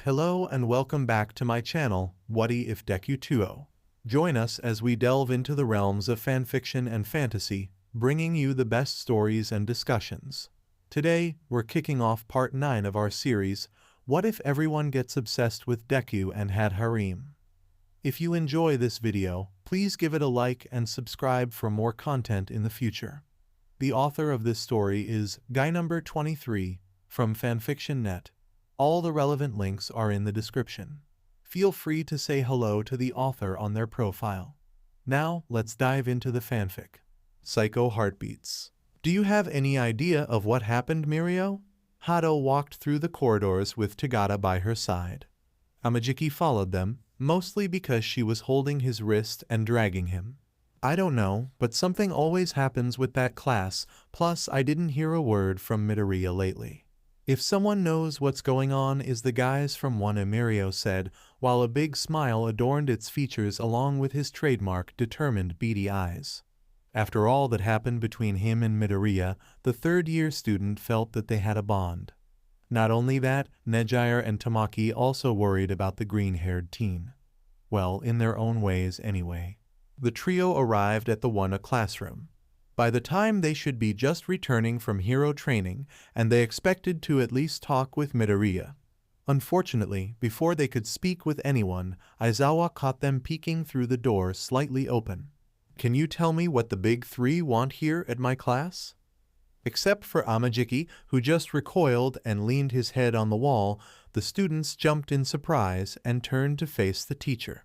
Hello and welcome back to my channel, What If Deku 2. Join us as we delve into the realms of fanfiction and fantasy, bringing you the best stories and discussions. Today, we're kicking off part 9 of our series, What If Everyone Gets Obsessed with Deku and Had Harem? If you enjoy this video, please give it a like and subscribe for more content in the future. The author of this story is Guy number 23 from FanfictionNet. All the relevant links are in the description. Feel free to say hello to the author on their profile. Now, let's dive into the fanfic. Psycho Heartbeats. Do you have any idea of what happened, Mirio? Hado walked through the corridors with Tagata by her side. Amajiki followed them, mostly because she was holding his wrist and dragging him. I don't know, but something always happens with that class, plus I didn't hear a word from Midoriya lately. If someone knows what's going on, is the guys from one, Mirio said, while a big smile adorned its features along with his trademark determined beady eyes. After all that happened between him and Midoriya, the third-year student felt that they had a bond. Not only that, Nejier and Tamaki also worried about the green-haired teen. Well, in their own ways anyway. The trio arrived at the One classroom. By the time they should be just returning from hero training, and they expected to at least talk with Midoriya. Unfortunately, before they could speak with anyone, Aizawa caught them peeking through the door slightly open. Can you tell me what the big three want here at my class? Except for Amajiki, who just recoiled and leaned his head on the wall, the students jumped in surprise and turned to face the teacher.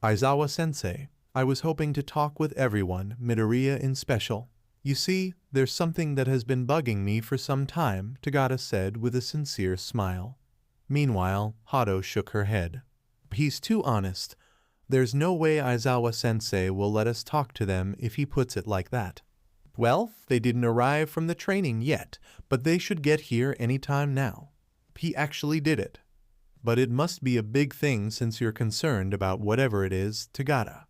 Aizawa-sensei, I was hoping to talk with everyone, Midoriya in special. You see, there's something that has been bugging me for some time, Tagata said with a sincere smile. Meanwhile, Hado shook her head. He's too honest. There's no way Aizawa-sensei will let us talk to them if he puts it like that. Well, they didn't arrive from the training yet, but they should get here any time now. He actually did it. But it must be a big thing since you're concerned about whatever it is, Tagata.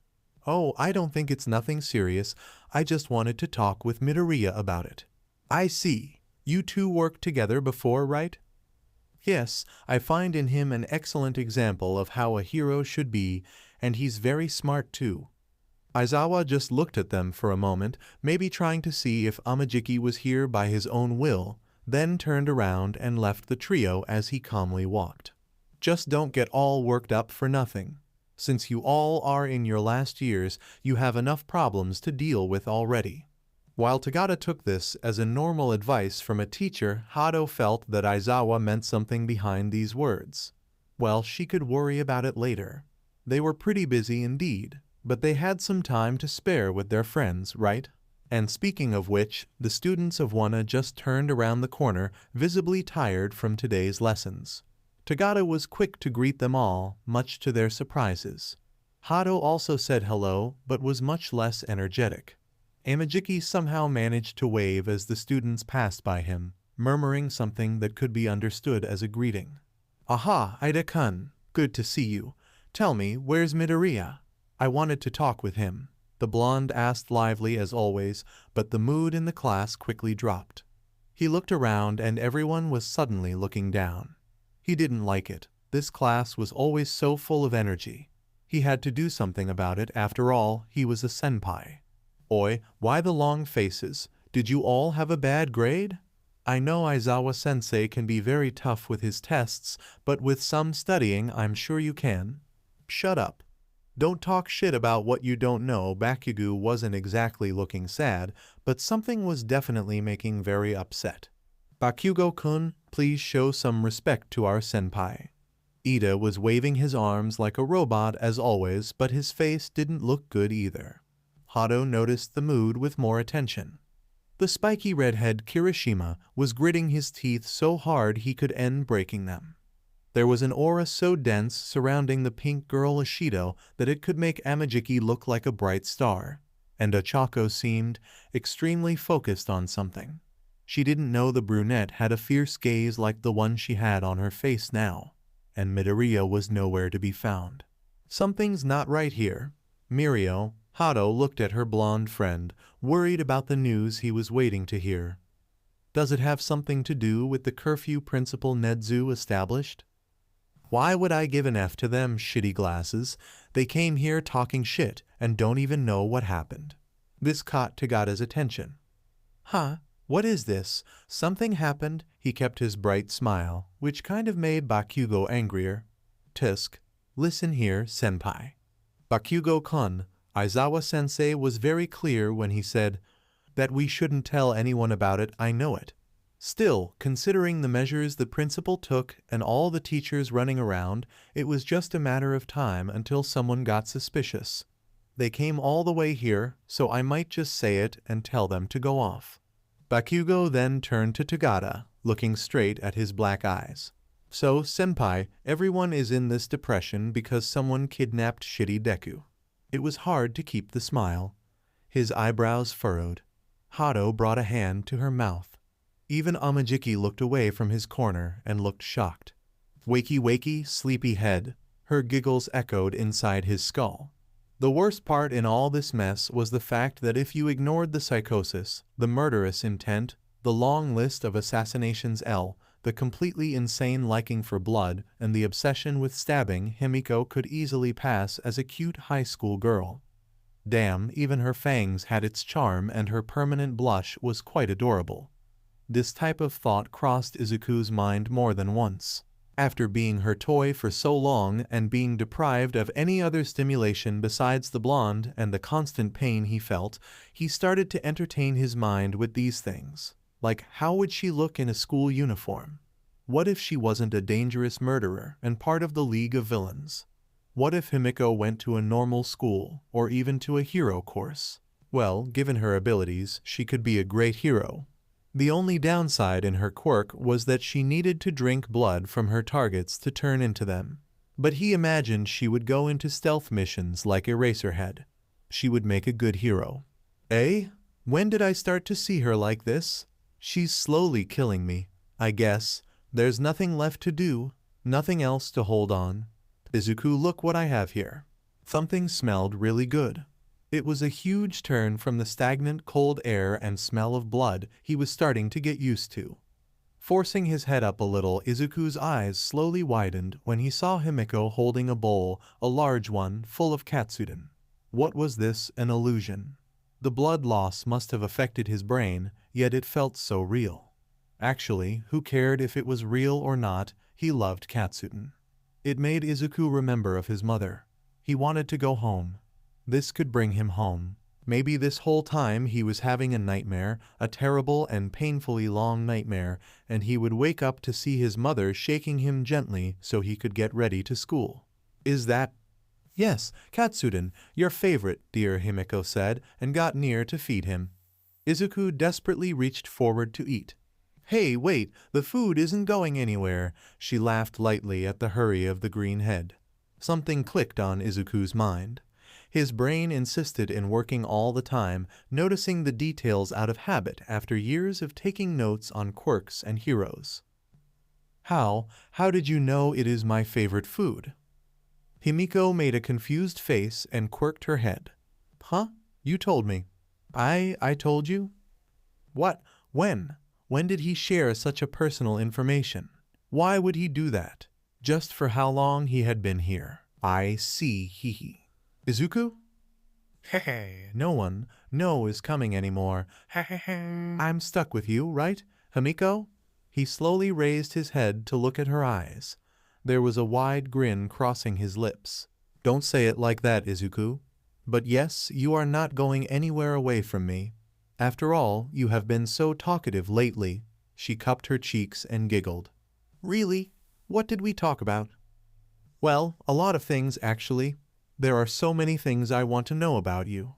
Oh, I don't think it's nothing serious. I just wanted to talk with Midoriya about it. I see. You two worked together before, right? Yes, I find in him an excellent example of how a hero should be, and he's very smart too. Aizawa just looked at them for a moment, maybe trying to see if Amajiki was here by his own will, then turned around and left the trio as he calmly walked. Just don't get all worked up for nothing. Since you all are in your last years, you have enough problems to deal with already. While Tagata took this as a normal advice from a teacher, Hado felt that Aizawa meant something behind these words. Well, she could worry about it later. They were pretty busy indeed, but they had some time to spare with their friends, right? And speaking of which, the students of Wana just turned around the corner, visibly tired from today's lessons. Tagata was quick to greet them all, much to their surprises. Hado also said hello, but was much less energetic. Amajiki somehow managed to wave as the students passed by him, murmuring something that could be understood as a greeting. Aha, Ida-kun, good to see you. Tell me, where's Midoriya? I wanted to talk with him, the blonde asked lively as always, but the mood in the class quickly dropped. He looked around and everyone was suddenly looking down. He didn't like it. This class was always so full of energy. He had to do something about it. After all, he was a senpai. Oi, why the long faces? Did you all have a bad grade? I know Aizawa-sensei can be very tough with his tests, but with some studying I'm sure you can. Shut up. Don't talk shit about what you don't know. Bakugo wasn't exactly looking sad, but something was definitely making very upset. Bakugo-kun, please show some respect to our senpai. Ida was waving his arms like a robot as always, but his face didn't look good either. Hado noticed the mood with more attention. The spiky redhead Kirishima was gritting his teeth so hard he could end breaking them. There was an aura so dense surrounding the pink girl Ashido that it could make Amajiki look like a bright star, and Ochaco seemed extremely focused on something. She didn't know the brunette had a fierce gaze like the one she had on her face now, and Midoriya was nowhere to be found. Something's not right here. Mirio, Hado looked at her blonde friend, worried about the news he was waiting to hear. Does it have something to do with the curfew principle Nedzu established? Why would I give an F to them shitty glasses? They came here talking shit and don't even know what happened. This caught Tagada's attention. Huh? What is this? Something happened? He kept his bright smile, which kind of made Bakugo angrier. Tusk, listen here, senpai. Bakugo-kun, Aizawa-sensei was very clear when he said that we shouldn't tell anyone about it, I know it. Still, considering the measures the principal took and all the teachers running around, it was just a matter of time until someone got suspicious. They came all the way here, so I might just say it and tell them to go off. Bakugo then turned to Tagada, looking straight at his black eyes. So, senpai, everyone is in this depression because someone kidnapped shitty Deku. It was hard to keep the smile. His eyebrows furrowed. Hado brought a hand to her mouth. Even Amajiki looked away from his corner and looked shocked. Wakey wakey, sleepy head, her giggles echoed inside his skull. The worst part in all this mess was the fact that if you ignored the psychosis, the murderous intent, the long list of assassinations, the completely insane liking for blood, and the obsession with stabbing, Himiko could easily pass as a cute high school girl. Damn, even her fangs had its charm and her permanent blush was quite adorable. This type of thought crossed Izuku's mind more than once. After being her toy for so long and being deprived of any other stimulation besides the blonde and the constant pain he felt, he started to entertain his mind with these things. Like, how would she look in a school uniform? What if she wasn't a dangerous murderer and part of the League of Villains? What if Himiko went to a normal school, or even to a hero course? Well, given her abilities, she could be a great hero. The only downside in her quirk was that she needed to drink blood from her targets to turn into them. But he imagined she would go into stealth missions like Eraserhead. She would make a good hero. Eh? When did I start to see her like this? She's slowly killing me, I guess. There's nothing left to do, nothing else to hold on. Izuku, look what I have here. Something smelled really good. It was a huge turn from the stagnant cold air and smell of blood he was starting to get used to. Forcing his head up a little, Izuku's eyes slowly widened when he saw Himiko holding a bowl, a large one, full of katsudon. What was this, an illusion? The blood loss must have affected his brain, yet it felt so real. Actually, who cared if it was real or not? He loved katsudon. It made Izuku remember of his mother. He wanted to go home. This could bring him home. Maybe this whole time he was having a nightmare, a terrible and painfully long nightmare, and he would wake up to see his mother shaking him gently so he could get ready to school. Is that? Yes, katsudon, your favorite, dear, Himiko said, and got near to feed him. Izuku desperately reached forward to eat. Hey, wait, the food isn't going anywhere. She laughed lightly at the hurry of the green head. Something clicked on Izuku's mind. His brain insisted in working all the time, noticing the details out of habit after years of taking notes on quirks and heroes. How did you know it is my favorite food? Himiko made a confused face and quirked her head. Huh? You told me. I told you? What? When? When did he share such a personal information? Why would he do that? Just for how long he had been here. I see, hee. Izuku? Hey, no one is coming anymore. I'm stuck with you, right, Himiko? He slowly raised his head to look at her eyes. There was a wide grin crossing his lips. Don't say it like that, Izuku. But yes, you are not going anywhere away from me. After all, you have been so talkative lately. She cupped her cheeks and giggled. Really? What did we talk about? Well, a lot of things, actually. There are so many things I want to know about you.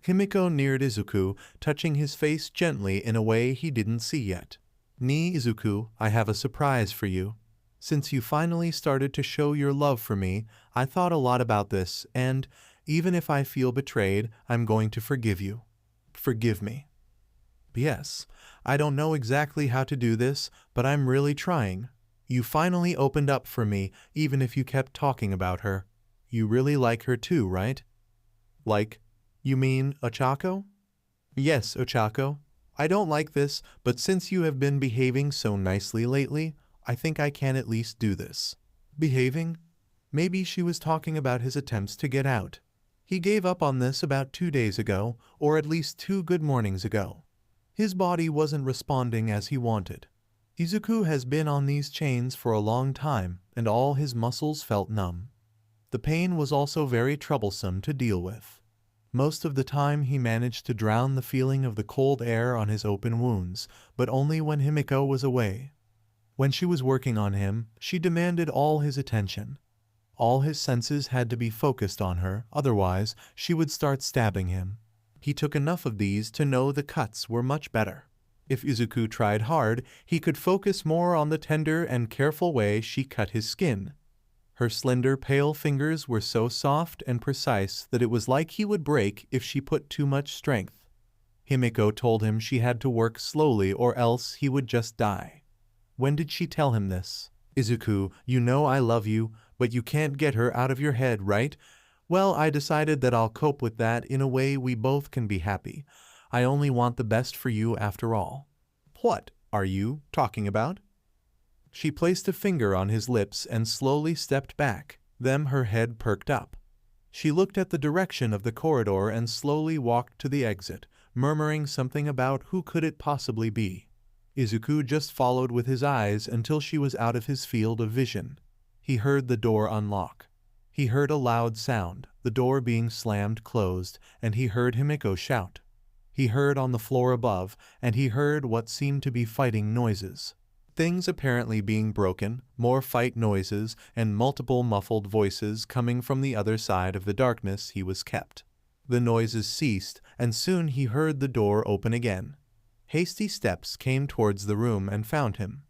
Himiko neared Izuku, touching his face gently in a way he didn't see yet. Ni, Izuku, I have a surprise for you. Since you finally started to show your love for me, I thought a lot about this, and even if I feel betrayed, I'm going to forgive you. Forgive me. Yes, I don't know exactly how to do this, but I'm really trying. You finally opened up for me, even if you kept talking about her. You really like her too, right? Like, you mean Ochaco? Yes, Ochaco. I don't like this, but since you have been behaving so nicely lately, I think I can at least do this. Behaving? Maybe she was talking about his attempts to get out. He gave up on this about 2 days ago, or at least 2 good mornings ago. His body wasn't responding as he wanted. Izuku has been on these chains for a long time, and all his muscles felt numb. The pain was also very troublesome to deal with. Most of the time he managed to drown the feeling of the cold air on his open wounds, but only when Himiko was away. When she was working on him, she demanded all his attention. All his senses had to be focused on her, otherwise she would start stabbing him. He took enough of these to know the cuts were much better. If Izuku tried hard, he could focus more on the tender and careful way she cut his skin. Her slender, pale fingers were so soft and precise that it was like he would break if she put too much strength. Himiko told him she had to work slowly or else he would just die. When did she tell him this? Izuku, you know I love you, but you can't get her out of your head, right? Well, I decided that I'll cope with that in a way we both can be happy. I only want the best for you after all. What are you talking about? She placed a finger on his lips and slowly stepped back. Then her head perked up. She looked at the direction of the corridor and slowly walked to the exit, murmuring something about who could it possibly be. Izuku just followed with his eyes until she was out of his field of vision. He heard the door unlock. He heard a loud sound, the door being slammed closed, and he heard Himiko shout. He heard on the floor above, and he heard what seemed to be fighting noises. Things apparently being broken, more fight noises, and multiple muffled voices coming from the other side of the darkness he was kept. The noises ceased, and soon he heard the door open again. Hasty steps came towards the room and found him.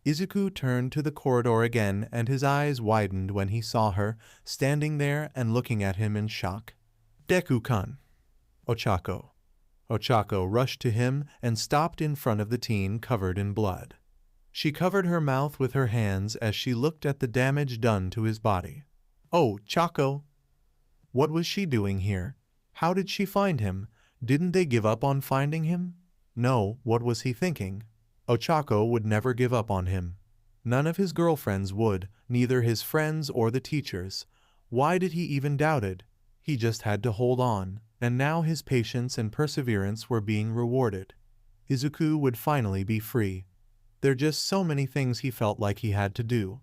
Izuku turned to the corridor again, and his eyes widened when he saw her, standing there and looking at him in shock. Deku-kun. Ochako. Ochaco rushed to him and stopped in front of the teen covered in blood. She covered her mouth with her hands as she looked at the damage done to his body. Oh, Chaco! What was she doing here? How did she find him? Didn't they give up on finding him? No, what was he thinking? Ochaco would never give up on him. None of his girlfriends would, neither his friends or the teachers. Why did he even doubt it? He just had to hold on, and now his patience and perseverance were being rewarded. Izuku would finally be free. There are just so many things he felt like he had to do.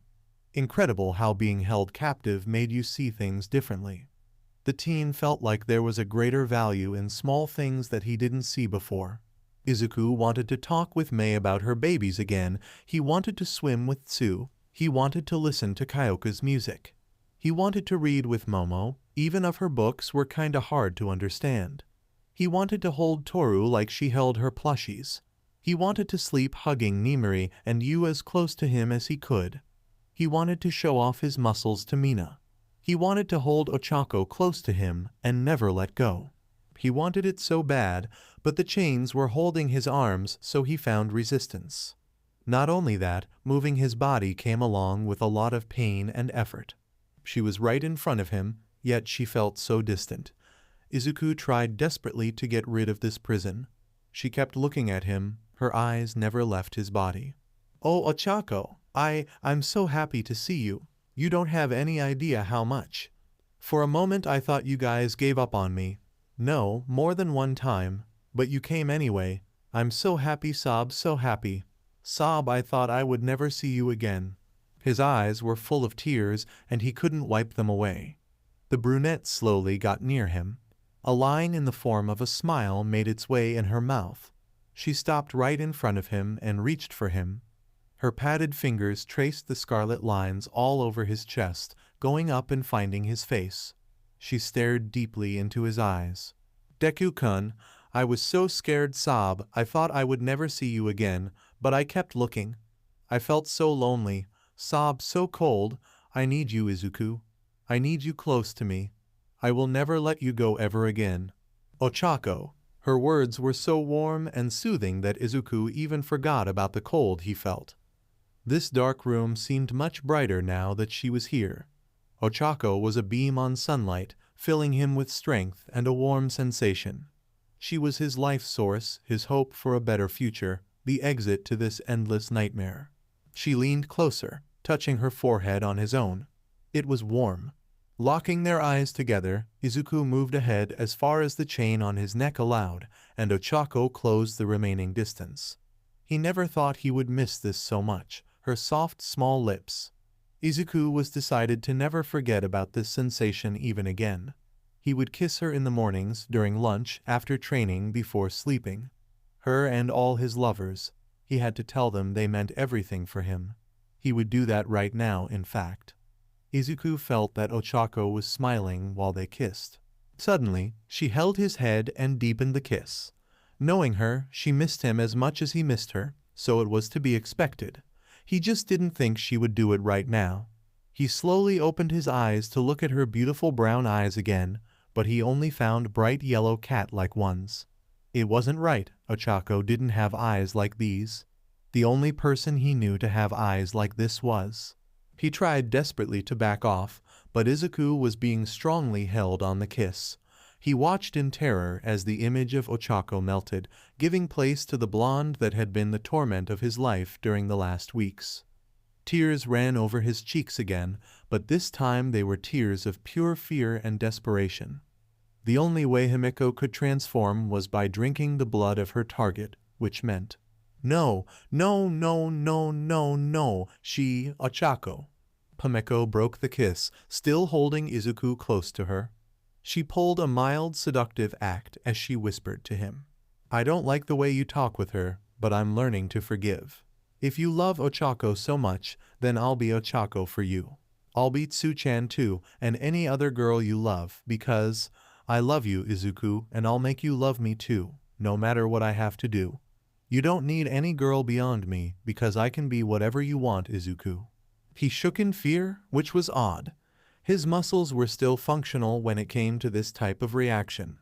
Incredible how being held captive made you see things differently. The teen felt like there was a greater value in small things that he didn't see before. Izuku wanted to talk with Mei about her babies again. He wanted to swim with Tsu. He wanted to listen to Kyoka's music. He wanted to read with Momo, even if her books were kinda hard to understand. He wanted to hold Toru like she held her plushies. He wanted to sleep hugging Nimiri and Yu as close to him as he could. He wanted to show off his muscles to Mina. He wanted to hold Ochaco close to him and never let go. He wanted it so bad, but the chains were holding his arms, so he found resistance. Not only that, moving his body came along with a lot of pain and effort. She was right in front of him, yet she felt so distant. Izuku tried desperately to get rid of this prison. She kept looking at him, her eyes never left his body. Oh, Ochaco, I'm so happy to see you. You don't have any idea how much. For a moment I thought you guys gave up on me. No, more than one time, but you came anyway. I'm so happy, Sob, so happy. Sob, I thought I would never see you again. His eyes were full of tears, and he couldn't wipe them away. The brunette slowly got near him. A line in the form of a smile made its way in her mouth. She stopped right in front of him and reached for him. Her padded fingers traced the scarlet lines all over his chest, going up and finding his face. She stared deeply into his eyes. Deku-kun, I was so scared, Sob, I thought I would never see you again, but I kept looking. I felt so lonely, Sob, so cold. I need you, Izuku. I need you close to me. I will never let you go ever again. Ochaco. Her words were so warm and soothing that Izuku even forgot about the cold he felt. This dark room seemed much brighter now that she was here. Ochaco was a beam on sunlight, filling him with strength and a warm sensation. She was his life source, his hope for a better future, the exit to this endless nightmare. She leaned closer. touching her forehead on his own. It was warm. Locking their eyes together, Izuku moved ahead as far as the chain on his neck allowed, and Ochaco closed the remaining distance. He never thought he would miss this so much, her soft, small lips. Izuku was decided to never forget about this sensation even again. He would kiss her in the mornings, during lunch, after training, before sleeping. Her and all his lovers. He had to tell them they meant everything for him. He would do that right now, in fact. Izuku felt that Ochaco was smiling while they kissed. Suddenly, she held his head and deepened the kiss. Knowing her, she missed him as much as he missed her, so it was to be expected. He just didn't think she would do it right now. He slowly opened his eyes to look at her beautiful brown eyes again, but he only found bright yellow cat-like ones. It wasn't right, Ochaco didn't have eyes like these. The only person he knew to have eyes like this was. He tried desperately to back off, but Izuku was being strongly held on the kiss. He watched in terror as the image of Ochaco melted, giving place to the blonde that had been the torment of his life during the last weeks. Tears ran over his cheeks again, but this time they were tears of pure fear and desperation. The only way Himiko could transform was by drinking the blood of her target, which meant, "No, no, no, no, no, no, she, Ochaco." Himiko broke the kiss, still holding Izuku close to her. She pulled a mild, seductive act as she whispered to him, "I don't like the way you talk with her, but I'm learning to forgive. If you love Ochaco so much, then I'll be Ochaco for you. I'll be Tsu-chan too, and any other girl you love, because I love you, Izuku, and I'll make you love me too, no matter what I have to do. You don't need any girl beyond me, because I can be whatever you want, Izuku." He shook in fear, which was odd. His muscles were still functional when it came to this type of reaction.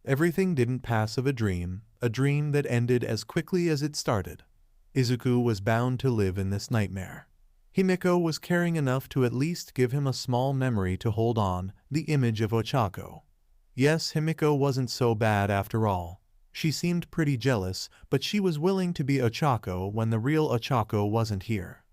Everything didn't pass of a dream that ended as quickly as it started. Izuku was bound to live in this nightmare. Himiko was caring enough to at least give him a small memory to hold on, the image of Ochaco. Yes, Himiko wasn't so bad after all. She seemed pretty jealous, but she was willing to be Ochaco when the real Ochaco wasn't here.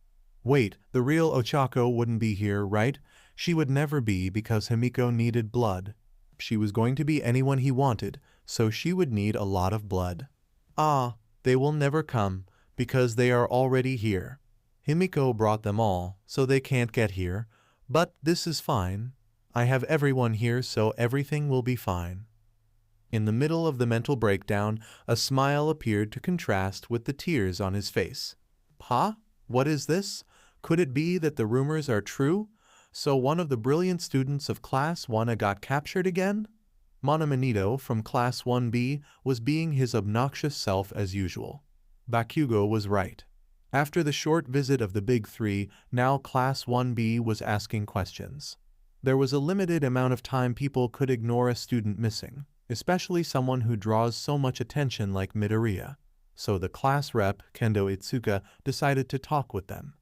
Wait, the real Ochaco wouldn't be here, right? She would never be because Himiko needed blood. She was going to be anyone he wanted, so she would need a lot of blood. Ah, they will never come, because they are already here. Himiko brought them all, so they can't get here, but this is fine. I have everyone here, so everything will be fine. In the middle of the mental breakdown, a smile appeared to contrast with the tears on his face. Huh? What is this? Could it be that the rumors are true? So one of the brilliant students of Class 1A got captured again? Monomanito from Class 1B was being his obnoxious self as usual. Bakugo was right. After the short visit of the Big Three, now Class 1B was asking questions. There was a limited amount of time people could ignore a student missing, especially someone who draws so much attention like Midoriya. So the class rep, Kendo Itsuka, decided to talk with them.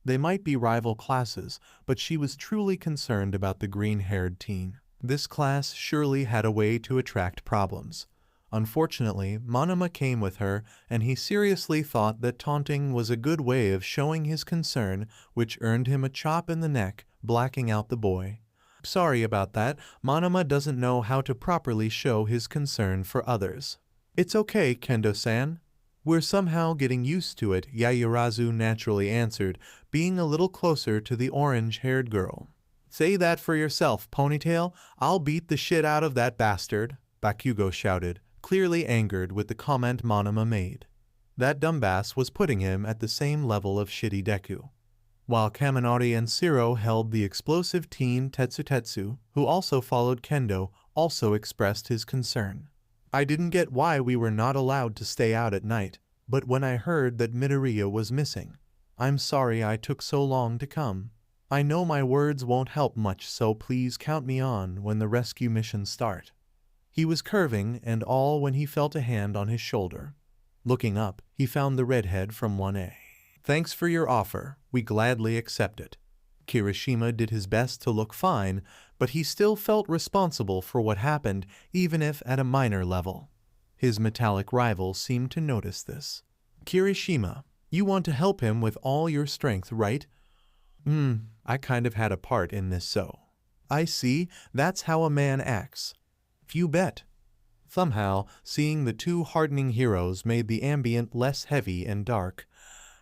They might be rival classes, but she was truly concerned about the green-haired teen. This class surely had a way to attract problems. Unfortunately, Monoma came with her, and he seriously thought that taunting was a good way of showing his concern, which earned him a chop in the neck, blacking out the boy. Sorry about that, Monoma doesn't know how to properly show his concern for others. It's okay, Kendo-san. We're somehow getting used to it, Yaoyorozu naturally answered, being a little closer to the orange-haired girl. Say that for yourself, Ponytail. I'll beat the shit out of that bastard, Bakugo shouted, clearly angered with the comment Monoma made. That dumbass was putting him at the same level of shitty Deku. While Kaminari and Shiro held the explosive teen Tetsutetsu, who also followed Kendo, also expressed his concern. I didn't get why we were not allowed to stay out at night, but when I heard that Midoriya was missing, I'm sorry I took so long to come. I know my words won't help much, so please count me on when the rescue missions start. He was curving and all when he felt a hand on his shoulder. Looking up, he found the redhead from 1A. Thanks for your offer, we gladly accept it. Kirishima did his best to look fine, but he still felt responsible for what happened, even if at a minor level. His metallic rival seemed to notice this. Kirishima, you want to help him with all your strength, right? I kind of had a part in this so. I see, that's how a man acts. You bet. Somehow, seeing the two hardening heroes made the ambient less heavy and dark.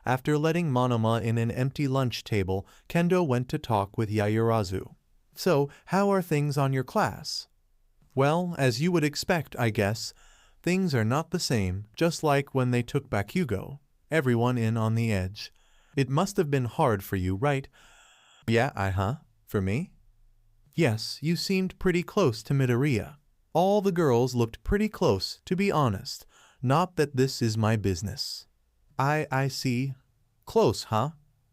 After letting Monoma in an empty lunch table, Kendo went to talk with Yaoyorozu. So, how are things on your class? Well, as you would expect, I guess. Things are not the same, just like when they took Bakugo. Everyone in on the edge. It must have been hard for you, right? Yeah, For me? Yes, you seemed pretty close to Midoriya. All the girls looked pretty close, to be honest. Not that this is my business. I see. Close, huh?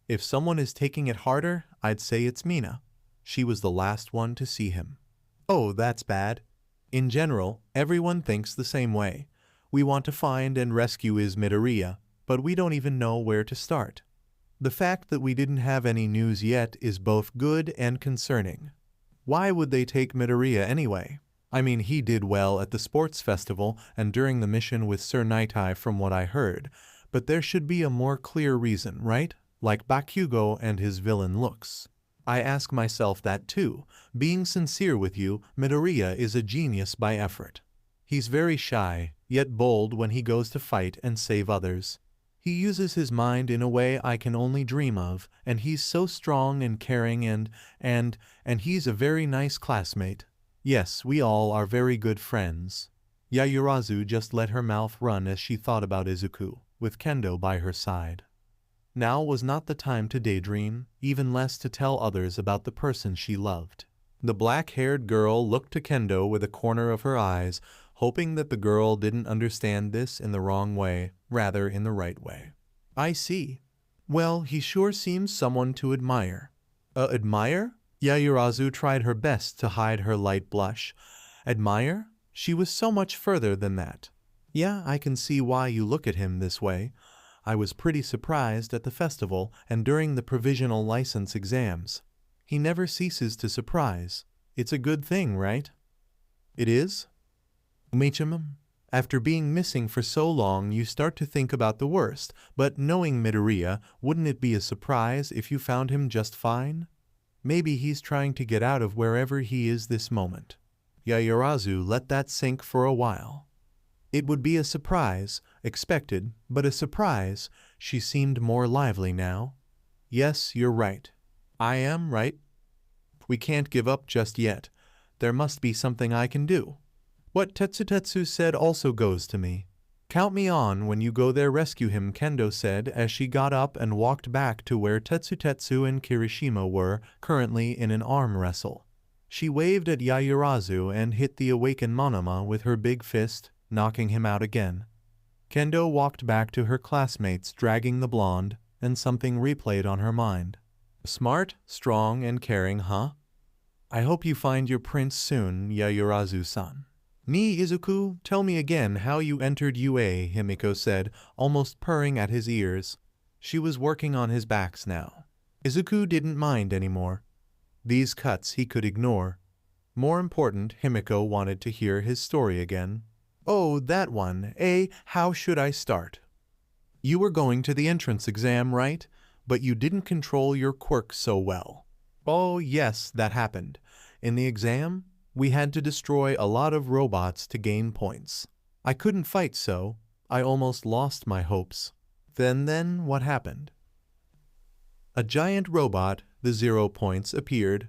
If someone is taking it harder, I'd say it's Mina. She was the last one to see him. Oh, that's bad. In general, everyone thinks the same way. We want to find and rescue Midoriya, but we don't even know where to start. The fact that we didn't have any news yet is both good and concerning. Why would they take Midoriya anyway? I mean, he did well at the sports festival and during the mission with Sir Nightai from what I heard, but there should be a more clear reason, right? Like Bakugo and his villain looks. I ask myself that too. Being sincere with you, Midoriya is a genius by effort. He's very shy, yet bold when he goes to fight and save others. He uses his mind in a way I can only dream of, and he's so strong and caring and he's a very nice classmate. Yes, we all are very good friends. Yaoyorozu just let her mouth run as she thought about Izuku, with Kendo by her side. Now was not the time to daydream, even less to tell others about the person she loved. The black-haired girl looked to Kendo with a corner of her eyes, hoping that the girl didn't understand this in the wrong way, rather in the right way. I see. Well, he sure seems someone to admire. Admire? Yaoyorozu tried her best to hide her light blush. Admire? She was so much further than that. Yeah, I can see why you look at him this way. I was pretty surprised at the festival and during the provisional license exams. He never ceases to surprise. It's a good thing, right? It is? Umechimum, after being missing for so long, you start to think about the worst, but knowing Midoriya, wouldn't it be a surprise if you found him just fine? Maybe he's trying to get out of wherever he is this moment. Yaoyorozu let that sink for a while. It would be a surprise, expected, but a surprise. She seemed more lively now. Yes, you're right. I am right. We can't give up just yet. There must be something I can do. What Tetsutetsu said also goes to me. Count me on when you go there rescue him, Kendo said as she got up and walked back to where Tetsutetsu and Kirishima were, currently in an arm wrestle. She waved at Yaoyorozu and hit the awakened Monoma with her big fist, knocking him out again. Kendo walked back to her classmates dragging the blonde, and something replayed on her mind. Smart, strong, and caring, huh? I hope you find your prince soon, Yaoyorozu-san. Ni Izuku, tell me again how you entered UA, Himiko said, almost purring at his ears. She was working on his backs now. Izuku didn't mind anymore. These cuts he could ignore. More important, Himiko wanted to hear his story again. Oh, that one. How should I start? You were going to the entrance exam, right? But you didn't control your quirks so well. Oh, yes, that happened. In the exam, we had to destroy a lot of robots to gain points. I couldn't fight so. I almost lost my hopes. Then what happened? A giant robot, the 0 points, appeared.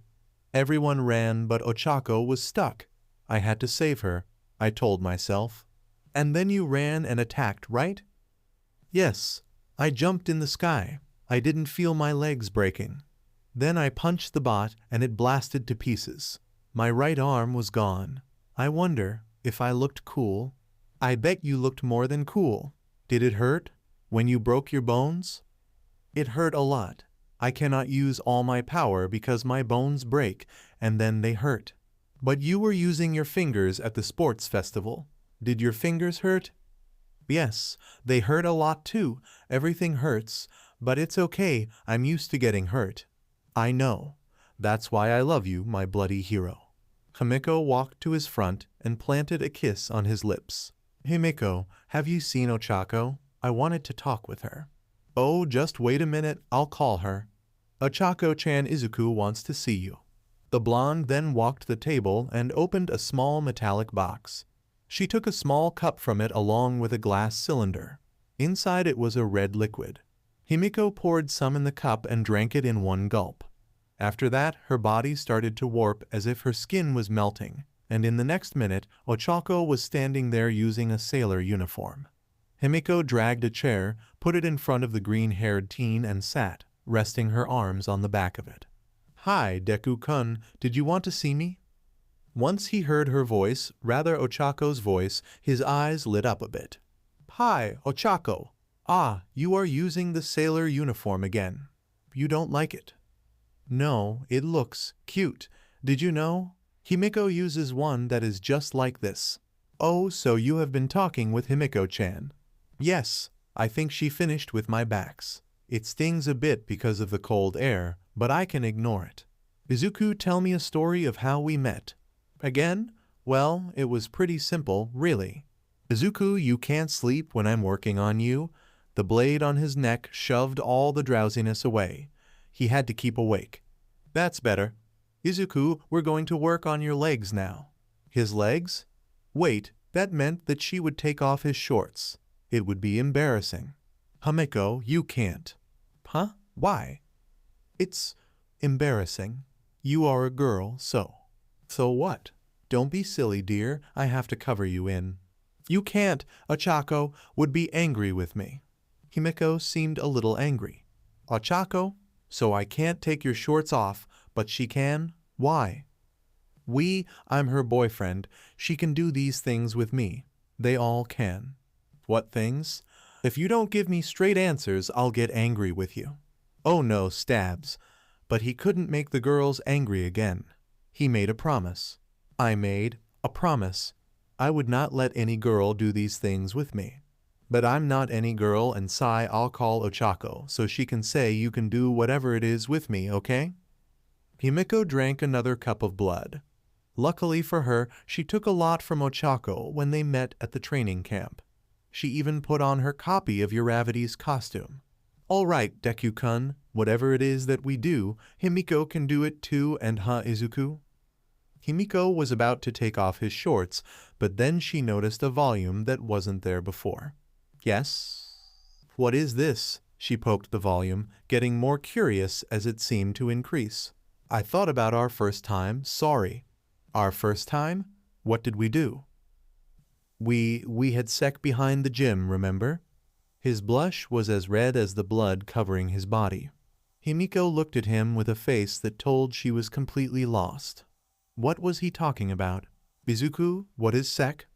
Everyone ran, but Ochaco was stuck. I had to save her, I told myself. And then you ran and attacked, right? Yes. I jumped in the sky. I didn't feel my legs breaking. Then I punched the bot and it blasted to pieces. My right arm was gone. I wonder if I looked cool. I bet you looked more than cool. Did it hurt? When you broke your bones? It hurt a lot. I cannot use all my power because my bones break, and then they hurt. But you were using your fingers at the sports festival. Did your fingers hurt? Yes, they hurt a lot too. Everything hurts, but it's okay. I'm used to getting hurt. I know. That's why I love you, my bloody hero. Himiko walked to his front and planted a kiss on his lips. Himiko, have you seen Ochaco? I wanted to talk with her. Oh, just wait a minute, I'll call her. Ochaco-chan, Izuku wants to see you. The blonde then walked to the table and opened a small metallic box. She took a small cup from it along with a glass cylinder. Inside it was a red liquid. Himiko poured some in the cup and drank it in one gulp. After that, her body started to warp as if her skin was melting, and in the next minute, Ochaco was standing there using a sailor uniform. Himiko dragged a chair, put it in front of the green-haired teen and sat, resting her arms on the back of it. "Hi, Deku-kun, did you want to see me?" Once he heard her voice, rather Ochaco's voice, his eyes lit up a bit. "Hi, Ochaco. Ah, you are using the sailor uniform again. You don't like it?" "No, it looks cute. Did you know? Himiko uses one that is just like this." "Oh, so you have been talking with Himiko-chan?" "Yes, I think she finished with my backs. It stings a bit because of the cold air, but I can ignore it. Izuku, tell me a story of how we met." "Again? Well, it was pretty simple, really. Izuku, you can't sleep when I'm working on you." The blade on his neck shoved all the drowsiness away. He had to keep awake. "That's better. Izuku, we're going to work on your legs now." "His legs?" Wait, that meant that she would take off his shorts. It would be embarrassing. "Himiko, you can't." "Huh? Why?" "It's embarrassing. You are a girl, so." "So what? Don't be silly, dear. I have to cover you in." "You can't. Ochaco would be angry with me." Himiko seemed a little angry. "Ochaco? So I can't take your shorts off, but she can? Why?" I'm her boyfriend. She can do these things with me. They all can." "What things?" "If you don't give me straight answers, I'll get angry with you." "Oh no, stabs." But he couldn't make the girls angry again. He made a promise. I made a promise. I would not let any girl do these things with me. But I'm not any girl, and I'll call Ochaco, so she can say you can do whatever it is with me, okay? Himiko drank another cup of blood. Luckily for her, she took a lot from Ochaco when they met at the training camp. She even put on her copy of Uravity's costume. "All right, Deku-kun, whatever it is that we do, Himiko can do it too, and Izuku?" Himiko was about to take off his shorts, but then she noticed a volume that wasn't there before. "Yes?" "What is this?" She poked the volume, getting more curious as it seemed to increase. "I thought about our first time, sorry." "Our first time? What did we do?" We had sex behind the gym, remember?" His blush was as red as the blood covering his body. Himiko looked at him with a face that told she was completely lost. What was he talking about? "Izuku, what is sec?"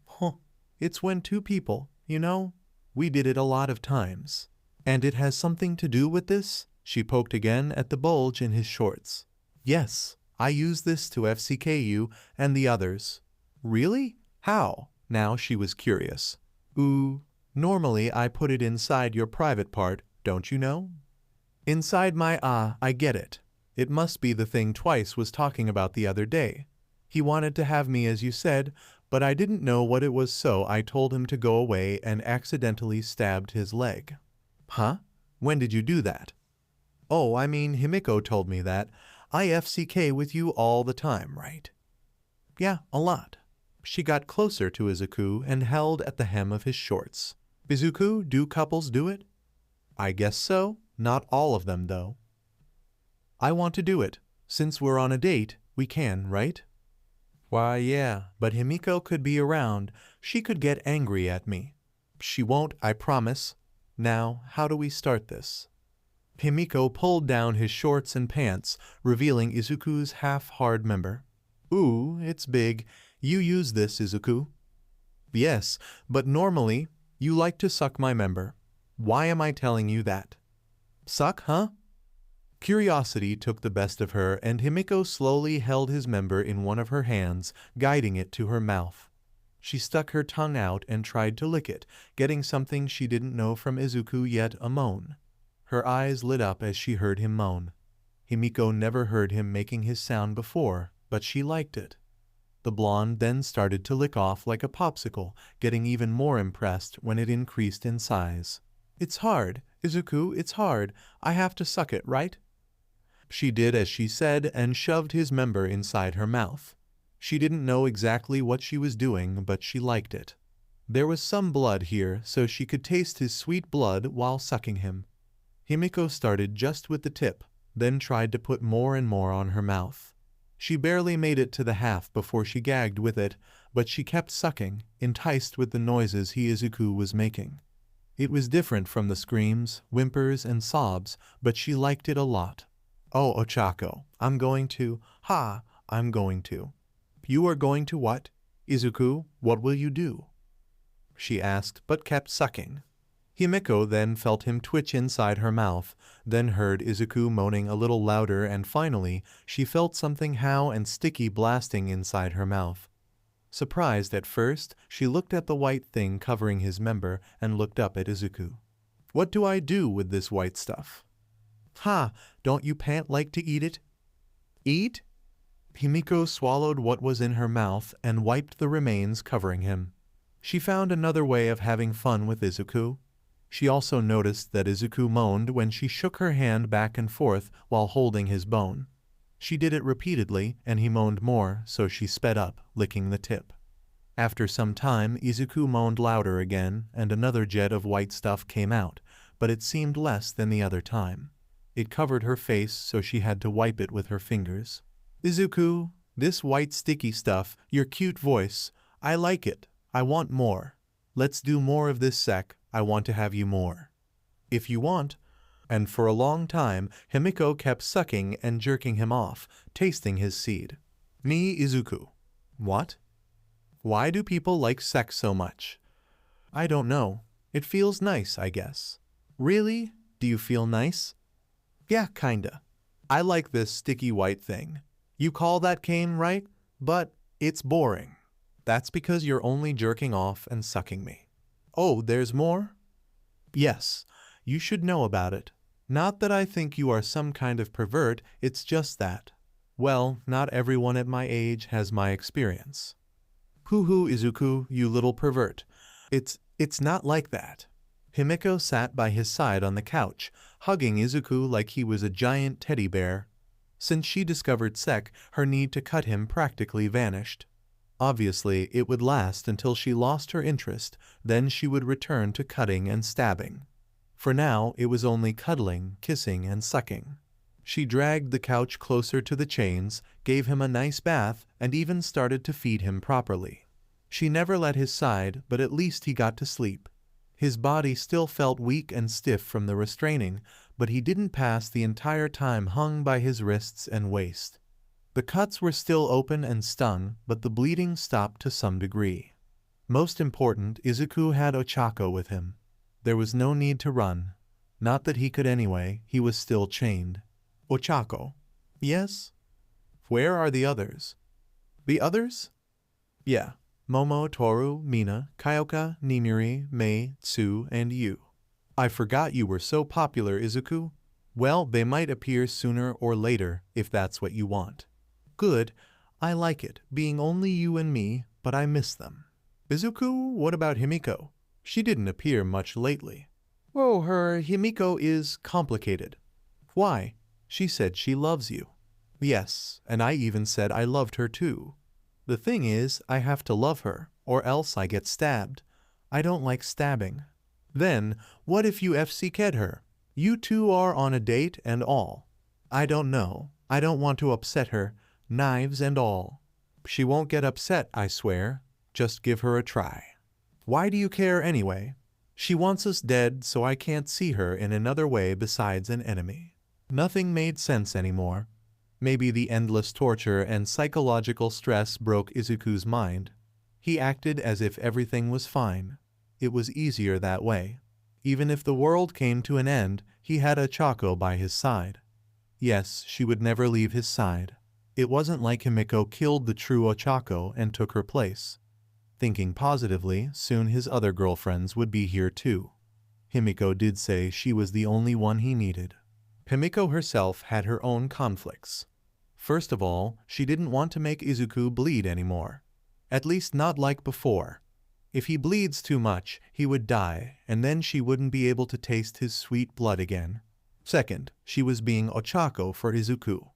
"Huh, it's when two people, you know, we did it a lot of times." "And it has something to do with this?" She poked again at the bulge in his shorts. "Yes, I use this to FCK you and the others." "Really? How?" Now she was curious. Normally I put it inside your private part, don't you know?" "Inside my I get it. It must be the thing Twice was talking about the other day. He wanted to have me as you said, but I didn't know what it was, so I told him to go away and accidentally stabbed his leg." "Huh? When did you do that?" "Oh, I mean Himiko told me that. I FCK with you all the time, right?" "Yeah, a lot." She got closer to Izuku and held at the hem of his shorts. "Izuku, do couples do it?" "I guess so. Not all of them, though." "I want to do it. Since we're on a date, we can, right?" "Why, yeah, but Himiko could be around. She could get angry at me." "She won't, I promise. Now, how do we start this?" Himiko pulled down his shorts and pants, revealing Izuku's half-hard member. "Ooh, it's big. You use this, Izuku." "Yes, but normally, you like to suck my member. Why am I telling you that?" "Suck, huh?" Curiosity took the best of her, and Himiko slowly held his member in one of her hands, guiding it to her mouth. She stuck her tongue out and tried to lick it, getting something she didn't know from Izuku yet, a moan. Her eyes lit up as she heard him moan. Himiko never heard him making his sound before, but she liked it. The blonde then started to lick off like a popsicle, getting even more impressed when it increased in size. "It's hard, Izuku, it's hard. I have to suck it, right? She did as she said and shoved his member inside her mouth. She didn't know exactly what she was doing, but she liked it. There was some blood here, so she could taste his sweet blood while sucking him. Himiko started just with the tip, then tried to put more and more on her mouth. She barely made it to the half before she gagged with it, but she kept sucking, enticed with the noises Izuku was making. It was different from the screams, whimpers, and sobs, but she liked it a lot. Oh, Ochaco, I'm going to. I'm going to. You are going to what? Izuku, what will you do? She asked, but kept sucking. Himiko then felt him twitch inside her mouth, then heard Izuku moaning a little louder, and finally, she felt something how and sticky blasting inside her mouth. Surprised at first, she looked at the white thing covering his member and looked up at Izuku. What do I do with this white stuff? Don't you pant like to eat it? Eat? Himiko swallowed what was in her mouth and wiped the remains covering him. She found another way of having fun with Izuku. She also noticed that Izuku moaned when she shook her hand back and forth while holding his bone. She did it repeatedly, and he moaned more, so she sped up, licking the tip. After some time, Izuku moaned louder again, and another jet of white stuff came out, but it seemed less than the other time. It covered her face, so she had to wipe it with her fingers. Izuku, this white sticky stuff, your cute voice, I like it. I want more. Let's do more of this sec. I want to have you more. If you want. And for a long time, Himiko kept sucking and jerking him off, tasting his seed. Ni Izuku. What? Why do people like sex so much? I don't know. It feels nice, I guess. Really? Do you feel nice? Yeah, kinda. I like this sticky white thing. You call that game, right? But it's boring. That's because you're only jerking off and sucking me. Oh, there's more? Yes, you should know about it. Not that I think you are some kind of pervert, it's just that. Well, not everyone at my age has my experience. Hoo-hoo, Izuku, you little pervert. It's not like that. Himiko sat by his side on the couch, hugging Izuku like he was a giant teddy bear. Since she discovered Sek, her need to cut him practically vanished. Obviously, it would last until she lost her interest, then she would return to cutting and stabbing. For now, it was only cuddling, kissing, and sucking. She dragged the couch closer to the chains, gave him a nice bath, and even started to feed him properly. She never let his side, but at least he got to sleep. His body still felt weak and stiff from the restraining, but he didn't pass the entire time hung by his wrists and waist. The cuts were still open and stung, but the bleeding stopped to some degree. Most important, Izuku had Ochaco with him. There was no need to run. Not that he could anyway, he was still chained. Ochaco. Yes? Where are the others? The others? Yeah. Momo, Toru, Mina, Kyoka, Nimiri, Mei, Tsu, and you. I forgot you were so popular, Izuku. Well, they might appear sooner or later, if that's what you want. Good. I like it, being only you and me, but I miss them. Izuku, what about Himiko? She didn't appear much lately. Oh, her Himiko is complicated. Why? She said she loves you. Yes, and I even said I loved her too. The thing is, I have to love her, or else I get stabbed. I don't like stabbing. Then, what if you FCK'd her? You two are on a date and all. I don't know. I don't want to upset her, knives and all. She won't get upset, I swear. Just give her a try. Why do you care anyway? She wants us dead, so I can't see her in another way besides an enemy. Nothing made sense anymore. Maybe the endless torture and psychological stress broke Izuku's mind. He acted as if everything was fine. It was easier that way. Even if the world came to an end, he had Ochaco by his side. Yes, she would never leave his side. It wasn't like Himiko killed the true Ochaco and took her place. Thinking positively, soon his other girlfriends would be here too. Himiko did say she was the only one he needed. Himiko herself had her own conflicts. First of all, she didn't want to make Izuku bleed anymore. At least not like before. If he bleeds too much, he would die, and then she wouldn't be able to taste his sweet blood again. Second, she was being Ochaco for Izuku.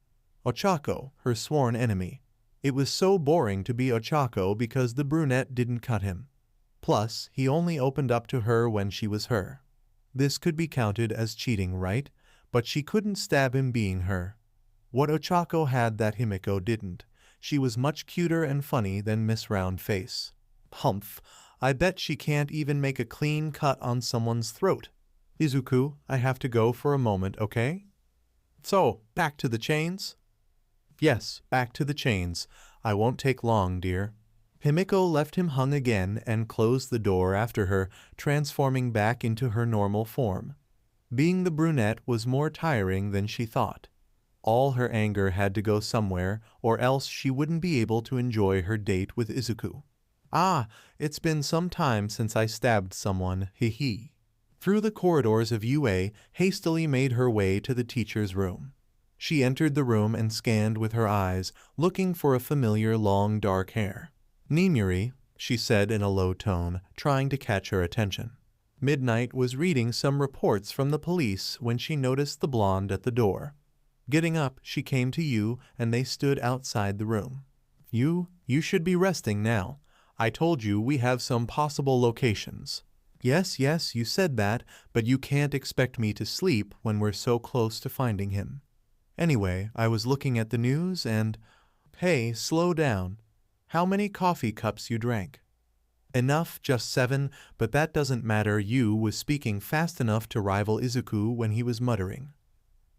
Ochaco, her sworn enemy. It was so boring to be Ochaco because the brunette didn't cut him. Plus, he only opened up to her when she was her. This could be counted as cheating, right? But she couldn't stab him being her. What Ochaco had that Himiko didn't. She was much cuter and funny than Miss Roundface. Humph, I bet she can't even make a clean cut on someone's throat. Izuku, I have to go for a moment, okay? So, back to the chains? Yes, back to the chains. I won't take long, dear. Himiko left him hung again and closed the door after her, transforming back into her normal form. Being the brunette was more tiring than she thought. All her anger had to go somewhere, or else she wouldn't be able to enjoy her date with Izuku. Ah, it's been some time since I stabbed someone, hee. Through the corridors of UA, hastily made her way to the teacher's room. She entered the room and scanned with her eyes, looking for a familiar long dark hair. Nimuri, she said in a low tone, trying to catch her attention. Midnight was reading some reports from the police when she noticed the blonde at the door. Getting up, she came to you and they stood outside the room. You should be resting now. I told you we have some possible locations. Yes, you said that, but you can't expect me to sleep when we're so close to finding him. Anyway, I was looking at the news and... Hey, slow down. How many coffee cups you drank? Enough, just 7, but that doesn't matter. You was speaking fast enough to rival Izuku when he was muttering.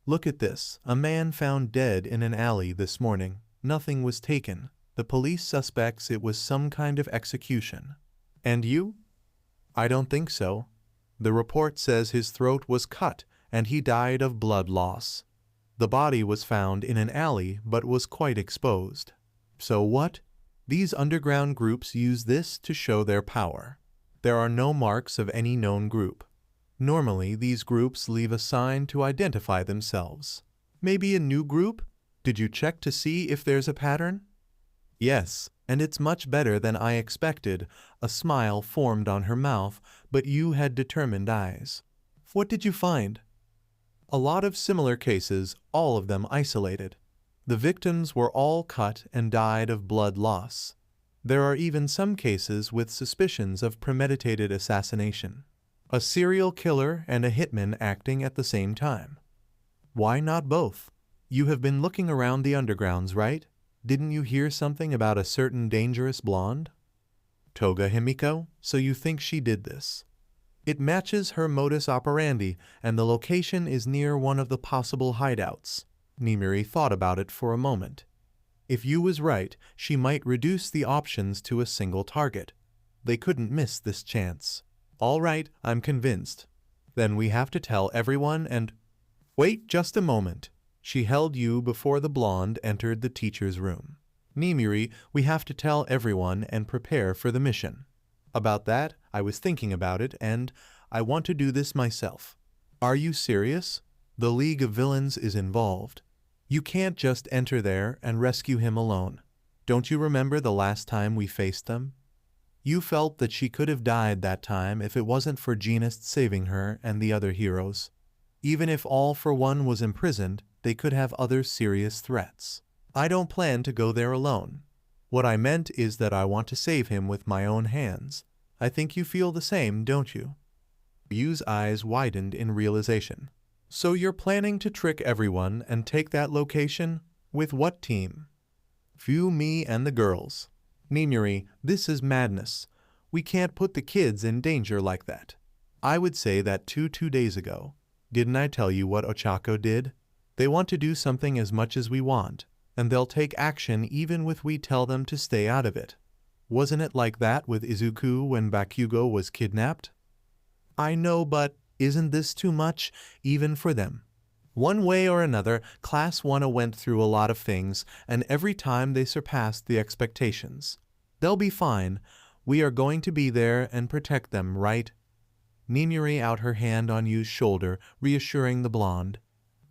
Look at this. A man found dead in an alley this morning. Nothing was taken. The police suspects it was some kind of execution. And you? I don't think so. The report says his throat was cut and he died of blood loss. The body was found in an alley but was quite exposed. So what? These underground groups use this to show their power. There are no marks of any known group. Normally, these groups leave a sign to identify themselves. Maybe a new group? Did you check to see if there's a pattern? Yes, and it's much better than I expected. A smile formed on her mouth, but you had determined eyes. What did you find? A lot of similar cases, all of them isolated. The victims were all cut and died of blood loss. There are even some cases with suspicions of premeditated assassination. A serial killer and a hitman acting at the same time. Why not both? You have been looking around the undergrounds, right? Didn't you hear something about a certain dangerous blonde? Toga Himiko, so you think she did this. It matches her modus operandi, and the location is near one of the possible hideouts. Nimuri thought about it for a moment. If you was right, she might reduce the options to a single target. They couldn't miss this chance. All right, I'm convinced. Then we have to tell everyone and... Wait just a moment. She held you before the blonde entered the teacher's room. Nimuri, we have to tell everyone and prepare for the mission. About that, I was thinking about it and I want to do this myself. Are you serious? The League of Villains is involved. You can't just enter there and rescue him alone. Don't you remember the last time we faced them? You felt that she could have died that time if it wasn't for Genist saving her and the other heroes. Even if All for One was imprisoned, they could have other serious threats. I don't plan to go there alone. What I meant is that I want to save him with my own hands. I think you feel the same, don't you? Yu's eyes widened in realization. So you're planning to trick everyone and take that location? With what team? Few, me, and the girls. Nimuri, this is madness. We can't put the kids in danger like that. I would say that 2 days ago. Didn't I tell you what Ochaco did? They want to do something as much as we want, and they'll take action even if we tell them to stay out of it. Wasn't it like that with Izuku when Bakugo was kidnapped? I know, but isn't this too much, even for them? One way or another, Class 1 went through a lot of things, and every time they surpassed the expectations. They'll be fine. We are going to be there and protect them, right? Nimuri out her hand on Yu's shoulder, reassuring the blonde.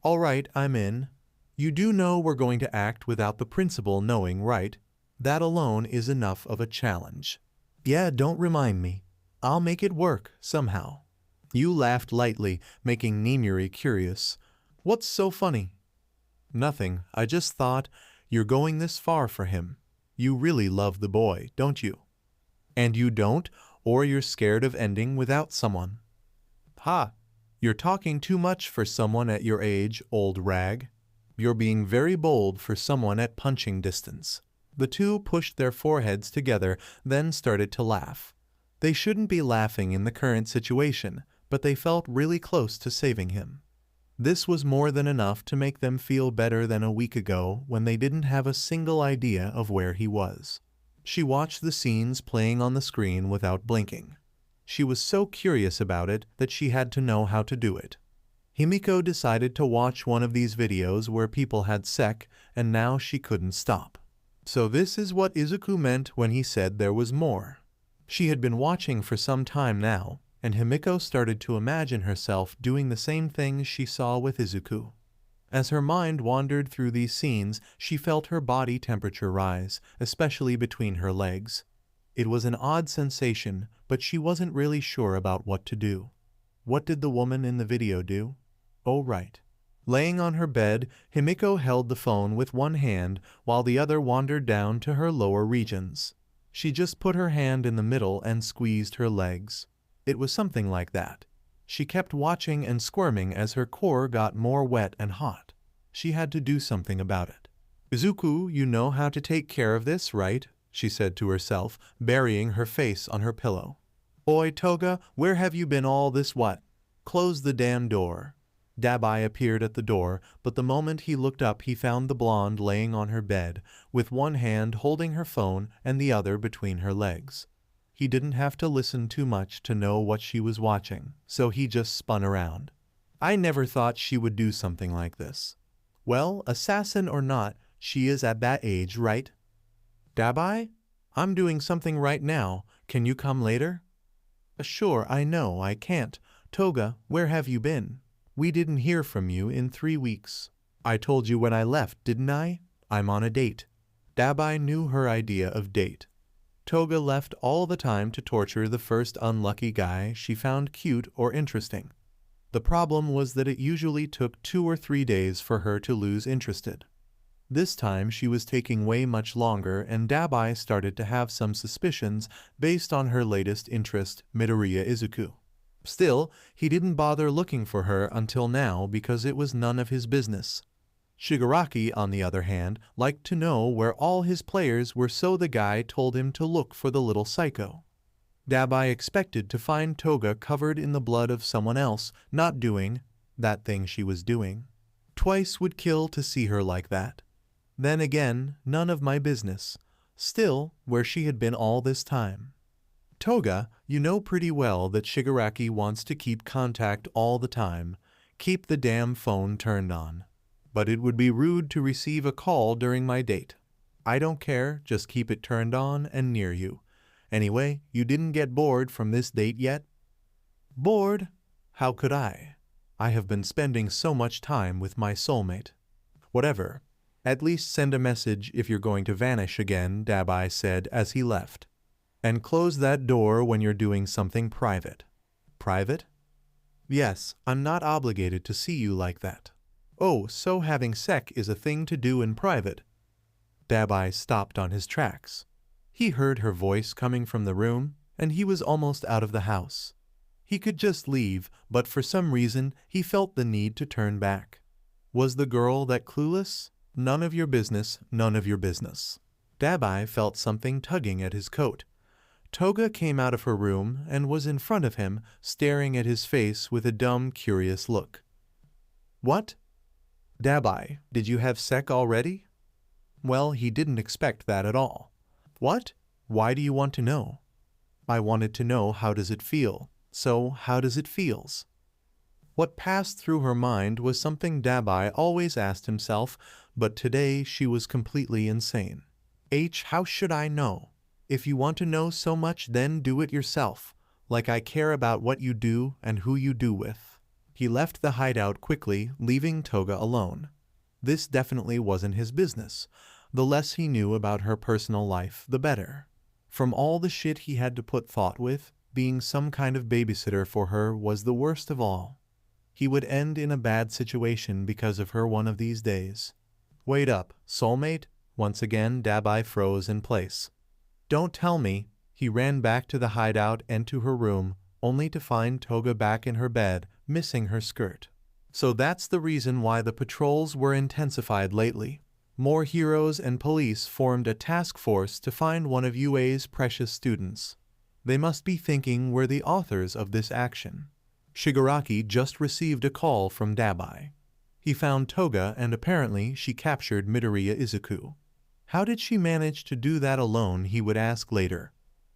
All right, I'm in. You do know we're going to act without the principal knowing, right? That alone is enough of a challenge. Yeah, don't remind me. I'll make it work, somehow. You laughed lightly, making Ninuri curious. What's so funny? Nothing, I just thought, you're going this far for him. You really love the boy, don't you? And you don't, or you're scared of ending without someone. Ha! You're talking too much for someone at your age, old rag. You're being very bold for someone at punching distance. The two pushed their foreheads together, then started to laugh. They shouldn't be laughing in the current situation, but they felt really close to saving him. This was more than enough to make them feel better than a week ago when they didn't have a single idea of where he was. She watched the scenes playing on the screen without blinking. She was so curious about it that she had to know how to do it. Himiko decided to watch one of these videos where people had sex, and now she couldn't stop. So this is what Izuku meant when he said there was more. She had been watching for some time now, and Himiko started to imagine herself doing the same things she saw with Izuku. As her mind wandered through these scenes, she felt her body temperature rise, especially between her legs. It was an odd sensation, but she wasn't really sure about what to do. What did the woman in the video do? Oh right. Laying on her bed, Himiko held the phone with one hand while the other wandered down to her lower regions. She just put her hand in the middle and squeezed her legs. It was something like that. She kept watching and squirming as her core got more wet and hot. She had to do something about it. Izuku, you know how to take care of this, right? She said to herself, burying her face on her pillow. Oi, Toga, where have you been all this what? Close the damn door. Dabi appeared at the door, but the moment he looked up he found the blonde laying on her bed, with one hand holding her phone and the other between her legs. He didn't have to listen too much to know what she was watching, so he just spun around. I never thought she would do something like this. Well, assassin or not, she is at that age, right? Dabi? I'm doing something right now. Can you come later? Sure, I know, I can't. Toga, where have you been? We didn't hear from you in 3 weeks. I told you when I left, didn't I? I'm on a date. Dabi knew her idea of date. Toga left all the time to torture the first unlucky guy she found cute or interesting. The problem was that it usually took 2 or 3 days for her to lose interested. This time she was taking way much longer, and Dabi started to have some suspicions based on her latest interest, Midoriya Izuku. Still, he didn't bother looking for her until now because it was none of his business. Shigaraki, on the other hand, liked to know where all his players were, so the guy told him to look for the little psycho. Dabi expected to find Toga covered in the blood of someone else, not doing that thing she was doing. Twice would kill to see her like that. Then again, none of my business. Still, where she had been all this time. Toga, you know pretty well that Shigaraki wants to keep contact all the time. Keep the damn phone turned on. But it would be rude to receive a call during my date. I don't care, just keep it turned on and near you. Anyway, you didn't get bored from this date yet? Bored? How could I? I have been spending so much time with my soulmate. Whatever. At least send a message if you're going to vanish again, Dabi said as he left. And close that door when you're doing something private. Private? Yes, I'm not obligated to see you like that. Oh, so having sex is a thing to do in private. Dabi stopped on his tracks. He heard her voice coming from the room, and he was almost out of the house. He could just leave, but for some reason he felt the need to turn back. Was the girl that clueless? None of your business, none of your business. Dabi felt something tugging at his coat. Toga came out of her room and was in front of him, staring at his face with a dumb, curious look. What? Dabi, did you have sex already? Well, he didn't expect that at all. What? Why do you want to know? I wanted to know how does it feel. So, how does it feels? What passed through her mind was something Dabi always asked himself, but today she was completely insane. How should I know? If you want to know so much, then do it yourself, like I care about what you do and who you do with. He left the hideout quickly, leaving Toga alone. This definitely wasn't his business. The less he knew about her personal life, the better. From all the shit he had to put thought with, being some kind of babysitter for her was the worst of all. He would end in a bad situation because of her one of these days. Wait up, soulmate? Once again Dabi froze in place. Don't tell me. He ran back to the hideout and to her room, only to find Toga back in her bed, missing her skirt. So that's the reason why the patrols were intensified lately. More heroes and police formed a task force to find one of UA's precious students. They must be thinking we're the authors of this action. Shigaraki just received a call from Dabi. He found Toga and apparently she captured Midoriya Izuku. How did she manage to do that alone, he would ask later.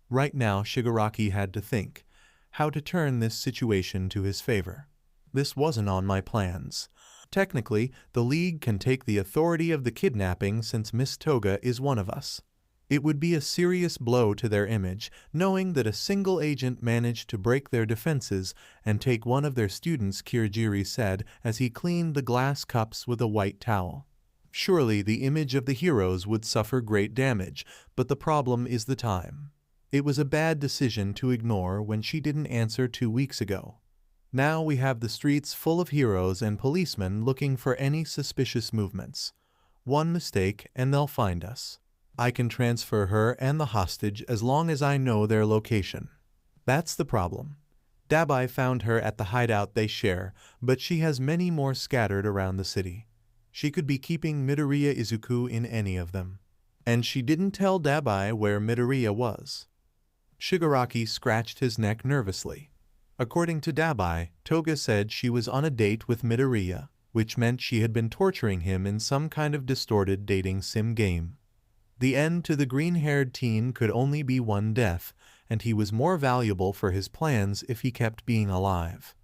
Right now Shigaraki had to think how to turn this situation to his favor. This wasn't on my plans. Technically, the League can take the authority of the kidnapping since Miss Toga is one of us. It would be a serious blow to their image, knowing that a single agent managed to break their defenses and take one of their students, Kirigiri said as he cleaned the glass cups with a white towel. Surely the image of the heroes would suffer great damage, but the problem is the time. It was a bad decision to ignore when she didn't answer 2 weeks ago. Now we have the streets full of heroes and policemen looking for any suspicious movements. One mistake and they'll find us. I can transfer her and the hostage as long as I know their location. That's the problem. Dabi found her at the hideout they share, but she has many more scattered around the city. She could be keeping Midoriya Izuku in any of them. And she didn't tell Dabi where Midoriya was. Shigaraki scratched his neck nervously. According to Dabi, Toga said she was on a date with Midoriya, which meant she had been torturing him in some kind of distorted dating sim game. The end to the green-haired teen could only be one death, and he was more valuable for his plans if he kept being alive.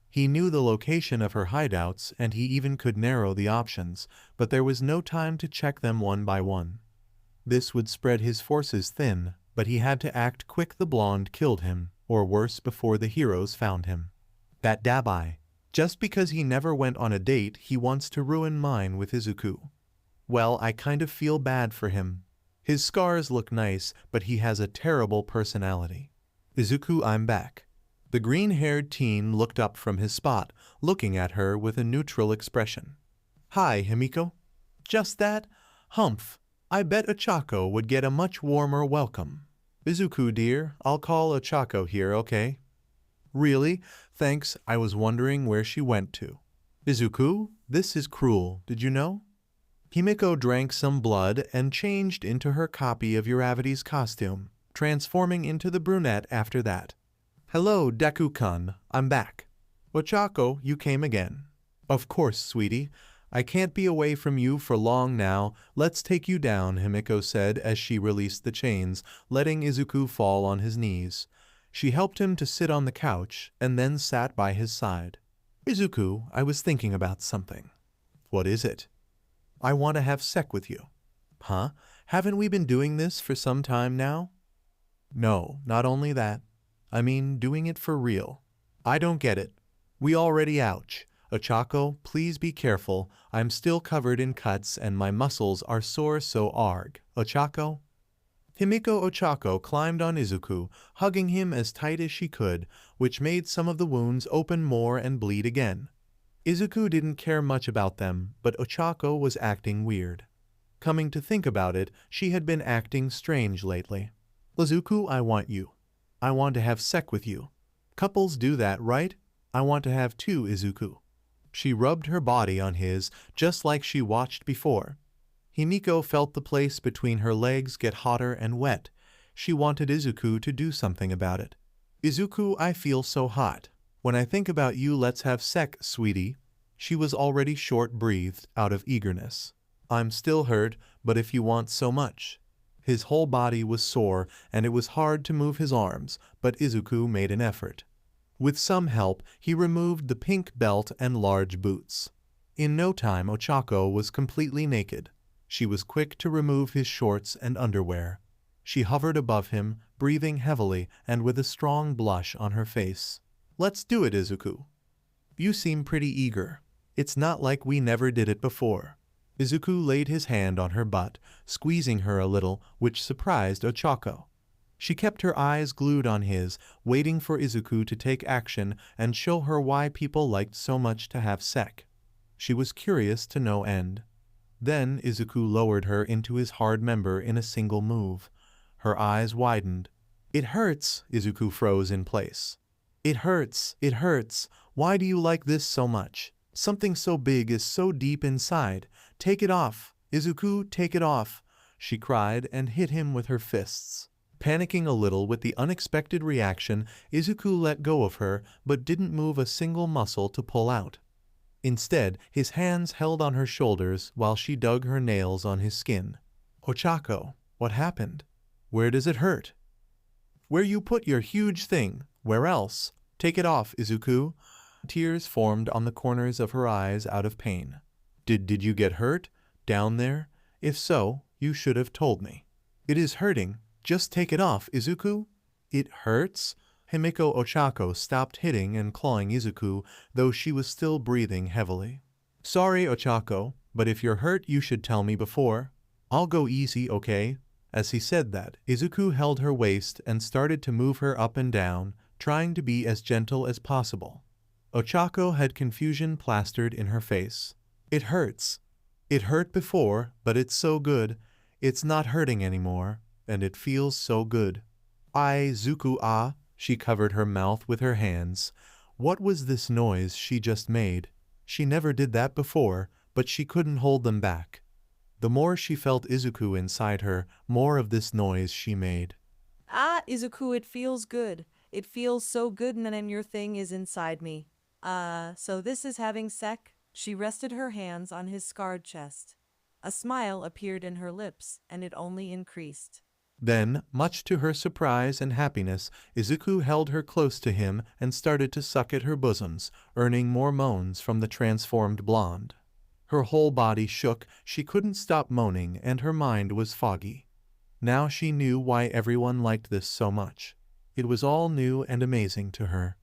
He knew the location of her hideouts and he even could narrow the options, but there was no time to check them one by one. This would spread his forces thin, but he had to act quick. The blonde killed him, or worse, before the heroes found him. That Dabi. Just because he never went on a date, he wants to ruin mine with Izuku. Well, I kind of feel bad for him. His scars look nice, but he has a terrible personality. Izuku, I'm back. The green-haired teen looked up from his spot, looking at her with a neutral expression. Hi, Himiko. Just that? Humph. I bet Ochaco would get a much warmer welcome. Izuku, dear, I'll call Ochaco here, okay? Really? Thanks, I was wondering where she went to. Izuku, this is cruel, did you know? Himiko drank some blood and changed into her copy of Uravity's costume, transforming into the brunette after that. Hello, Deku-kun, I'm back. Ochaco, you came again. Of course, sweetie. I can't be away from you for long now. Let's take you down, Himiko said as she released the chains, letting Izuku fall on his knees. She helped him to sit on the couch and then sat by his side. Izuku, I was thinking about something. What is it? I want to have sex with you. Huh? Haven't we been doing this for some time now? No, not only that. I mean doing it for real. I don't get it. We already ouch. Ochaco, please be careful. I'm still covered in cuts and my muscles are sore, so arg. Ochaco? Himiko Ochaco climbed on Izuku, hugging him as tight as she could, which made some of the wounds open more and bleed again. Izuku didn't care much about them, but Ochaco was acting weird. Coming to think about it, she had been acting strange lately. Izuku, I want you. I want to have sex with you. Couples do that, right? I want to have two, Izuku. She rubbed her body on his, just like she watched before. Himiko felt the place between her legs get hotter and wet. She wanted Izuku to do something about it. Izuku, I feel so hot. When I think about you, let's have sex, sweetie. She was already short-breathed out of eagerness. I'm still hurt, but if you want so much. His whole body was sore, and it was hard to move his arms, but Izuku made an effort. With some help, he removed the pink belt and large boots. In no time, Ochaco was completely naked. She was quick to remove his shorts and underwear. She hovered above him, breathing heavily and with a strong blush on her face. Let's do it, Izuku. You seem pretty eager. It's not like we never did it before. Izuku laid his hand on her butt, squeezing her a little, which surprised Ochaco. She kept her eyes glued on his, waiting for Izuku to take action and show her why people liked so much to have sex. She was curious to no end. Then Izuku lowered her into his hard member in a single move. Her eyes widened. "It hurts," Izuku froze in place. "It hurts, it hurts. Why do you like this so much? Something so big is so deep inside. Take it off, Izuku, take it off," she cried and hit him with her fists. Panicking a little with the unexpected reaction, Izuku let go of her but didn't move a single muscle to pull out. Instead, his hands held on her shoulders while she dug her nails on his skin. "Ochako, what happened? Where does it hurt?" "Where you put your huge thing. Where else? Take it off, Izuku." Tears formed on the corners of her eyes out of pain. Did you get hurt? Down there? If so, you should have told me." "It is hurting. Just take it off, Izuku." "It hurts?" Himiko Ochako stopped hitting and clawing Izuku, though she was still breathing heavily. "Sorry, Ochako, but if you're hurt you should tell me before. I'll go easy, okay?" As he said that, Izuku held her waist and started to move her up and down, trying to be as gentle as possible. Ochako had confusion plastered in her face. "It hurts. It hurt before, but it's so good. It's not hurting anymore, and it feels so good." "Izuku, ah." She covered her mouth with her hands. What was this noise she just made? She never did that before, but she couldn't hold them back. The more she felt Izuku inside her, more of this noise she made. "Ah, Izuku, it feels good. It feels so good and then your thing is inside me. So this is having sec?" She rested her hands on his scarred chest. A smile appeared in her lips, and it only increased. Then, much to her surprise and happiness, Izuku held her close to him and started to suck at her bosoms, earning more moans from the transformed blonde. Her whole body shook, she couldn't stop moaning, and her mind was foggy. Now she knew why everyone liked this so much. It was all new and amazing to her.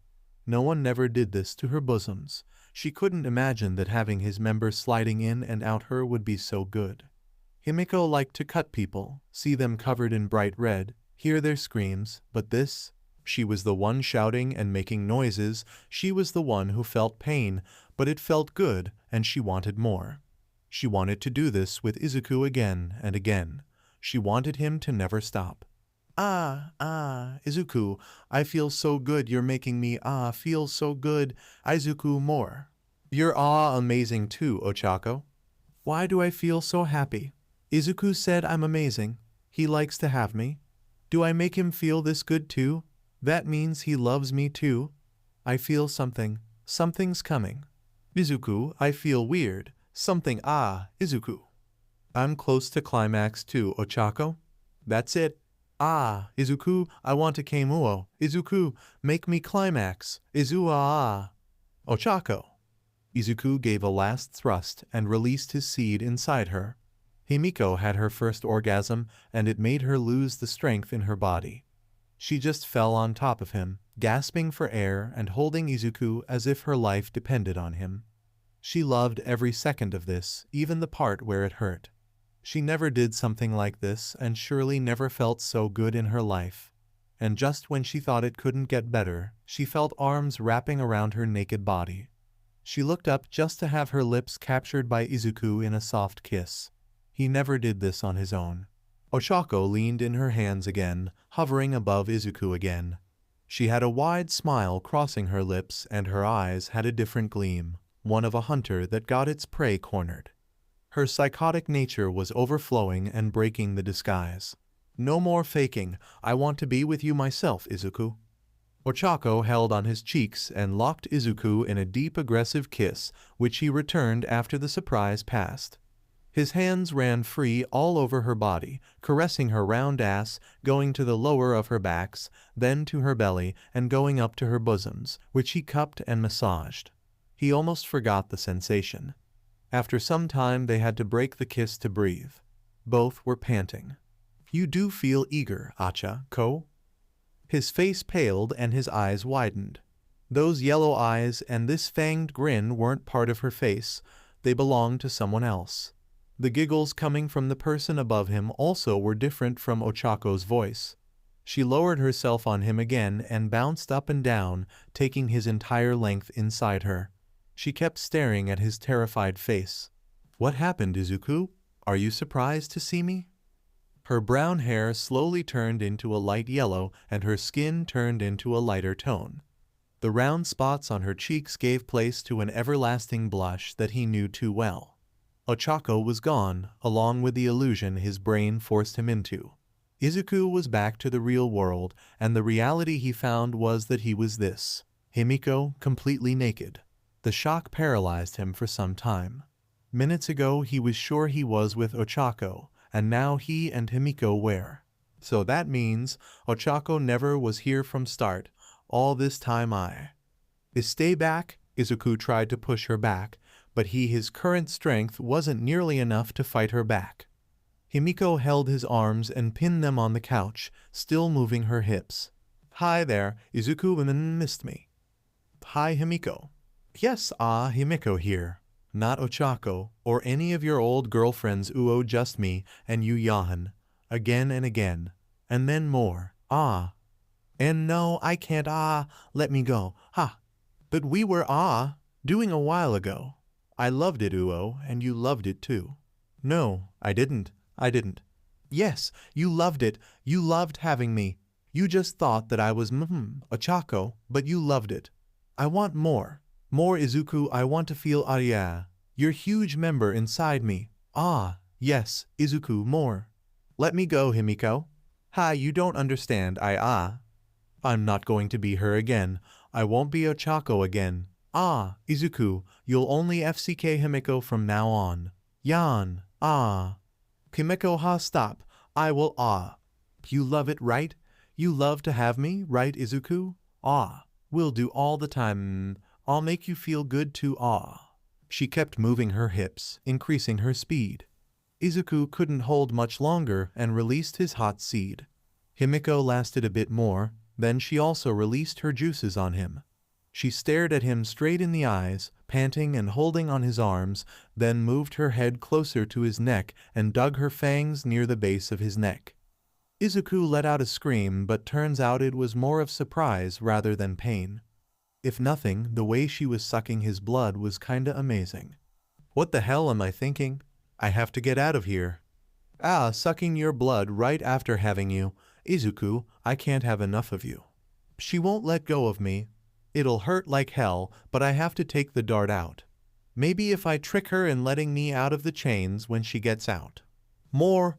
No one never did this to her bosoms. She couldn't imagine that having his member sliding in and out her would be so good. Himiko liked to cut people, see them covered in bright red, hear their screams, but this? She was the one shouting and making noises, she was the one who felt pain, but it felt good, and she wanted more. She wanted to do this with Izuku again and again. She wanted him to never stop. Izuku, I feel so good, you're making me feel so good, Izuku more. You're amazing too, Ochaco. Why do I feel so happy? Izuku said I'm amazing. He likes to have me. Do I make him feel this good too? That means he loves me too. I feel something. Something's coming. Izuku, I feel weird. Something Izuku. I'm close to climax too, Ochaco. That's it. Izuku, I want to Keimuo. Izuku, make me climax. Ochaco. Izuku gave a last thrust and released his seed inside her. Himiko had her first orgasm, and it made her lose the strength in her body. She just fell on top of him, gasping for air and holding Izuku as if her life depended on him. She loved every second of this, even the part where it hurt. She never did something like this and surely never felt so good in her life. And just when she thought it couldn't get better, she felt arms wrapping around her naked body. She looked up just to have her lips captured by Izuku in a soft kiss. He never did this on his own. Ochaco leaned in her hands again, hovering above Izuku again. She had a wide smile crossing her lips and her eyes had a different gleam, one of a hunter that got its prey cornered. Her psychotic nature was overflowing and breaking the disguise. No more faking, I want to be with you myself, Izuku. Ochaco held on his cheeks and locked Izuku in a deep aggressive kiss, which he returned after the surprise passed. His hands ran free all over her body, caressing her round ass, going to the lower of her backs, then to her belly, and going up to her bosoms, which he cupped and massaged. He almost forgot the sensation. After some time they had to break the kiss to breathe. Both were panting. You do feel eager, Ochaco? His face paled and his eyes widened. Those yellow eyes and this fanged grin weren't part of her face, they belonged to someone else. The giggles coming from the person above him also were different from Ochaco's voice. She lowered herself on him again and bounced up and down, taking his entire length inside her. She kept staring at his terrified face. "What happened, Izuku? Are you surprised to see me?" Her brown hair slowly turned into a light yellow and her skin turned into a lighter tone. The round spots on her cheeks gave place to an everlasting blush that he knew too well. Ochaco was gone, along with the illusion his brain forced him into. Izuku was back to the real world, and the reality he found was that he was this: Himiko, completely naked. The shock paralyzed him for some time. Minutes ago he was sure he was with Ochaco, and now he and Himiko were. So that means Ochaco never was here from start. All this time Stay back. Izuku tried to push her back, but his current strength wasn't nearly enough to fight her back. Himiko held his arms and pinned them on the couch, still moving her hips. "Hi there, Izuku missed me." "Hi, Himiko." "Yes, Himiko here. Not Ochaco, or any of your old girlfriends, just me, and you yawn. Again and again. And then more. And no, I can't, let me go, ha. But we were, doing a while ago. I loved it, and you loved it too." "No, I didn't. "Yes, you loved it. You loved having me. You just thought that I was, Ochaco, but you loved it. I want more. More, Izuku. I want to feel your huge member inside me. Yes, Izuku, more." "Let me go, Himiko." You don't understand. I'm not going to be her again. I won't be Ochaco again. Izuku, you'll only FCK Himiko from now on. Yan, Himiko, stop. I will, You love it, right? You love to have me, right, Izuku? Will do all the time. I'll make you feel good too, She kept moving her hips, increasing her speed. Izuku couldn't hold much longer and released his hot seed. Himiko lasted a bit more, then she also released her juices on him. She stared at him straight in the eyes, panting and holding on his arms, then moved her head closer to his neck and dug her fangs near the base of his neck. Izuku let out a scream, but turns out it was more of surprise rather than pain. If nothing, the way she was sucking his blood was kinda amazing. "What the hell am I thinking? I have to get out of here." Sucking your blood right after having you. Izuku, I can't have enough of you." "She won't let go of me. It'll hurt like hell, but I have to take the dart out. Maybe if I trick her in letting me out of the chains when she gets out." More.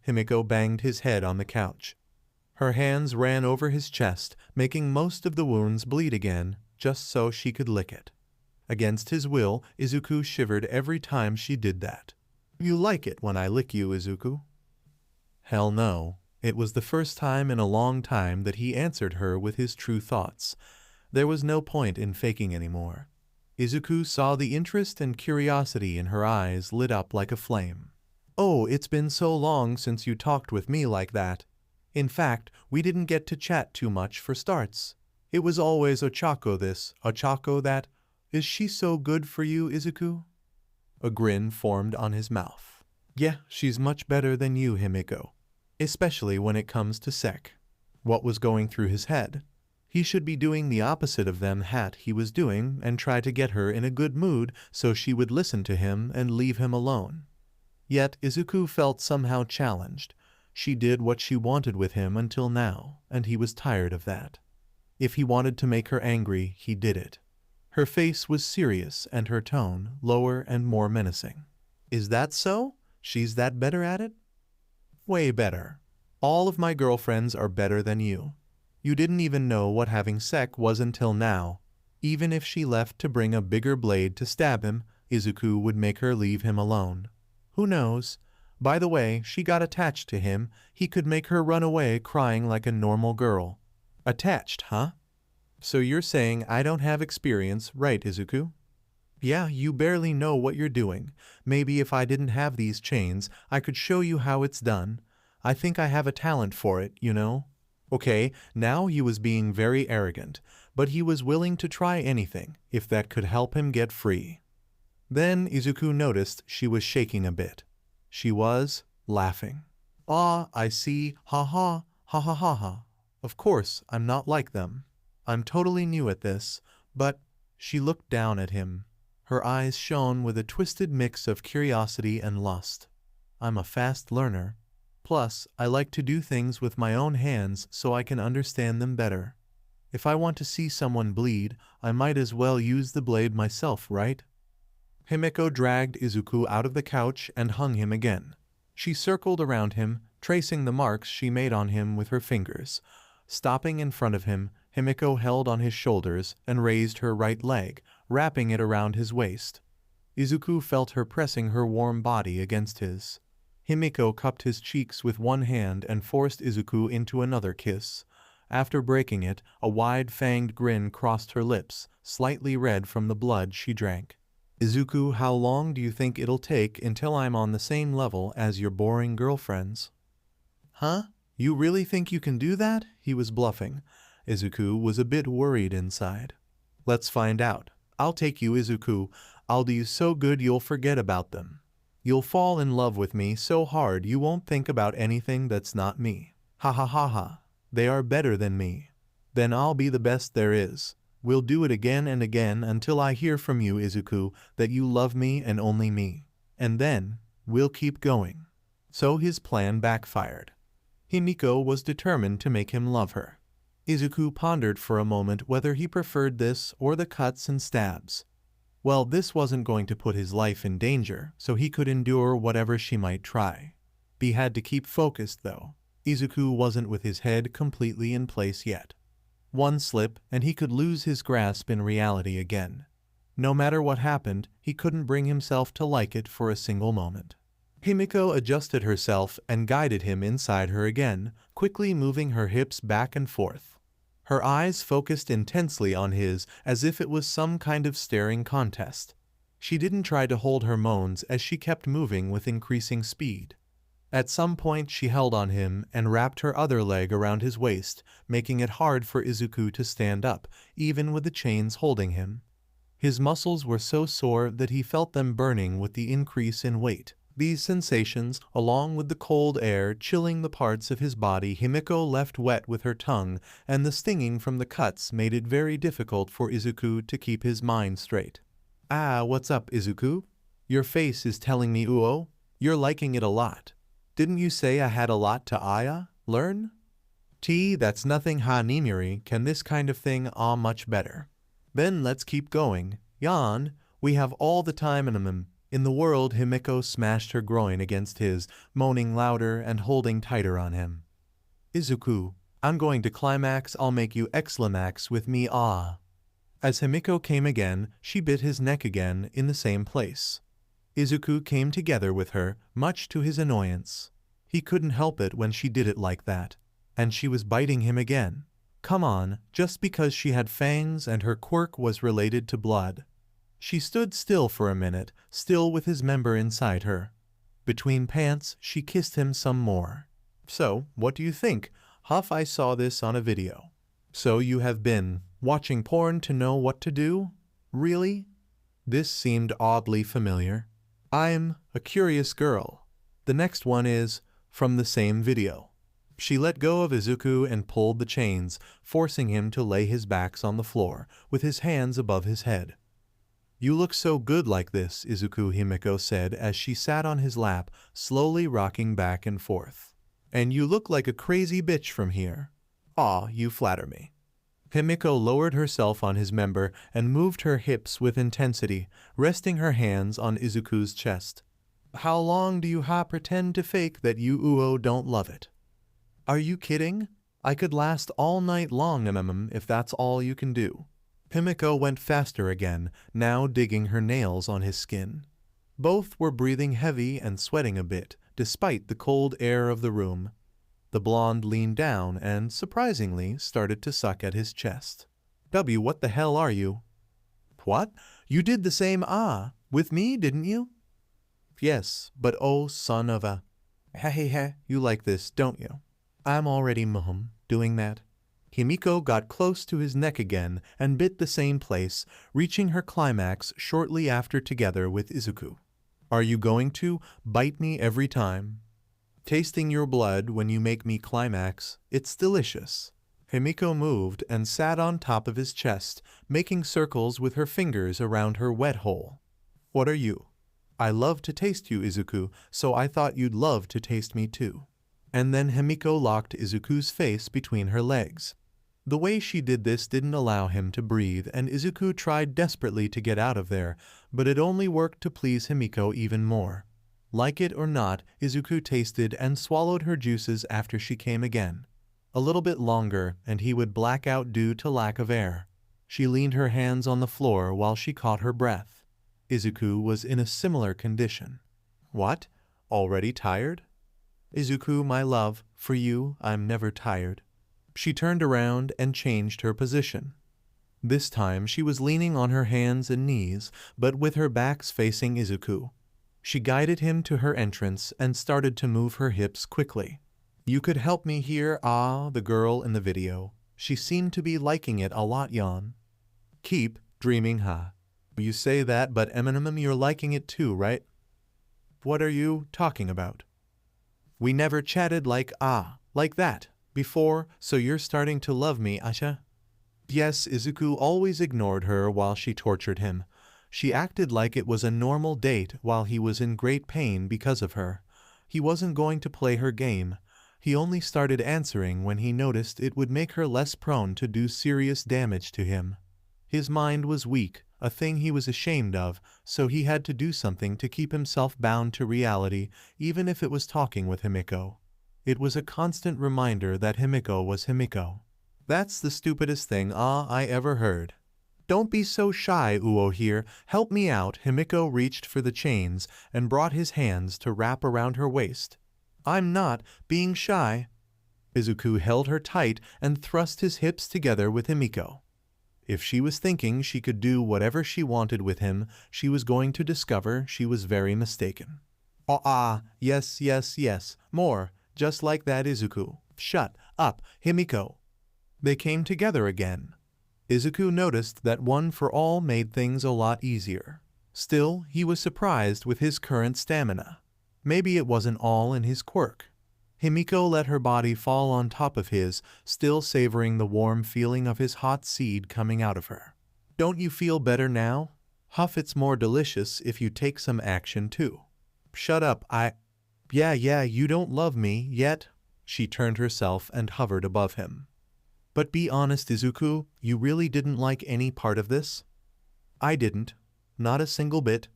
Himiko banged his head on the couch. Her hands ran over his chest, making most of the wounds bleed again, just so she could lick it. Against his will, Izuku shivered every time she did that. "You like it when I lick you, Izuku?" Hell no. It was the first time in a long time that he answered her with his true thoughts. There was no point in faking anymore. Izuku saw the interest and curiosity in her eyes lit up like a flame. "Oh, it's been so long since you talked with me like that. In fact, we didn't get to chat too much for starts. It was always Ochaco this, Ochaco that. Is she so good for you, Izuku?" A grin formed on his mouth. "Yeah, she's much better than you, Himiko. Especially when it comes to Sek." What was going through his head? He should be doing the opposite of them he was doing and try to get her in a good mood so she would listen to him and leave him alone. Yet Izuku felt somehow challenged. She did what she wanted with him until now, and he was tired of that. If he wanted to make her angry, he did it. Her face was serious and her tone lower and more menacing. "Is that so? She's that better at it?" "Way better. All of my girlfriends are better than you. You didn't even know what having Sek was until now. Even if she left to bring a bigger blade to stab him, Izuku would make her leave him alone. Who knows? By the way, she got attached to him. He could make her run away crying like a normal girl." "Attached, huh? So you're saying I don't have experience, right, Izuku?" "Yeah, you barely know what you're doing. Maybe if I didn't have these chains, I could show you how it's done. I think I have a talent for it, you know." Okay, now he was being very arrogant, but he was willing to try anything, if that could help him get free. Then Izuku noticed she was shaking a bit. She was laughing. "I see, ha ha, Ha ha ha ha. Of course, I'm not like them. I'm totally new at this, but she looked down at him. Her eyes shone with a twisted mix of curiosity and lust. I'm a fast learner. Plus, I like to do things with my own hands so I can understand them better. If I want to see someone bleed, I might as well use the blade myself, right? Himiko dragged Izuku out of the couch and hung him again. She circled around him, tracing the marks she made on him with her fingers. Stopping in front of him, Himiko held on his shoulders and raised her right leg, wrapping it around his waist. Izuku felt her pressing her warm body against his. Himiko cupped his cheeks with one hand and forced Izuku into another kiss. After breaking it, a wide-fanged grin crossed her lips, slightly red from the blood she drank. Izuku, how long do you think it'll take until I'm on the same level as your boring girlfriends? Huh? You really think you can do that? He was bluffing. Izuku was a bit worried inside. Let's find out. I'll take you, Izuku. I'll do you so good you'll forget about them. You'll fall in love with me so hard you won't think about anything that's not me. Ha ha ha ha. They are better than me. Then I'll be the best there is. We'll do it again and again until I hear from you, Izuku, that you love me and only me. And then, we'll keep going. So his plan backfired. Himiko was determined to make him love her. Izuku pondered for a moment whether he preferred this or the cuts and stabs. Well, this wasn't going to put his life in danger, so he could endure whatever she might try. He had to keep focused, though. Izuku wasn't with his head completely in place yet. One slip, and he could lose his grasp in reality again. No matter what happened, he couldn't bring himself to like it for a single moment. Himiko adjusted herself and guided him inside her again, quickly moving her hips back and forth. Her eyes focused intensely on his as if it was some kind of staring contest. She didn't try to hold her moans as she kept moving with increasing speed. At some point she held on him and wrapped her other leg around his waist, making it hard for Izuku to stand up, even with the chains holding him. His muscles were so sore that he felt them burning with the increase in weight. These sensations, along with the cold air chilling the parts of his body Himiko left wet with her tongue, and the stinging from the cuts made it very difficult for Izuku to keep his mind straight. Ah, what's up, Izuku? Your face is telling me Uo. You're liking it a lot. Didn't you say I had a lot to learn? That's nothing ha Nimuri, can this kind of thing much better. Then let's keep going. Yan, we have all the time in the world. Himiko smashed her groin against his, moaning louder and holding tighter on him. Izuku, I'm going to climax, I'll make you exclamax with me As Himiko came again, she bit his neck again in the same place. Izuku came together with her, much to his annoyance. He couldn't help it when she did it like that. And she was biting him again. Come on, just because she had fangs and her quirk was related to blood. She stood still for a minute, still with his member inside her. Between pants, she kissed him some more. So, what do you think? Huff, I saw this on a video. So you have been watching porn to know what to do? Really? This seemed oddly familiar. I'm a curious girl. The next one is from the same video. She let go of Izuku and pulled the chains, forcing him to lay his back on the floor, with his hands above his head. You look so good like this, Izuku, Himiko said as she sat on his lap, slowly rocking back and forth. And you look like a crazy bitch from here. Aw, you flatter me. Himiko lowered herself on his member and moved her hips with intensity, resting her hands on Izuku's chest. How long do you pretend to fake that you Uo don't love it? Are you kidding? I could last all night long, if that's all you can do. Himiko went faster again, now digging her nails on his skin. Both were breathing heavy and sweating a bit, despite the cold air of the room. The blonde leaned down and, surprisingly, started to suck at his chest. W, what the hell are you? What? You did the same with me, didn't you? Yes, but oh, son of a... Heh, you like this, don't you? I'm already doing that. Himiko got close to his neck again and bit the same place, reaching her climax shortly after together with Izuku. Are you going to bite me every time? Tasting your blood when you make me climax, it's delicious. Himiko moved and sat on top of his chest, making circles with her fingers around her wet hole. What are you? I love to taste you, Izuku, so I thought you'd love to taste me too. And then Himiko locked Izuku's face between her legs. The way she did this didn't allow him to breathe, and Izuku tried desperately to get out of there, but it only worked to please Himiko even more. Like it or not, Izuku tasted and swallowed her juices after she came again. A little bit longer, and he would black out due to lack of air. She leaned her hands on the floor while she caught her breath. Izuku was in a similar condition. What? Already tired? Izuku, my love, for you, I'm never tired. She turned around and changed her position. This time she was leaning on her hands and knees, but with her backs facing Izuku. She guided him to her entrance and started to move her hips quickly. You could help me here, the girl in the video. She seemed to be liking it a lot, yawn. Keep dreaming, huh? You say that, but Eminem, you're liking it too, right? What are you talking about? We never chatted like that before, so you're starting to love me, Asha? Yes, Izuku always ignored her while she tortured him. She acted like it was a normal date while he was in great pain because of her. He wasn't going to play her game. He only started answering when he noticed it would make her less prone to do serious damage to him. His mind was weak, a thing he was ashamed of, so he had to do something to keep himself bound to reality, even if it was talking with Himiko. It was a constant reminder that Himiko was Himiko. That's the stupidest thing I ever heard. Don't be so shy, Uo here. Help me out. Himiko reached for the chains and brought his hands to wrap around her waist. I'm not being shy. Izuku held her tight and thrust his hips together with Himiko. If she was thinking she could do whatever she wanted with him, she was going to discover she was very mistaken. Yes, more, just like that, Izuku. Shut up, Himiko. They came together again. Izuku noticed that one for all made things a lot easier. Still, he was surprised with his current stamina. Maybe it wasn't all in his quirk. Himiko let her body fall on top of his, still savoring the warm feeling of his hot seed coming out of her. Don't you feel better now? Huff, it's more delicious if you take some action too. Shut up, Yeah, you don't love me yet. She turned herself and hovered above him. But be honest, Izuku, you really didn't like any part of this? I didn't. Not a single bit.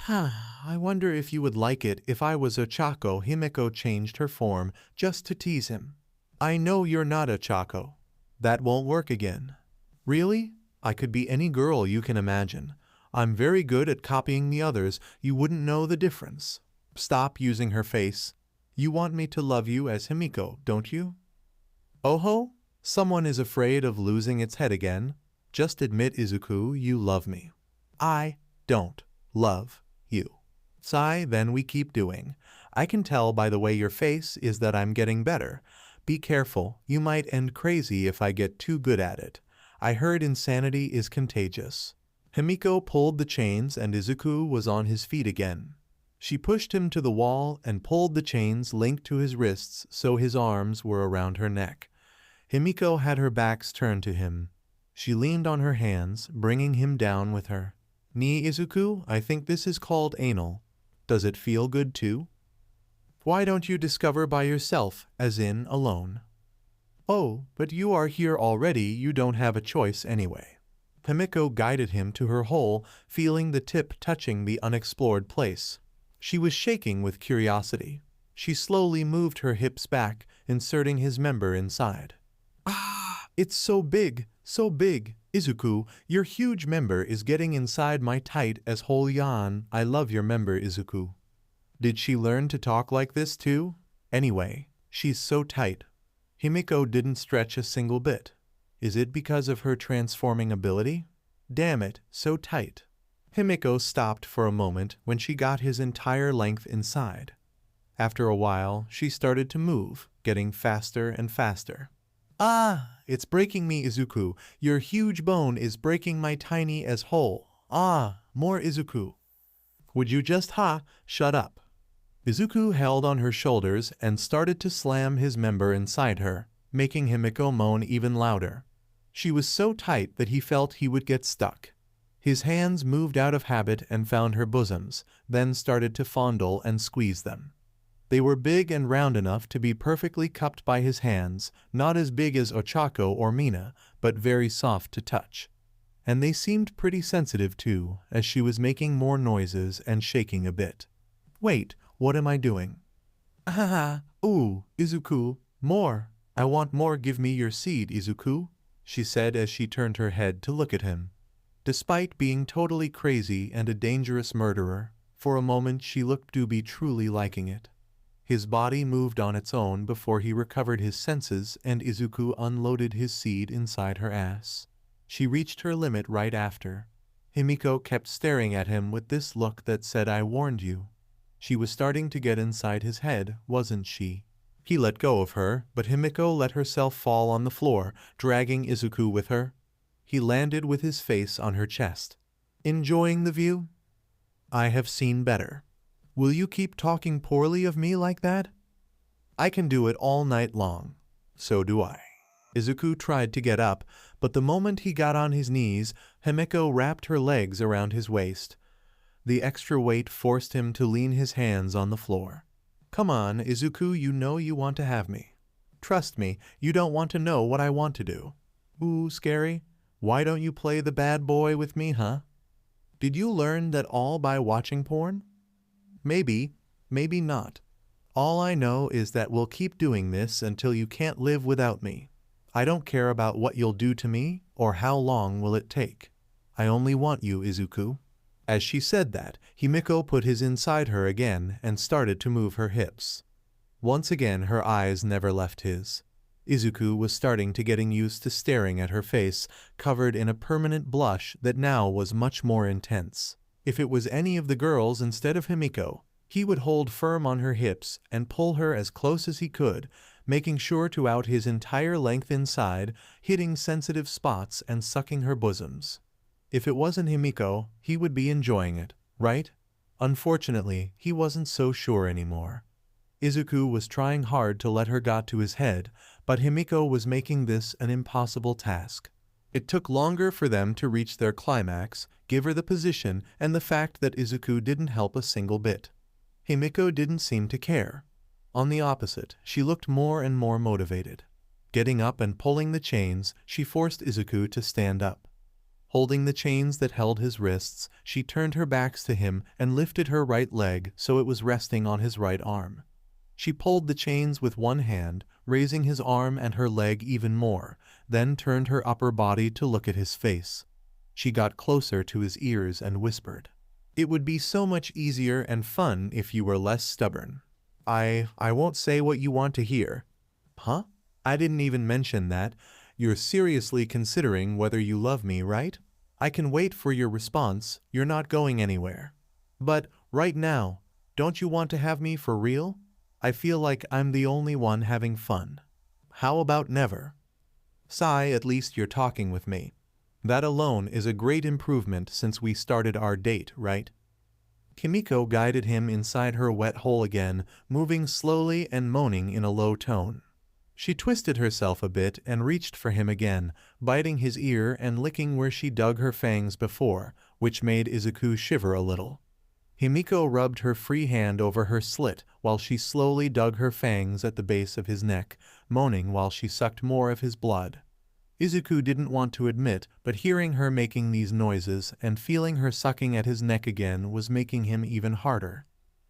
I wonder if you would like it if I was Ochaco. Himiko changed her form just to tease him. I know you're not Ochaco. That won't work again. Really? I could be any girl you can imagine. I'm very good at copying the others. You wouldn't know the difference. Stop using her face. You want me to love you as Himiko, don't you? Oho? Someone is afraid of losing its head again. Just admit, Izuku, you love me. I don't love you. Sigh, then we keep doing. I can tell by the way your face is that I'm getting better. Be careful, you might end crazy if I get too good at it. I heard insanity is contagious. Himiko pulled the chains and Izuku was on his feet again. She pushed him to the wall and pulled the chains linked to his wrists so his arms were around her neck. Himiko had her backs turned to him. She leaned on her hands, bringing him down with her. Ni, Izuku, I think this is called anal. Does it feel good too? Why don't you discover by yourself, as in alone? Oh, but you are here already, you don't have a choice anyway. Himiko guided him to her hole, feeling the tip touching the unexplored place. She was shaking with curiosity. She slowly moved her hips back, inserting his member inside. It's so big, so big. Izuku, your huge member is getting inside my tight as hole yan. I love your member, Izuku. Did she learn to talk like this too? Anyway, she's so tight. Himiko didn't stretch a single bit. Is it because of her transforming ability? Damn it, so tight. Himiko stopped for a moment when she got his entire length inside. After a while, she started to move, getting faster and faster. It's breaking me, Izuku. Your huge bone is breaking my tiny as hole. More Izuku. Would you just shut up? Izuku held on her shoulders and started to slam his member inside her, making Himiko moan even louder. She was so tight that he felt he would get stuck. His hands moved out of habit and found her bosoms, then started to fondle and squeeze them. They were big and round enough to be perfectly cupped by his hands, not as big as Ochaco or Mina, but very soft to touch. And they seemed pretty sensitive too, as she was making more noises and shaking a bit. Wait, what am I doing? Ah, ooh, Izuku, more. I want more, give me your seed, Izuku, she said as she turned her head to look at him. Despite being totally crazy and a dangerous murderer, for a moment she looked to be truly liking it. His body moved on its own before he recovered his senses and Izuku unloaded his seed inside her ass. She reached her limit right after. Himiko kept staring at him with this look that said, I warned you. She was starting to get inside his head, wasn't she? He let go of her, but Himiko let herself fall on the floor, dragging Izuku with her. He landed with his face on her chest. Enjoying the view? I have seen better. Will you keep talking poorly of me like that? I can do it all night long. So do I. Izuku tried to get up, but the moment he got on his knees, Himiko wrapped her legs around his waist. The extra weight forced him to lean his hands on the floor. Come on, Izuku, you know you want to have me. Trust me, you don't want to know what I want to do. Ooh, scary. Why don't you play the bad boy with me, huh? Did you learn that all by watching porn? Maybe, maybe not. All I know is that we'll keep doing this until you can't live without me. I don't care about what you'll do to me or how long will it take. I only want you, Izuku. As she said that, Himiko put his inside her again and started to move her hips. Once again her eyes never left his. Izuku was starting to getting used to staring at her face, covered in a permanent blush that now was much more intense. If it was any of the girls instead of Himiko, he would hold firm on her hips and pull her as close as he could, making sure to out his entire length inside, hitting sensitive spots and sucking her bosoms. If it wasn't Himiko, he would be enjoying it, right? Unfortunately, he wasn't so sure anymore. Izuku was trying hard to let her get to his head, but Himiko was making this an impossible task. It took longer for them to reach their climax, give her the position, and the fact that Izuku didn't help a single bit. Himiko didn't seem to care. On the opposite, she looked more and more motivated. Getting up and pulling the chains, she forced Izuku to stand up. Holding the chains that held his wrists, she turned her back to him and lifted her right leg so it was resting on his right arm. She pulled the chains with one hand, raising his arm and her leg even more, then turned her upper body to look at his face. She got closer to his ears and whispered, "It would be so much easier and fun if you were less stubborn. I won't say what you want to hear." Huh? I didn't even mention that. You're seriously considering whether you love me, right? I can wait for your response. You're not going anywhere. But right now, don't you want to have me for real? I feel like I'm the only one having fun. How about never? Sigh, at least you're talking with me. That alone is a great improvement since we started our date, right? Kimiko guided him inside her wet hole again, moving slowly and moaning in a low tone. She twisted herself a bit and reached for him again, biting his ear and licking where she dug her fangs before, which made Izuku shiver a little. Himiko rubbed her free hand over her slit while she slowly dug her fangs at the base of his neck, moaning while she sucked more of his blood. Izuku didn't want to admit, but hearing her making these noises and feeling her sucking at his neck again was making him even harder.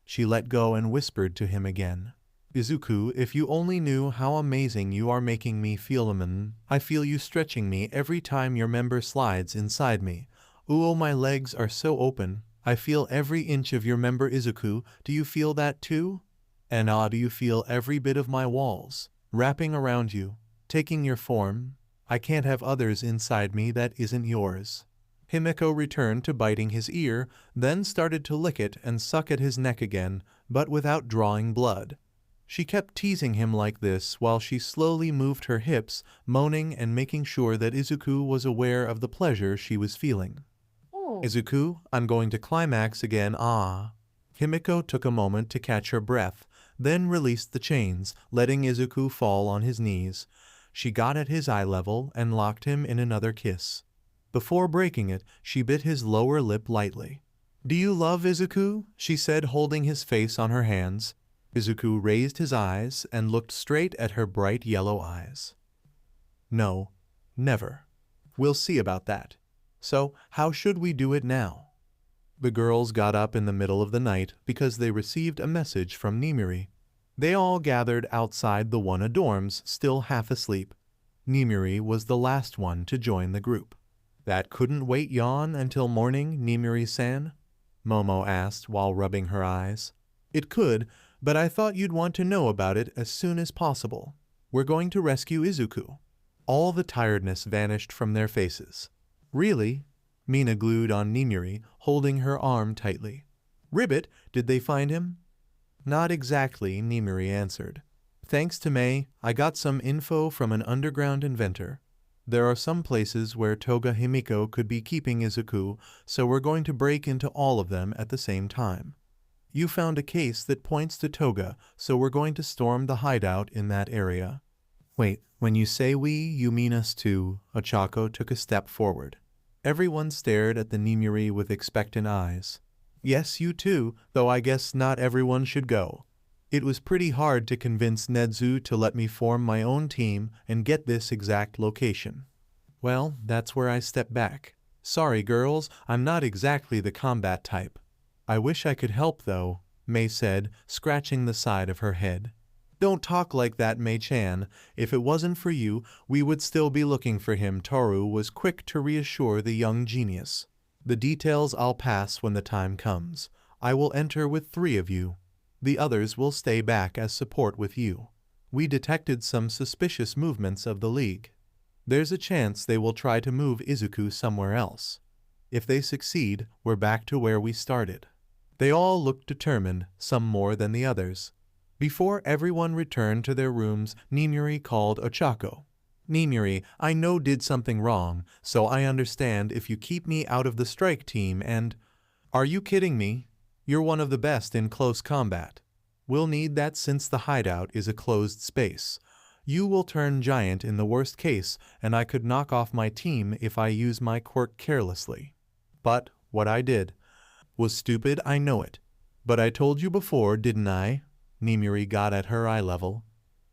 She let go and whispered to him again. "Izuku, if you only knew how amazing you are making me feel, I feel you stretching me every time your member slides inside me. Ooh, my legs are so open. I feel every inch of your member, Izuku. Do you feel that too? And do you feel every bit of my walls, wrapping around you, taking your form? I can't have others inside me that isn't yours." Himiko returned to biting his ear, then started to lick it and suck at his neck again, but without drawing blood. She kept teasing him like this while she slowly moved her hips, moaning and making sure that Izuku was aware of the pleasure she was feeling. "Izuku, I'm going to climax again, ah." Himiko took a moment to catch her breath, then released the chains, letting Izuku fall on his knees. She got at his eye level and locked him in another kiss. Before breaking it, she bit his lower lip lightly. "Do you love Izuku?" she said, holding his face on her hands. Izuku raised his eyes and looked straight at her bright yellow eyes. "No, never. We'll see about that. So, how should we do it now?" The girls got up in the middle of the night because they received a message from Nimiri. They all gathered outside the Wana dorms, still half asleep. Nimiri was the last one to join the group. "That couldn't wait yawn until morning, Nimiri-san?" Momo asked while rubbing her eyes. "It could, but I thought you'd want to know about it as soon as possible. We're going to rescue Izuku." All the tiredness vanished from their faces. "Really?" Mina glued on Nimiri, holding her arm tightly. "Ribbit, did they find him?" "Not exactly," Nimiri answered. "Thanks to May, I got some info from an underground inventor. There are some places where Toga Himiko could be keeping Izuku, so we're going to break into all of them at the same time. You found a case that points to Toga, so we're going to storm the hideout in that area." "Wait, when you say we, you mean us too?" Ochaco took a step forward. Everyone stared at the Nimiri with expectant eyes. "Yes, you too, though I guess not everyone should go. It was pretty hard to convince Nedzu to let me form my own team and get this exact location." "Well, that's where I step back. Sorry, girls, I'm not exactly the combat type." "I wish I could help, though," May said, scratching the side of her head. "Don't talk like that, May-chan. If it wasn't for you, we would still be looking for him," Toru was quick to reassure the young genius. "The details I'll pass when the time comes. I will enter with 3 of you. The others will stay back as support with you. We detected some suspicious movements of the League. There's a chance they will try to move Izuku somewhere else. If they succeed, we're back to where we started." They all looked determined, some more than the others. Before everyone returned to their rooms, Nimiri called Ochaco. "Nimiri, I know did something wrong, so I understand if you keep me out of the strike team and—" "Are you kidding me? You're one of the best in close combat. We'll need that since the hideout is a closed space. You will turn giant in the worst case, and I could knock off my team if I use my quirk carelessly. But what I did was stupid, I know it. But I told you before, didn't I?" Nimiri got at her eye level.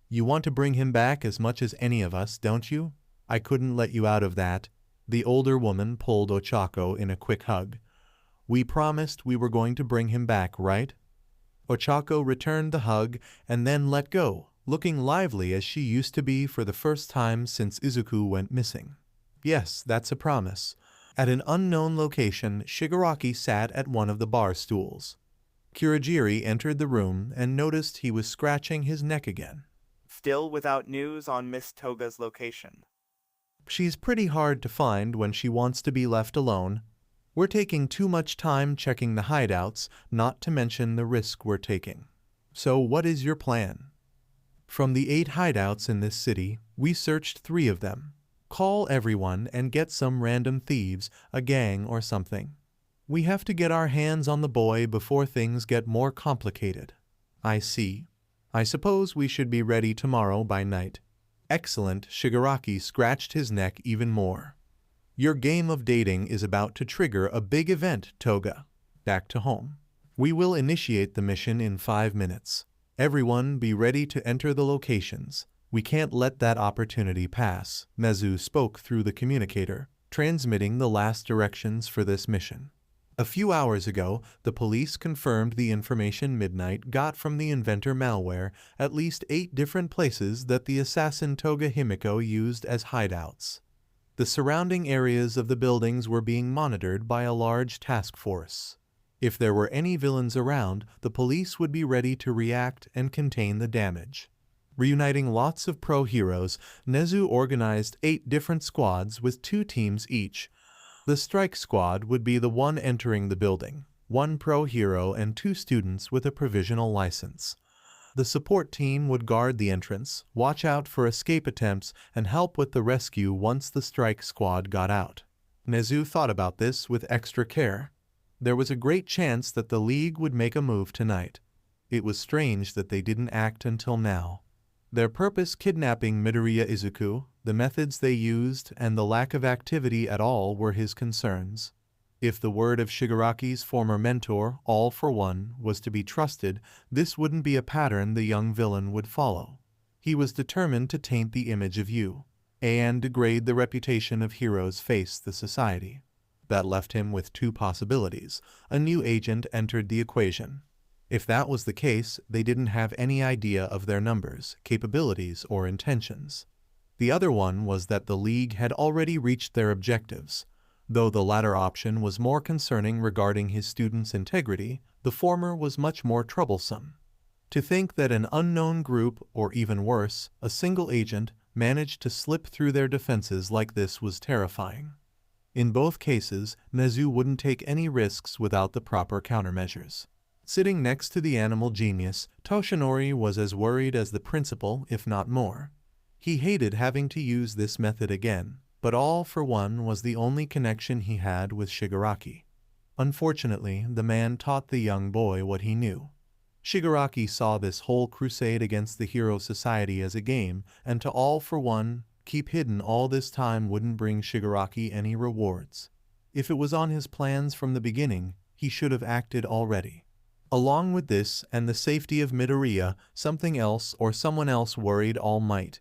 "You want to bring him back as much as any of us, don't you? I couldn't let you out of that." The older woman pulled Ochaco in a quick hug. "We promised we were going to bring him back, right?" Ochaco returned the hug and then let go, looking lively as she used to be for the first time since Izuku went missing. "Yes, that's a promise." At an unknown location, Shigaraki sat at one of the bar stools. Kurogiri entered the room and noticed he was scratching his neck again. "Still without news on Miss Toga's location." "She's pretty hard to find when she wants to be left alone. We're taking too much time checking the hideouts, not to mention the risk we're taking. So what is your plan?" "From the 8 hideouts in this city, we searched 3 of them. Call everyone and get some random thieves, a gang or something. We have to get our hands on the boy before things get more complicated." "I see. I suppose we should be ready tomorrow by night." "Excellent." Shigaraki scratched his neck even more. "Your game of dating is about to trigger a big event, Toga. Back to home. We will initiate the mission in 5 minutes. Everyone be ready to enter the locations. We can't let that opportunity pass." Nezu spoke through the communicator, transmitting the last directions for this mission. A few hours ago, the police confirmed the information Midnight got from the inventor malware, at least 8 different places that the assassin Toga Himiko used as hideouts. The surrounding areas of the buildings were being monitored by a large task force. If there were any villains around, the police would be ready to react and contain the damage. Reuniting lots of pro heroes, Nezu organized 8 different squads with 2 teams each. The strike squad would be the one entering the building, 1 pro hero and 2 students with a provisional license. The support team would guard the entrance, watch out for escape attempts, and help with the rescue once the strike squad got out. Nezu thought about this with extra care. There was a great chance that the League would make a move tonight. It was strange that they didn't act until now. Their purpose, kidnapping Midoriya Izuku, the methods they used, and the lack of activity at all were his concerns. If the word of Shigaraki's former mentor, All for One, was to be trusted, this wouldn't be a pattern the young villain would follow. He was determined to taint the image of you, and degrade the reputation of heroes face the society. That left him with two possibilities. A new agent entered the equation. If that was the case, they didn't have any idea of their numbers, capabilities, or intentions. The other one was that the League had already reached their objectives. Though the latter option was more concerning regarding his students' integrity, the former was much more troublesome. To think that an unknown group, or even worse, a single agent, managed to slip through their defenses like this was terrifying. In both cases, Nezu wouldn't take any risks without the proper countermeasures. Sitting next to the animal genius, Toshinori was as worried as the principal, if not more. He hated having to use this method again, but All for One was the only connection he had with Shigaraki. Unfortunately, the man taught the young boy what he knew. Shigaraki saw this whole crusade against the hero society as a game, and to All for One, keep hidden all this time wouldn't bring Shigaraki any rewards. If it was on his plans from the beginning, he should have acted already. Along with this and the safety of Midoriya, something else or someone else worried All Might.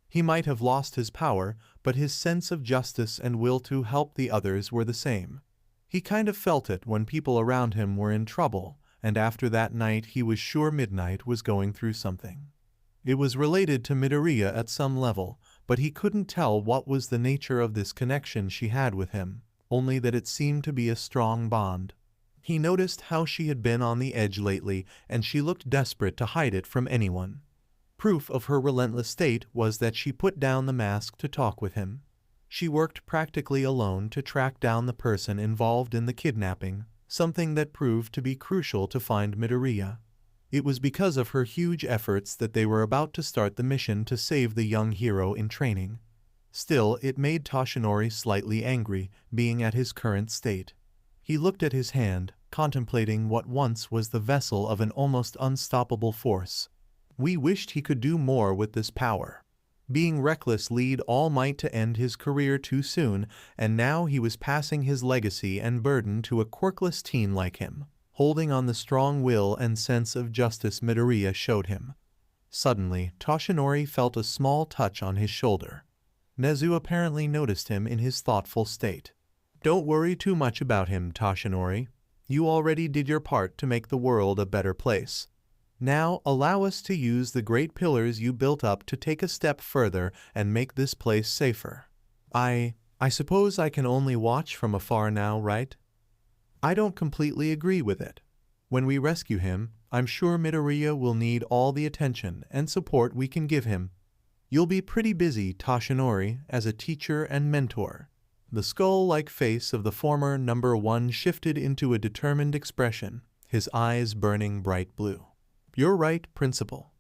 He might have lost his power, but his sense of justice and will to help the others were the same. He kind of felt it when people around him were in trouble, and after that night he was sure Midnight was going through something. It was related to Midoriya at some level, but he couldn't tell what was the nature of this connection she had with him, only that it seemed to be a strong bond. He noticed how she had been on the edge lately, and she looked desperate to hide it from anyone. Proof of her relentless state was that she put down the mask to talk with him. She worked practically alone to track down the person involved in the kidnapping, something that proved to be crucial to find Midoriya. It was because of her huge efforts that they were about to start the mission to save the young hero in training. Still, it made Toshinori slightly angry, being at his current state. He looked at his hand, contemplating what once was the vessel of an almost unstoppable force. We wished he could do more with this power. Being reckless lead All Might to end his career too soon, and now he was passing his legacy and burden to a quirkless teen like him, holding on the strong will and sense of justice Midoriya showed him. Suddenly, Toshinori felt a small touch on his shoulder. Nezu apparently noticed him in his thoughtful state. Don't worry too much about him, Toshinori. You already did your part to make the world a better place. Now allow us to use the great pillars you built up to take a step further and make this place safer. I suppose I can only watch from afar now, right? I don't completely agree with it. When we rescue him, I'm sure Midoriya will need all the attention and support we can give him. You'll be pretty busy, Toshinori, as a teacher and mentor. The skull-like face of the former number one shifted into a determined expression, his eyes burning bright blue. You're right, Principal.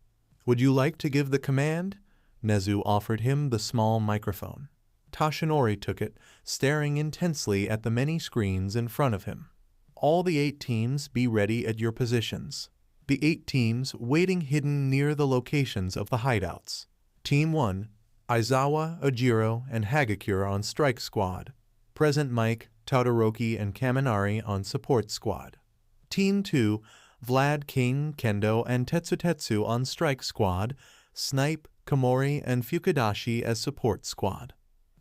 Would you like to give the command? Nezu offered him the small microphone. Toshinori took it, staring intensely at the many screens in front of him. All the 8 teams be ready at your positions. The 8 teams waiting hidden near the locations of the hideouts. Team 1, Aizawa, Ojiro, and Hagakure on strike squad. Present Mike, Todoroki, and Kaminari on support squad. Team 2, Vlad, King, Kendo, and Tetsutetsu on strike squad. Snipe, Komori, and Fukudashi as support squad.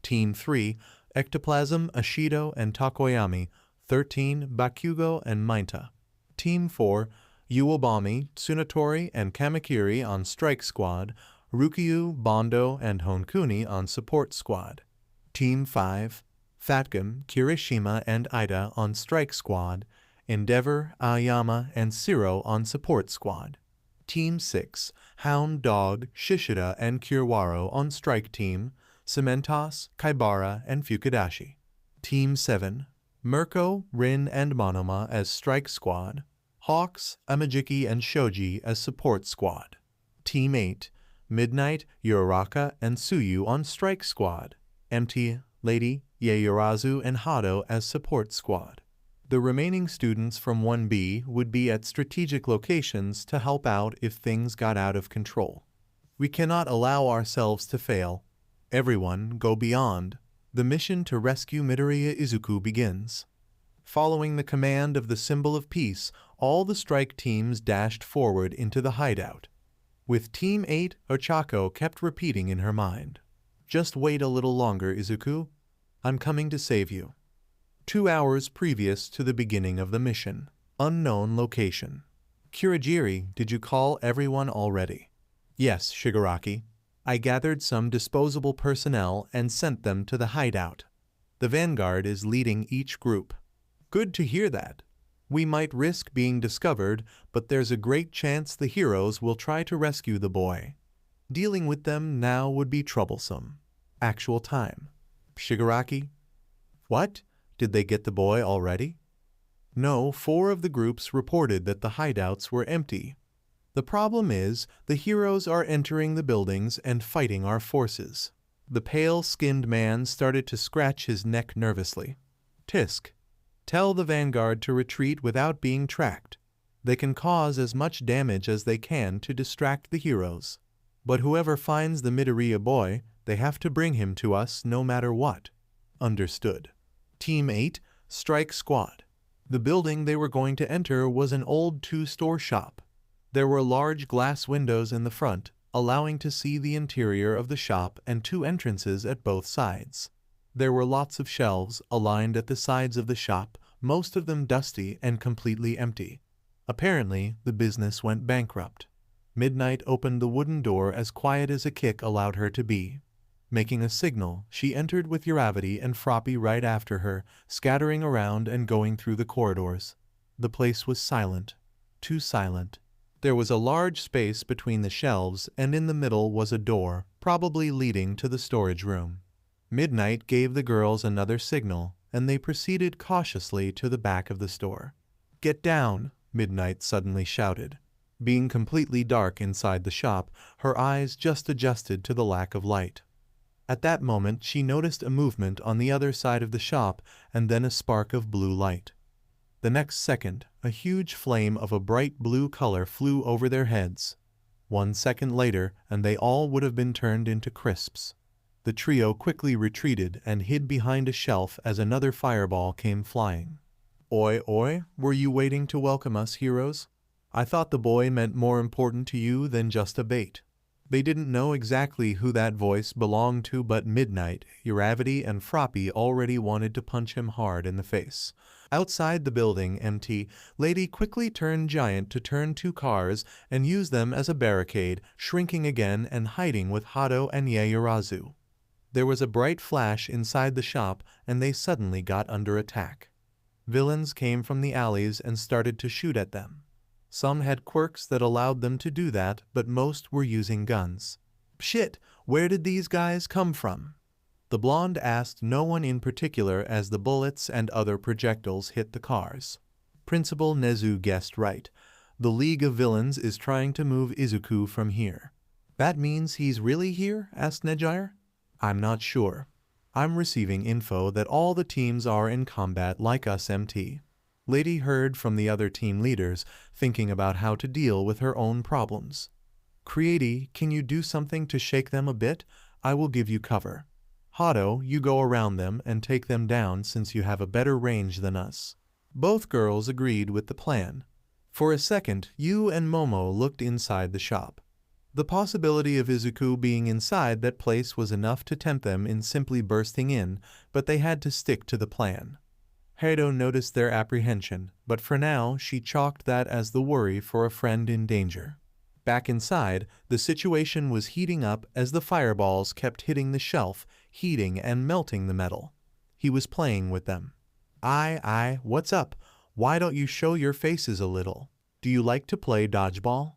Team 3, Ectoplasm, Ashido, and Takoyami. 13, Bakugo, and Mainta. Team 4, Uobami, Tsunatori, and Kamakiri on strike squad. Rukyu, Bondo, and Honkuni on support squad. Team 5, Fatgum, Kirishima, and Ida on strike squad. Endeavor, Aoyama, and Siro on support squad. Team 6, Hound Dog, Shishida, and Kiwaro on strike team. Cementos, Kaibara, and Fukudashi. Team 7, Mirko, Rin, and Monoma as strike squad. Hawks, Amajiki, and Shoji as support squad. Team 8, Midnight, Uraraka, and Tsuyu on strike squad. Empty, Lady, Yaoyorozu, and Hado as support squad. The remaining students from 1B would be at strategic locations to help out if things got out of control. We cannot allow ourselves to fail. Everyone, go beyond. The mission to rescue Midoriya Izuku begins. Following the command of the symbol of peace, all the strike teams dashed forward into the hideout. With Team 8, Ochaco kept repeating in her mind. Just wait a little longer, Izuku. I'm coming to save you. 2 hours previous to the beginning of the mission. Unknown location. Kurogiri, did you call everyone already? Yes, Shigaraki. I gathered some disposable personnel and sent them to the hideout. The vanguard is leading each group. Good to hear that. We might risk being discovered, but there's a great chance the heroes will try to rescue the boy. Dealing with them now would be troublesome. Actual time. Shigaraki? What? Did they get the boy already? No, 4 of the groups reported that the hideouts were empty. The problem is, the heroes are entering the buildings and fighting our forces. The pale-skinned man started to scratch his neck nervously. Tisk. Tell the vanguard to retreat without being tracked. They can cause as much damage as they can to distract the heroes. But whoever finds the Midoriya boy, they have to bring him to us no matter what. Understood. Team 8, Strike Squad. The building they were going to enter was an old 2-store shop. There were large glass windows in the front, allowing to see the interior of the shop and 2 entrances at both sides. There were lots of shelves aligned at the sides of the shop, most of them dusty and completely empty. Apparently, the business went bankrupt. Midnight opened the wooden door as quiet as a kick allowed her to be. Making a signal, she entered with Uravity and Froppy right after her, scattering around and going through the corridors. The place was silent. Too silent. There was a large space between the shelves, and in the middle was a door, probably leading to the storage room. Midnight gave the girls another signal, and they proceeded cautiously to the back of the store. "Get down!" Midnight suddenly shouted. Being completely dark inside the shop, her eyes just adjusted to the lack of light. At that moment she noticed a movement on the other side of the shop and then a spark of blue light. The next second, a huge flame of a bright blue color flew over their heads. 1 second later, and they all would have been turned into crisps. The trio quickly retreated and hid behind a shelf as another fireball came flying. "Oi, oi, were you waiting to welcome us, heroes? I thought the boy meant more important to you than just a bait." They didn't know exactly who that voice belonged to, but Midnight, Uravity, and Froppy already wanted to punch him hard in the face. Outside the building, MT, Lady quickly turned giant to turn 2 cars and use them as a barricade, shrinking again and hiding with Hado and Yaoyorozu. There was a bright flash inside the shop, and they suddenly got under attack. Villains came from the alleys and started to shoot at them. Some had quirks that allowed them to do that, but most were using guns. "Shit, where did these guys come from?" The blonde asked no one in particular as the bullets and other projectiles hit the cars. Principal Nezu guessed right. The League of Villains is trying to move Izuku from here. "That means he's really here?" asked Nejire. "I'm not sure. I'm receiving info that all the teams are in combat like us, MT." Lady heard from the other team leaders, thinking about how to deal with her own problems. "Creati, can you do something to shake them a bit? I will give you cover. Hado, you go around them and take them down since you have a better range than us." Both girls agreed with the plan. For a second, Yu and Momo looked inside the shop. The possibility of Izuku being inside that place was enough to tempt them in simply bursting in, but they had to stick to the plan. Hado noticed their apprehension, but for now she chalked that as the worry for a friend in danger. Back inside, the situation was heating up as the fireballs kept hitting the shelf, heating and melting the metal. He was playing with them. Aye, what's up? Why don't you show your faces a little? Do you like to play dodgeball?"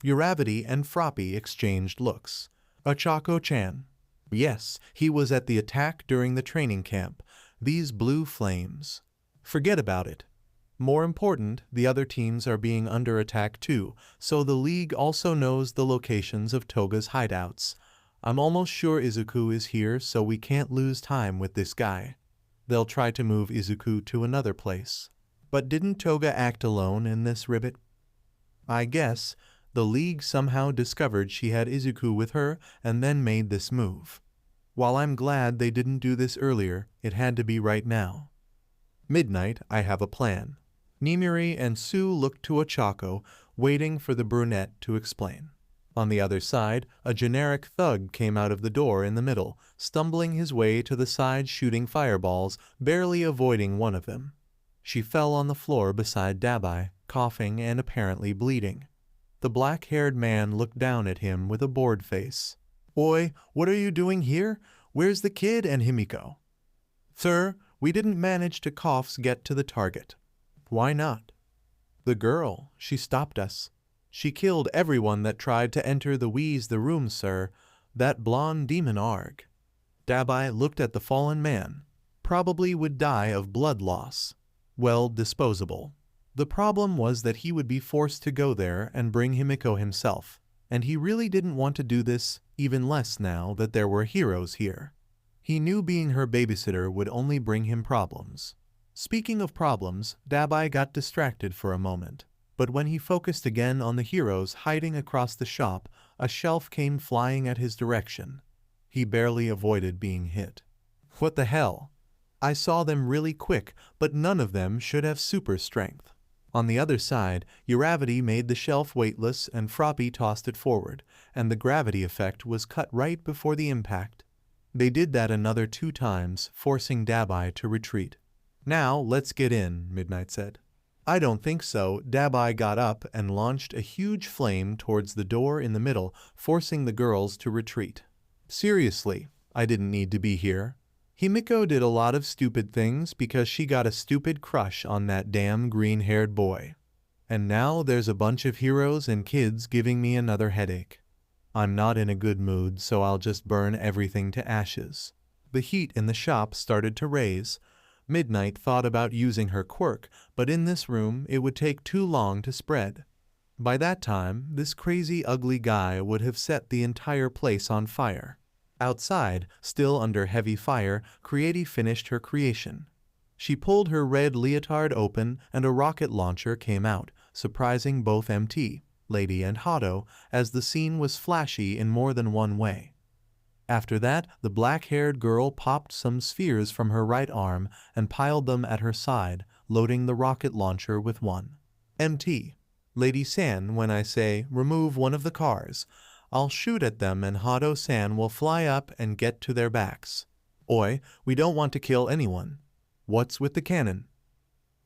Uravity and Froppy exchanged looks. Ochaco-chan. Yes, he was at the attack during the training camp. These blue flames. Forget about it. More important, the other teams are being under attack too, so the League also knows the locations of Toga's hideouts. I'm almost sure Izuku is here, so we can't lose time with this guy. they'll try to move Izuku to another place. But didn't Toga act alone in this ribbit? I guess the League somehow discovered she had Izuku with her and then made this move. While I'm glad they didn't do this earlier, it had to be right now. Midnight, I have a plan. Nimuri and Sue looked to Ochaco, waiting for the brunette to explain. On the other side, a generic thug came out of the door in the middle, stumbling his way to the side shooting fireballs, barely avoiding one of them. She fell on the floor beside Dabi, coughing and apparently bleeding. The black-haired man looked down at him with a bored face. "Oi, what are you doing here? Where's the kid and Himiko?" "Sir, we didn't manage to get to the target." "Why not?" "The girl, she stopped us. She killed everyone that tried to enter the room, sir. That blonde demon arg." Dabi looked at the fallen man. Probably would die of blood loss. Well, disposable. The problem was that he would be forced to go there and bring Himiko himself, and he really didn't want to do this, even less now that there were heroes here. He knew being her babysitter would only bring him problems. Speaking of problems, Dabi got distracted for a moment, but when he focused again on the heroes hiding across the shop, a shelf came flying at his direction. He barely avoided being hit. What the hell? I saw them really quick, but none of them should have super strength. On the other side, Uravity made the shelf weightless and Froppy tossed it forward, and the gravity effect was cut right before the impact. They did that another 2 times, forcing Dabi to retreat. "Now, let's get in," Midnight said. "I don't think so." Dabi got up and launched a huge flame towards the door in the middle, forcing the girls to retreat. "Seriously, I didn't need to be here. Himiko did a lot of stupid things because she got a stupid crush on that damn green-haired boy. And now there's a bunch of heroes and kids giving me another headache. I'm not in a good mood, so I'll just burn everything to ashes." The heat in the shop started to raise. Midnight thought about using her quirk, but in this room it would take too long to spread. By that time, this crazy ugly guy would have set the entire place on fire. Outside, still under heavy fire, Creati finished her creation. She pulled her red leotard open and a rocket launcher came out, surprising both MT, Lady and Hado, as the scene was flashy in more than one way. After that, the black-haired girl popped some spheres from her right arm and piled them at her side, loading the rocket launcher with one. "MT, Lady San, when I say, remove one of the cars, I'll shoot at them and Hado-san will fly up and get to their backs. Oi, we don't want to kill anyone. What's with the cannon?"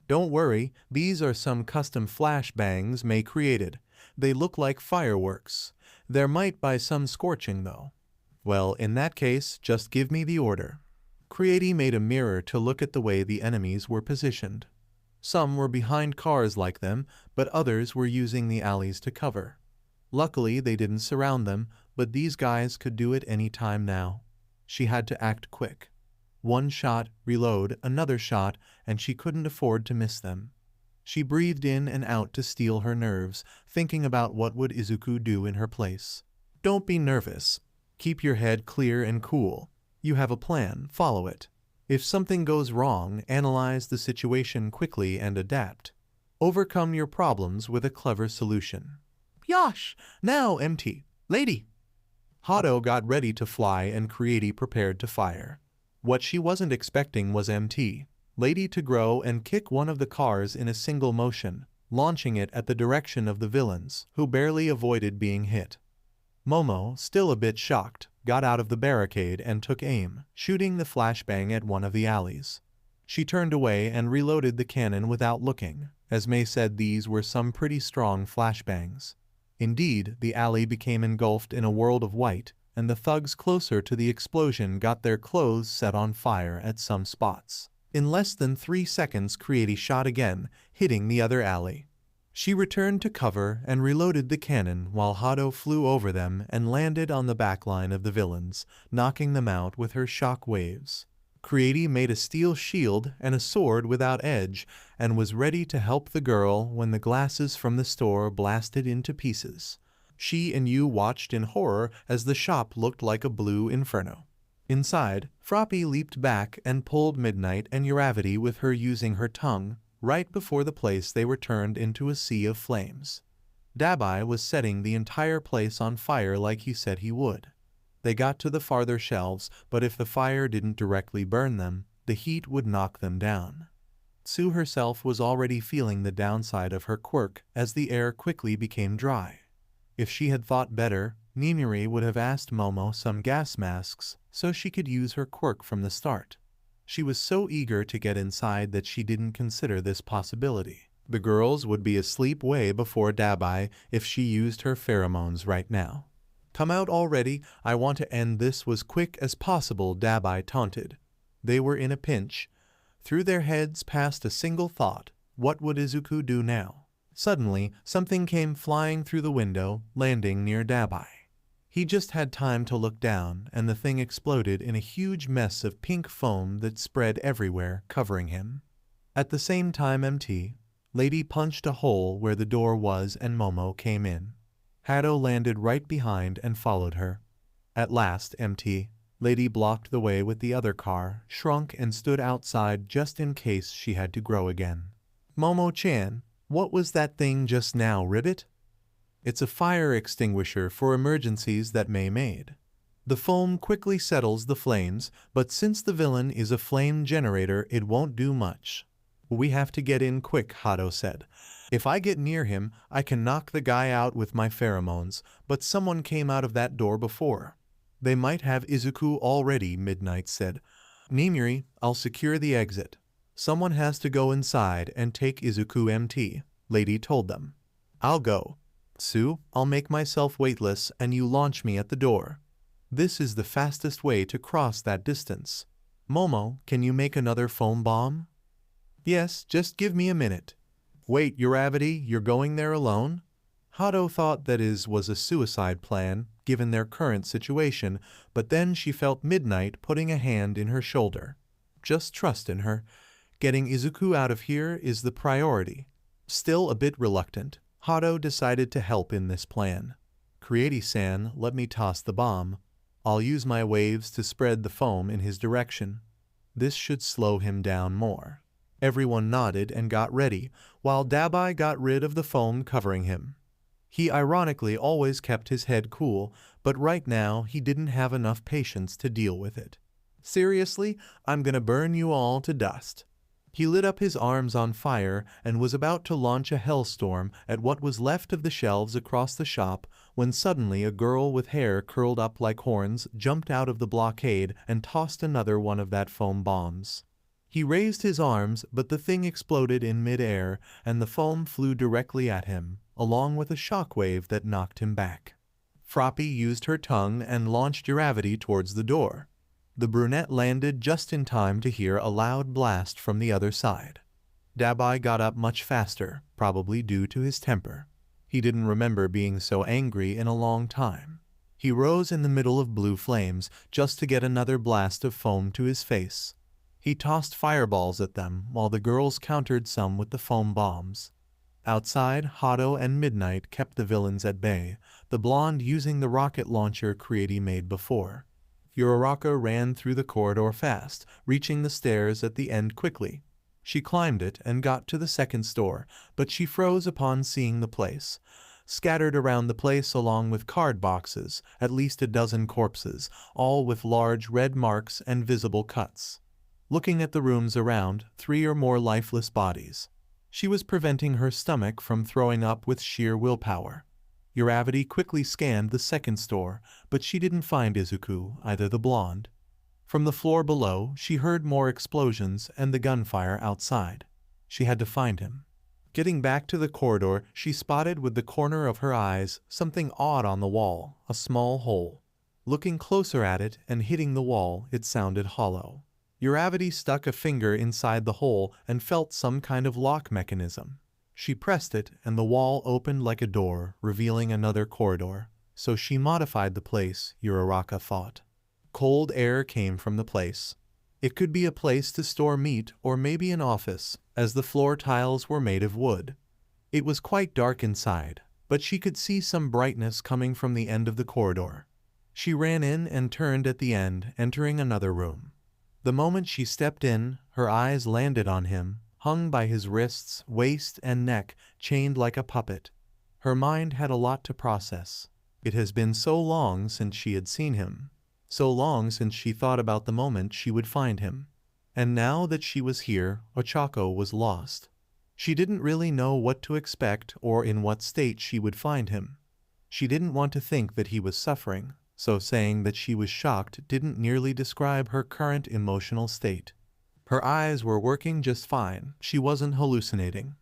"Don't worry, these are some custom flashbangs May created. They look like fireworks. There might be some scorching though." "Well, in that case, just give me the order." Creati made a mirror to look at the way the enemies were positioned. Some were behind cars like them, but others were using the alleys to cover. Luckily, they didn't surround them, but these guys could do it any time now. She had to act quick. One shot, reload, another shot, and she couldn't afford to miss them. She breathed in and out to steel her nerves, thinking about what would Izuku do in her place. "Don't be nervous. Keep your head clear and cool. You have a plan, follow it. If something goes wrong, analyze the situation quickly and adapt. Overcome your problems with a clever solution." "Yosh! Now, MT! Lady!" Hado got ready to fly and Creati prepared to fire. What she wasn't expecting was MT, Lady to grow and kick one of the cars in a single motion, launching it at the direction of the villains, who barely avoided being hit. Momo, still a bit shocked, got out of the barricade and took aim, shooting the flashbang at one of the alleys. She turned away and reloaded the cannon without looking, as May said these were some pretty strong flashbangs. Indeed, the alley became engulfed in a world of white, and the thugs closer to the explosion got their clothes set on fire at some spots. In less than 3 seconds, Creati shot again, hitting the other alley. She returned to cover and reloaded the cannon while Hado flew over them and landed on the backline of the villains, knocking them out with her shock waves. Creati made a steel shield and a sword without edge and was ready to help the girl when the glasses from the store blasted into pieces. She and Yu watched in horror as the shop looked like a blue inferno. Inside, Froppy leaped back and pulled Midnight and Uravity with her using her tongue, right before the place they were turned into a sea of flames. Dabi was setting the entire place on fire like he said he would. They got to the farther shelves, but if the fire didn't directly burn them, the heat would knock them down. Sue herself was already feeling the downside of her quirk as the air quickly became dry. If she had thought better, Nimiri would have asked Momo some gas masks so she could use her quirk from the start. She was so eager to get inside that she didn't consider this possibility. The girls would be asleep way before Dabi if she used her pheromones right now. "Come out already, I want to end this as quick as possible," Dabi taunted. They were in a pinch. Through their heads passed a single thought: what would Izuku do now? Suddenly, something came flying through the window, landing near Dabi. He just had time to look down, and the thing exploded in a huge mess of pink foam that spread everywhere, covering him. At the same time Lady punched a hole where the door was and Momo came in. Hado landed right behind and followed her. At last Lady blocked the way with the other car, shrunk and stood outside just in case she had to grow again. "Momo-chan, what was that thing just now, Ribbit?" "It's a fire extinguisher for emergencies that May made. The foam quickly settles the flames, but since the villain is a flame generator, it won't do much." "We have to get in quick," Hado said. "If I get near him, I can knock the guy out with my pheromones, but someone came out of that door before." "They might have Izuku already," Midnight said. "Nimiri, I'll secure the exit. Someone has to go inside and take Izuku," Lady told them. "I'll go. Sue, I'll make myself weightless and you launch me at the door. This is the fastest way to cross that distance. Momo, can you make another foam bomb?" "Yes, just give me a minute." "Wait, Uravity, you're going there alone?" Hado thought that was a suicide plan, given their current situation, but then she felt Midnight putting a hand in her shoulder. "Just trust in her. Getting Izuku out of here is the priority." Still a bit reluctant, Hado decided to help in this plan. "Creati-san, let me toss the bomb. I'll use my waves to spread the foam in his direction. This should slow him down more." Everyone nodded and got ready, while Dabi got rid of the foam covering him. He ironically always kept his head cool, but right now he didn't have enough patience to deal with it. "Seriously, I'm gonna burn you all to dust." He lit up his arms on fire and was about to launch a hellstorm at what was left of the shelves across the shop when suddenly a girl with hair curled up like horns jumped out of the blockade and tossed another one of that foam bombs. He raised his arms, but the thing exploded in mid-air and the foam flew directly at him, along with a shockwave that knocked him back. Froppy used her tongue and launched Uravity towards the door. The brunette landed just in time to hear a loud blast from the other side. Dabi got up much faster, probably due to his temper. He didn't remember being so angry in a long time. He rose in the middle of blue flames just to get another blast of foam to his face. He tossed fireballs at them while the girls countered some with the foam bombs. Outside, Hado and Midnight kept the villains at bay, the blonde using the rocket launcher Creati made before. Uraraka ran through the corridor fast, reaching the stairs at the end quickly. She climbed it and got to the second store, but she froze upon seeing the place. Scattered around the place along with card boxes, at least a dozen corpses, all with large red marks and visible cuts. Looking at the rooms around, 3 or more lifeless bodies. She was preventing her stomach from throwing up with sheer willpower. Uravity quickly scanned the second store, but she didn't find Izuku, either the blonde. From the floor below, she heard more explosions and the gunfire outside. She had to find him. Getting back to the corridor, she spotted with the corner of her eyes something odd on the wall, a small hole. Looking closer at it and hitting the wall, it sounded hollow. Uravity stuck a finger inside the hole and felt some kind of lock mechanism. She pressed it and the wall opened like a door, revealing another corridor. So she modified the place, Uraraka thought. Cold air came from the place. It could be a place to store meat or maybe an office, as the floor tiles were made of wood. It was quite dark inside, but she could see some brightness coming from the end of the corridor. She ran in and turned at the end, entering another room. The moment she stepped in, her eyes landed on him, hung by his wrists, waist, and neck, chained like a puppet. Her mind had a lot to process. It has been so long since she had seen him. So long since she thought about the moment she would find him. And now that she was here, Ochaco was lost. She didn't really know what to expect or in what state she would find him. She didn't want to think that he was suffering, so saying that she was shocked didn't nearly describe her current emotional state. Her eyes were working just fine, she wasn't hallucinating.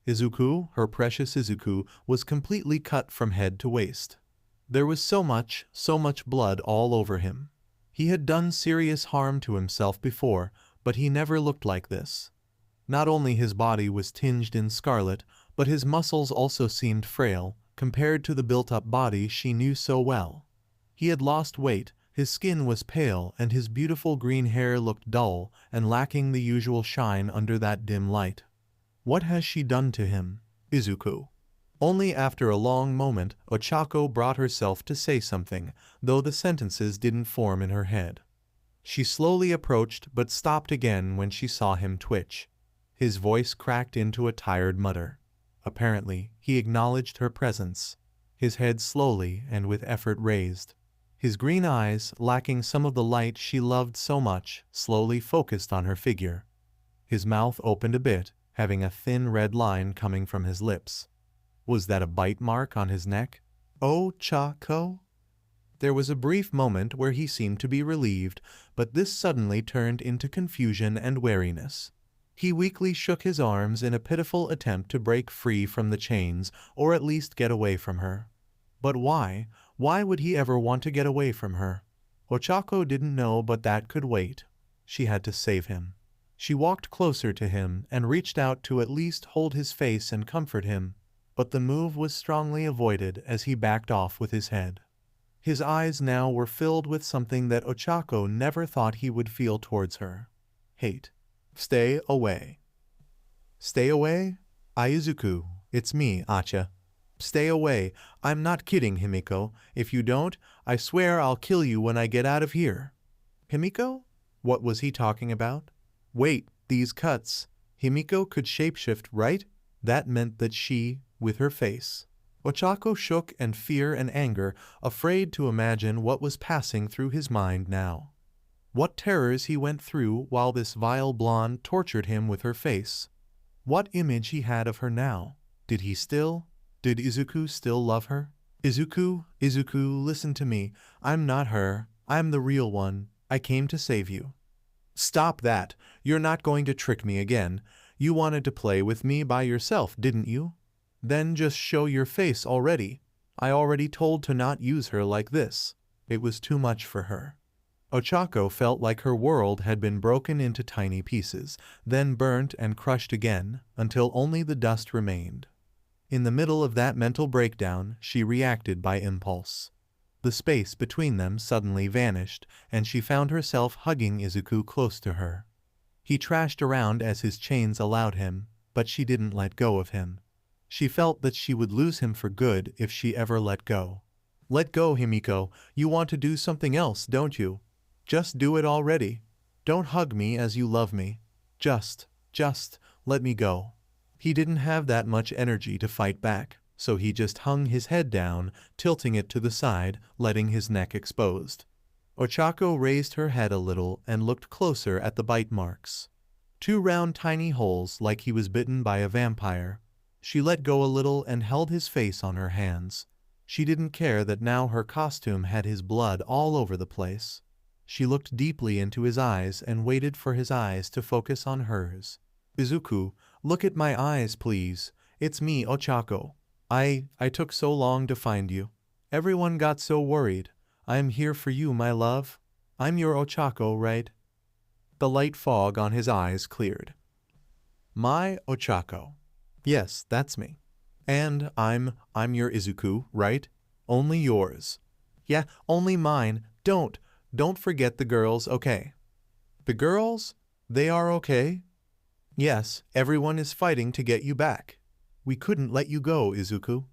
Izuku, her precious Izuku, was completely cut from head to waist. There was so much blood all over him. He had done serious harm to himself before, but he never looked like this. Not only his body was tinged in scarlet, but his muscles also seemed frail, compared to the built-up body she knew so well. He had lost weight, his skin was pale, and his beautiful green hair looked dull and lacking the usual shine under that dim light. What has she done to him, Izuku? Only after a long moment, Ochaco brought herself to say something, though the sentences didn't form in her head. She slowly approached but stopped again when she saw him twitch. His voice cracked into a tired mutter. Apparently, he acknowledged her presence. His head slowly and with effort raised. His green eyes, lacking some of the light she loved so much, slowly focused on her figure. His mouth opened a bit, having a thin red line coming from his lips. Was that a bite mark on his neck? Ochaco? There was a brief moment where he seemed to be relieved, but this suddenly turned into confusion and wariness. He weakly shook his arms in a pitiful attempt to break free from the chains, or at least get away from her. But why? Why would he ever want to get away from her? Ochaco didn't know, but that could wait. She had to save him. She walked closer to him and reached out to at least hold his face and comfort him, but the move was strongly avoided as he backed off with his head. His eyes now were filled with something that Ochaco never thought he would feel towards her. Hate. Stay away. Stay away? Izuku, it's me, Acha. Stay away. I'm not kidding, Himiko. If you don't, I swear I'll kill you when I get out of here. Himiko? What was he talking about? Wait, these cuts. Himiko could shapeshift, right? That meant that she, with her face. Ochaco shook in fear and anger, afraid to imagine what was passing through his mind now. What terrors he went through while this vile blonde tortured him with her face. What image he had of her now. Did Izuku still love her? Izuku, listen to me. I'm not her. I'm the real one. I came to save you. Stop that. You're not going to trick me again. You wanted to play with me by yourself, didn't you? Then just show your face already. I already told to not use her like this. It was too much for her. Ochaco felt like her world had been broken into tiny pieces, then burnt and crushed again, until only the dust remained. In the middle of that mental breakdown, she reacted by impulse. The space between them suddenly vanished, and she found herself hugging Izuku close to her. He trashed around as his chains allowed him, but she didn't let go of him. She felt that she would lose him for good if she ever let go. Let go, Himiko. You want to do something else, don't you? Just do it already. Don't hug me as you love me. Just let me go. He didn't have that much energy to fight back, so he just hung his head down, tilting it to the side, letting his neck exposed. Ochaco raised her head a little and looked closer at the bite marks. 2 round tiny holes like he was bitten by a vampire. She let go a little and held his face on her hands. She didn't care that now her costume had his blood all over the place. She looked deeply into his eyes and waited for his eyes to focus on hers. Izuku, look at my eyes, please. It's me, Ochaco. I took so long to find you. Everyone got so worried. I'm here for you, my love. I'm your Ochaco, right? The light fog on his eyes cleared. My Ochaco. Yes, that's me. And I'm your Izuku, right? Only yours. Yeah, only mine. Don't forget the girls, okay? The girls? They are okay? Yes, everyone is fighting to get you back. We couldn't let you go, Izuku.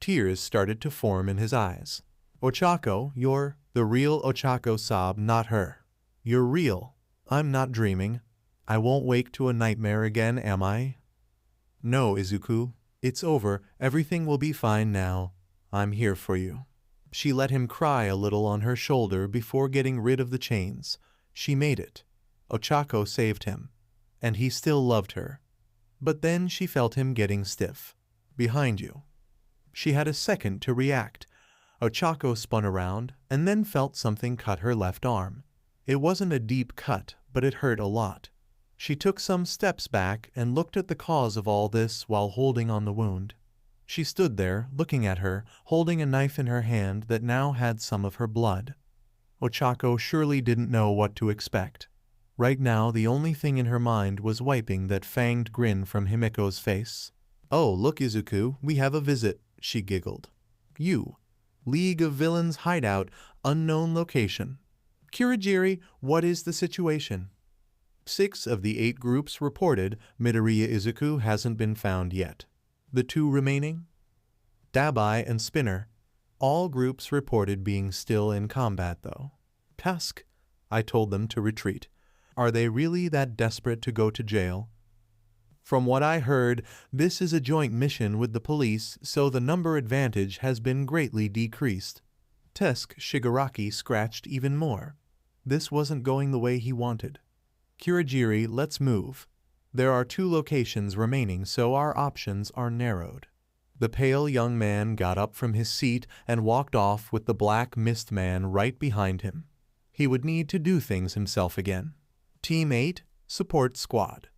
Tears started to form in his eyes. Ochaco, you're The real Ochaco sobbed, not her. You're real. I'm not dreaming. I won't wake to a nightmare again, am I? No, Izuku. It's over. Everything will be fine now. I'm here for you. She let him cry a little on her shoulder before getting rid of the chains. She made it. Ochaco saved him. And he still loved her. But then she felt him getting stiff. Behind you. She had a second to react. Ochaco spun around and then felt something cut her left arm. It wasn't a deep cut, but it hurt a lot. She took some steps back and looked at the cause of all this while holding on the wound. She stood there, looking at her, holding a knife in her hand that now had some of her blood. Ochaco surely didn't know what to expect. Right now, the only thing in her mind was wiping that fanged grin from Himiko's face. Oh, look, Izuku, we have a visit, she giggled. You. League of Villains hideout, unknown location. Kurogiri, what is the situation? 6 of the 8 groups reported Midoriya Izuku hasn't been found yet. The 2 remaining? Dabi and Spinner. All groups reported being still in combat though. Tusk. I told them to retreat. Are they really that desperate to go to jail? From what I heard, this is a joint mission with the police, so the number advantage has been greatly decreased. Tusk Shigaraki scratched even more. This wasn't going the way he wanted. Kurogiri, let's move. There are 2 locations remaining, so our options are narrowed. The pale young man got up from his seat and walked off with the black mist man right behind him. He would need to do things himself again. Team 8, support squad.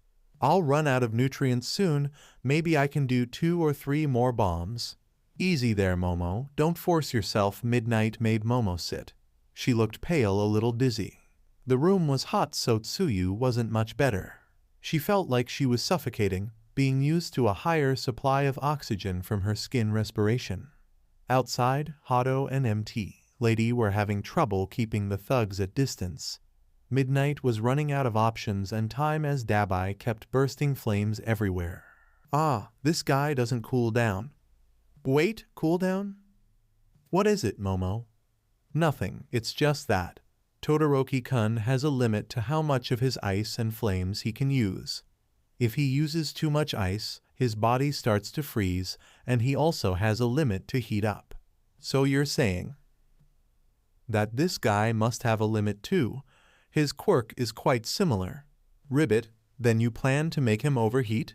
I'll run out of nutrients soon. Maybe I can do 2 or 3 more bombs. Easy there, Momo. Don't force yourself, Midnight made Momo sit. She looked pale, a little dizzy. The room was hot, so Tsuyu wasn't much better. She felt like she was suffocating, being used to a higher supply of oxygen from her skin respiration. Outside, Hado and MT Lady were having trouble keeping the thugs at distance. Midnight was running out of options and time as Dabi kept bursting flames everywhere. Ah, this guy doesn't cool down. Wait, cool down? What is it, Momo? Nothing, it's just that. Todoroki-kun has a limit to how much of his ice and flames he can use. If he uses too much ice, his body starts to freeze, and he also has a limit to heat up. So you're saying that this guy must have a limit too. His quirk is quite similar. Ribbit, then you plan to make him overheat?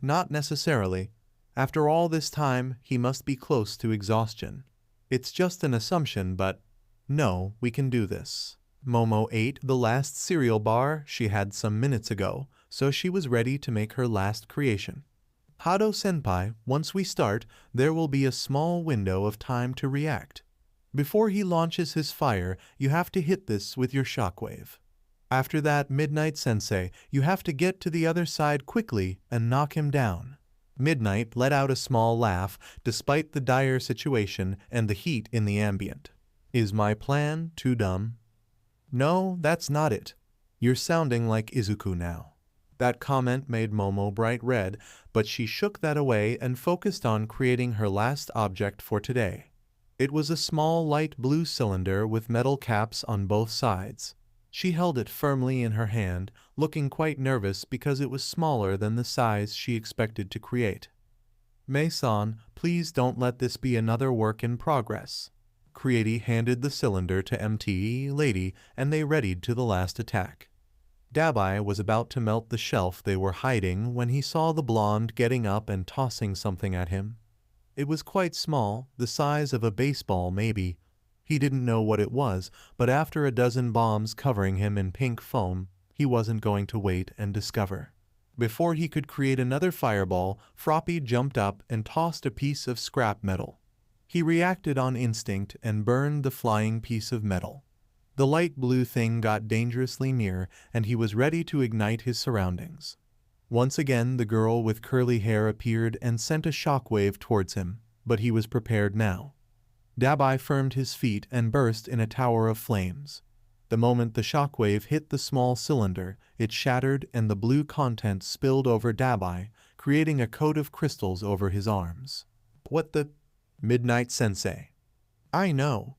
Not necessarily. After all this time, he must be close to exhaustion. It's just an assumption, but no, we can do this. Momo ate the last cereal bar she had some minutes ago, so she was ready to make her last creation. Hado-senpai, once we start, there will be a small window of time to react. Before he launches his fire, you have to hit this with your shockwave. After that, Midnight-sensei, you have to get to the other side quickly and knock him down. Midnight let out a small laugh, despite the dire situation and the heat in the ambient. Is my plan too dumb? No, that's not it. You're sounding like Izuku now. That comment made Momo bright red, but she shook that away and focused on creating her last object for today. It was a small light blue cylinder with metal caps on both sides. She held it firmly in her hand, looking quite nervous because it was smaller than the size she expected to create. Mei-san, please don't let this be another work in progress. Creati handed the cylinder to MT Lady and they readied to the last attack. Dabi was about to melt the shelf they were hiding when he saw the blonde getting up and tossing something at him. It was quite small, the size of a baseball maybe. He didn't know what it was, but after a dozen bombs covering him in pink foam, he wasn't going to wait and discover. Before he could create another fireball, Froppy jumped up and tossed a piece of scrap metal. He reacted on instinct and burned the flying piece of metal. The light blue thing got dangerously near, and he was ready to ignite his surroundings. Once again the girl with curly hair appeared and sent a shockwave towards him, but he was prepared now. Dabi firmed his feet and burst in a tower of flames. The moment the shockwave hit the small cylinder, it shattered and the blue contents spilled over Dabi, creating a coat of crystals over his arms. What the... Midnight-sensei. I know.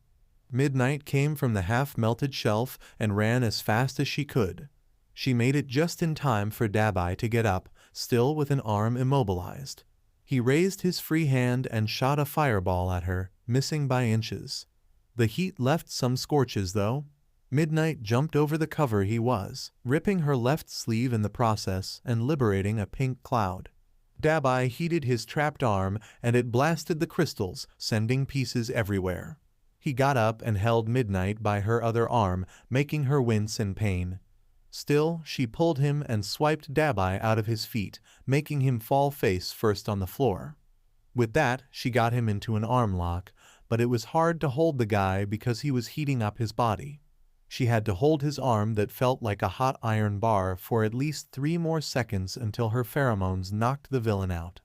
Midnight came from the half-melted shelf and ran as fast as she could. She made it just in time for Dabi to get up, still with an arm immobilized. He raised his free hand and shot a fireball at her, missing by inches. The heat left some scorches, though. Midnight jumped over the cover he was, ripping her left sleeve in the process and liberating a pink cloud. Dabi heated his trapped arm, and it blasted the crystals, sending pieces everywhere. He got up and held Midnight by her other arm, making her wince in pain. Still, she pulled him and swiped Dabi out of his feet, making him fall face first on the floor. With that, she got him into an arm lock, but it was hard to hold the guy because he was heating up his body. She had to hold his arm that felt like a hot iron bar for at least 3 more seconds until her pheromones knocked the villain out.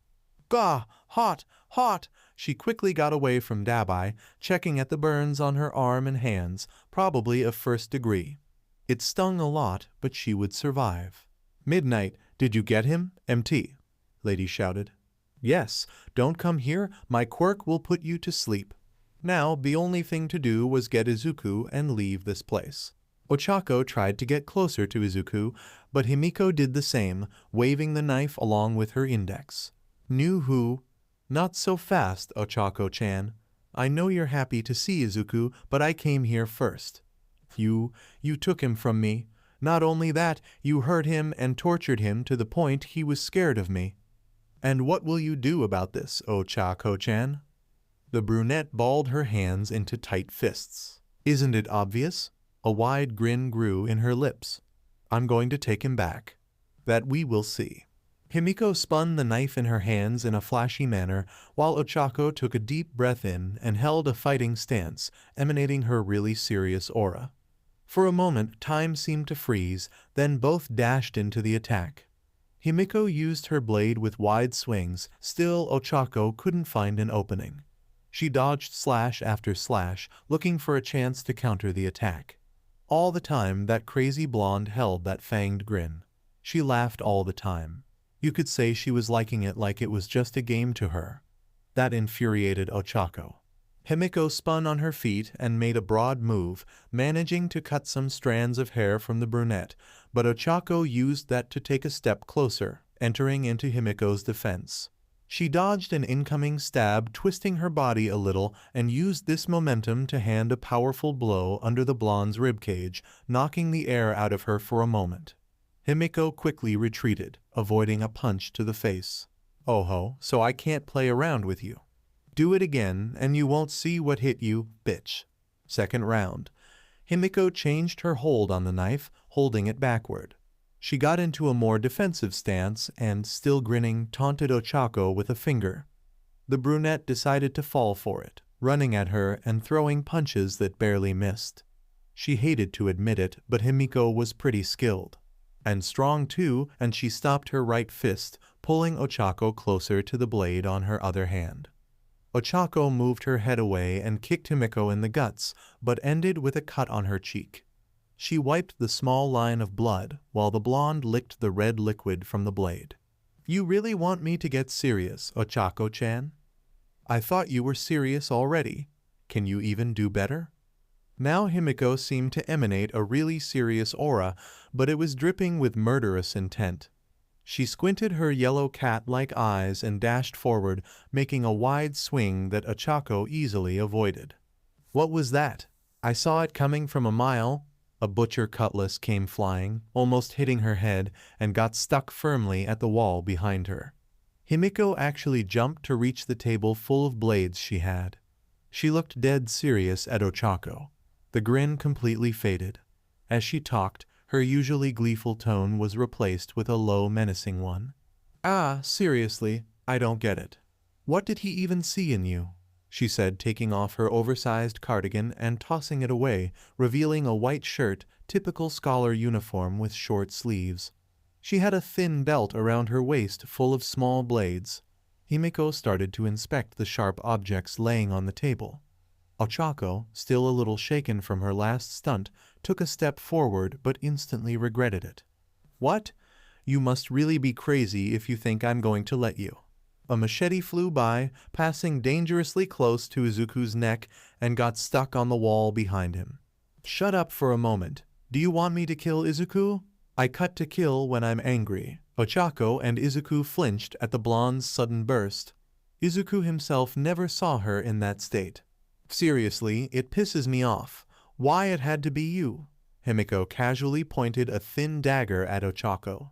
Gah! Hot! Hot! She quickly got away from Dabi, checking at the burns on her arm and hands, probably of 1st degree. It stung a lot, but she would survive. Midnight, did you get him, MT? Lady shouted. Yes, don't come here, my quirk will put you to sleep. Now, the only thing to do was get Izuku and leave this place. Ochaco tried to get closer to Izuku, but Himiko did the same, waving the knife along with her index. Knew who? Not so fast, Ochaco-chan. I know you're happy to see Izuku, but I came here first. You took him from me. Not only that, you hurt him and tortured him to the point he was scared of me. And what will you do about this, Ochaco-chan? The brunette balled her hands into tight fists. Isn't it obvious? A wide grin grew in her lips. I'm going to take him back. That we will see. Himiko spun the knife in her hands in a flashy manner, while Ochaco took a deep breath in and held a fighting stance, emanating her really serious aura. For a moment, time seemed to freeze, then both dashed into the attack. Himiko used her blade with wide swings, still Ochaco couldn't find an opening. She dodged slash after slash, looking for a chance to counter the attack. All the time, that crazy blonde held that fanged grin. She laughed all the time. You could say she was liking it like it was just a game to her. That infuriated Ochaco. Himiko spun on her feet and made a broad move, managing to cut some strands of hair from the brunette, but Ochaco used that to take a step closer, entering into Himiko's defense. She dodged an incoming stab, twisting her body a little, and used this momentum to hand a powerful blow under the blonde's ribcage, knocking the air out of her for a moment. Himiko quickly retreated, avoiding a punch to the face. Oh-ho, so I can't play around with you. Do it again, and you won't see what hit you, bitch. Second round. Himiko changed her hold on the knife, holding it backward. She got into a more defensive stance and, still grinning, taunted Ochaco with a finger. The brunette decided to fall for it, running at her and throwing punches that barely missed. She hated to admit it, but Himiko was pretty skilled. And strong too, and she stopped her right fist, pulling Ochaco closer to the blade on her other hand. Ochaco moved her head away and kicked Himiko in the guts, but ended with a cut on her cheek. She wiped the small line of blood, while the blonde licked the red liquid from the blade. You really want me to get serious, Ochaco-chan? I thought you were serious already. Can you even do better? Now Himiko seemed to emanate a really serious aura, but it was dripping with murderous intent. She squinted her yellow cat-like eyes and dashed forward, making a wide swing that Ochaco easily avoided. What was that? I saw it coming from a mile. A butcher cutlass came flying, almost hitting her head, and got stuck firmly at the wall behind her. Himiko actually jumped to reach the table full of blades she had. She looked dead serious at Ochaco. The grin completely faded. As she talked, her usually gleeful tone was replaced with a low, menacing one. Ah, seriously, I don't get it. What did he even see in you? She said, taking off her oversized cardigan and tossing it away, revealing a white shirt, typical scholar uniform with short sleeves. She had a thin belt around her waist full of small blades. Himiko started to inspect the sharp objects laying on the table. Ochaco, still a little shaken from her last stunt, took a step forward but instantly regretted it. What? You must really be crazy if you think I'm going to let you. A machete flew by, passing dangerously close to Izuku's neck and got stuck on the wall behind him. Shut up for a moment. Do you want me to kill Izuku? I cut to kill when I'm angry. Ochaco and Izuku flinched at the blonde's sudden burst. Izuku himself never saw her in that state. Seriously, it pisses me off. Why it had to be you? Himiko casually pointed a thin dagger at Ochaco.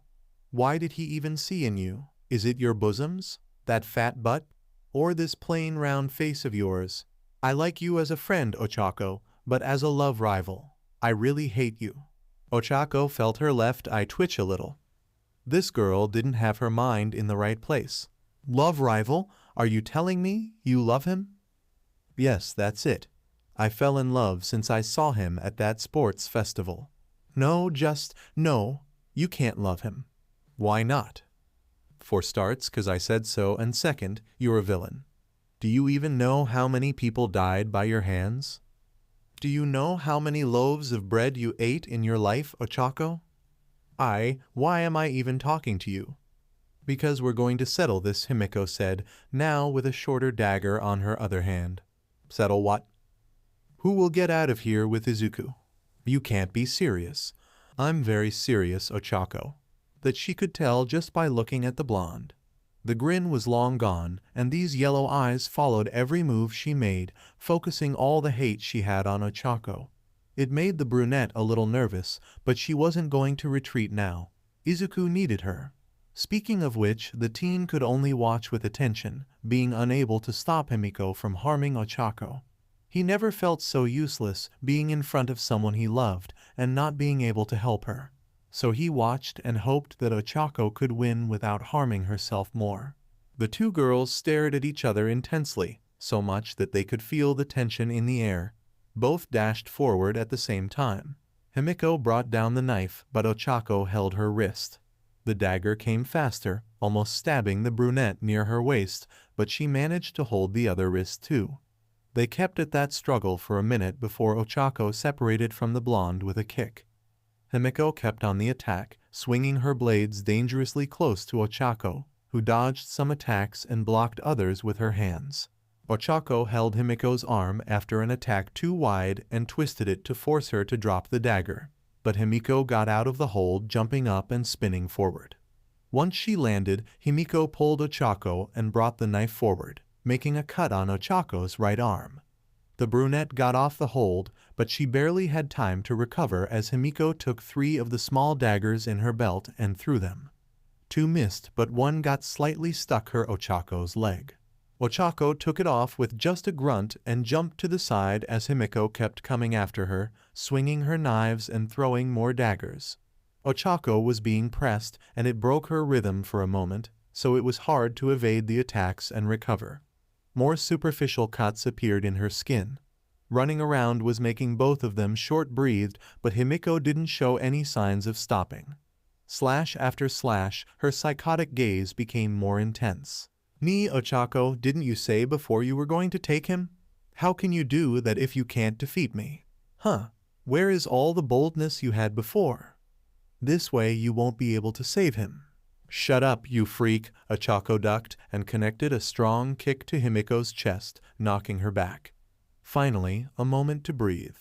Why did he even see in you? Is it your bosoms? That fat butt? Or this plain round face of yours? I like you as a friend, Ochaco, but as a love rival, I really hate you. Ochaco felt her left eye twitch a little. This girl didn't have her mind in the right place. Love rival? Are you telling me you love him? Yes, that's it. I fell in love since I saw him at that sports festival. No, you can't love him. Why not? For starts, 'cause I said so, and second, you're a villain. Do you even know how many people died by your hands? Do you know how many loaves of bread you ate in your life, Ochaco? Why am I even talking to you? Because we're going to settle this, Himiko said, now with a shorter dagger on her other hand. Settle what? Who will get out of here with Izuku? You can't be serious. I'm very serious, Ochaco. That she could tell just by looking at the blonde. The grin was long gone, and these yellow eyes followed every move she made, focusing all the hate she had on Ochaco. It made the brunette a little nervous, but she wasn't going to retreat now. Izuku needed her. Speaking of which, the teen could only watch with attention, being unable to stop Himiko from harming Ochaco. He never felt so useless being in front of someone he loved and not being able to help her. So he watched and hoped that Ochaco could win without harming herself more. The two girls stared at each other intensely, so much that they could feel the tension in the air. Both dashed forward at the same time. Himiko brought down the knife, but Ochaco held her wrist. The dagger came faster, almost stabbing the brunette near her waist, but she managed to hold the other wrist too. They kept at that struggle for a minute before Ochaco separated from the blonde with a kick. Himiko kept on the attack, swinging her blades dangerously close to Ochaco, who dodged some attacks and blocked others with her hands. Ochaco held Himiko's arm after an attack too wide and twisted it to force her to drop the dagger, but Himiko got out of the hold, jumping up and spinning forward. Once she landed, Himiko pulled Ochaco and brought the knife forward, making a cut on Ochaco's right arm. The brunette got off the hold, but she barely had time to recover as Himiko took 3 of the small daggers in her belt and threw them. 2 missed, but one got slightly stuck her Ochaco's leg. Ochaco took it off with just a grunt and jumped to the side as Himiko kept coming after her, swinging her knives and throwing more daggers. Ochaco was being pressed, and it broke her rhythm for a moment, so it was hard to evade the attacks and recover. More superficial cuts appeared in her skin. Running around was making both of them short-breathed, but Himiko didn't show any signs of stopping. Slash after slash, her psychotic gaze became more intense. "Ni, Ochaco, didn't you say before you were going to take him? How can you do that if you can't defeat me? Huh, where is all the boldness you had before? This way you won't be able to save him." "Shut up, you freak," Ochaco ducked and connected a strong kick to Himiko's chest, knocking her back. Finally, a moment to breathe.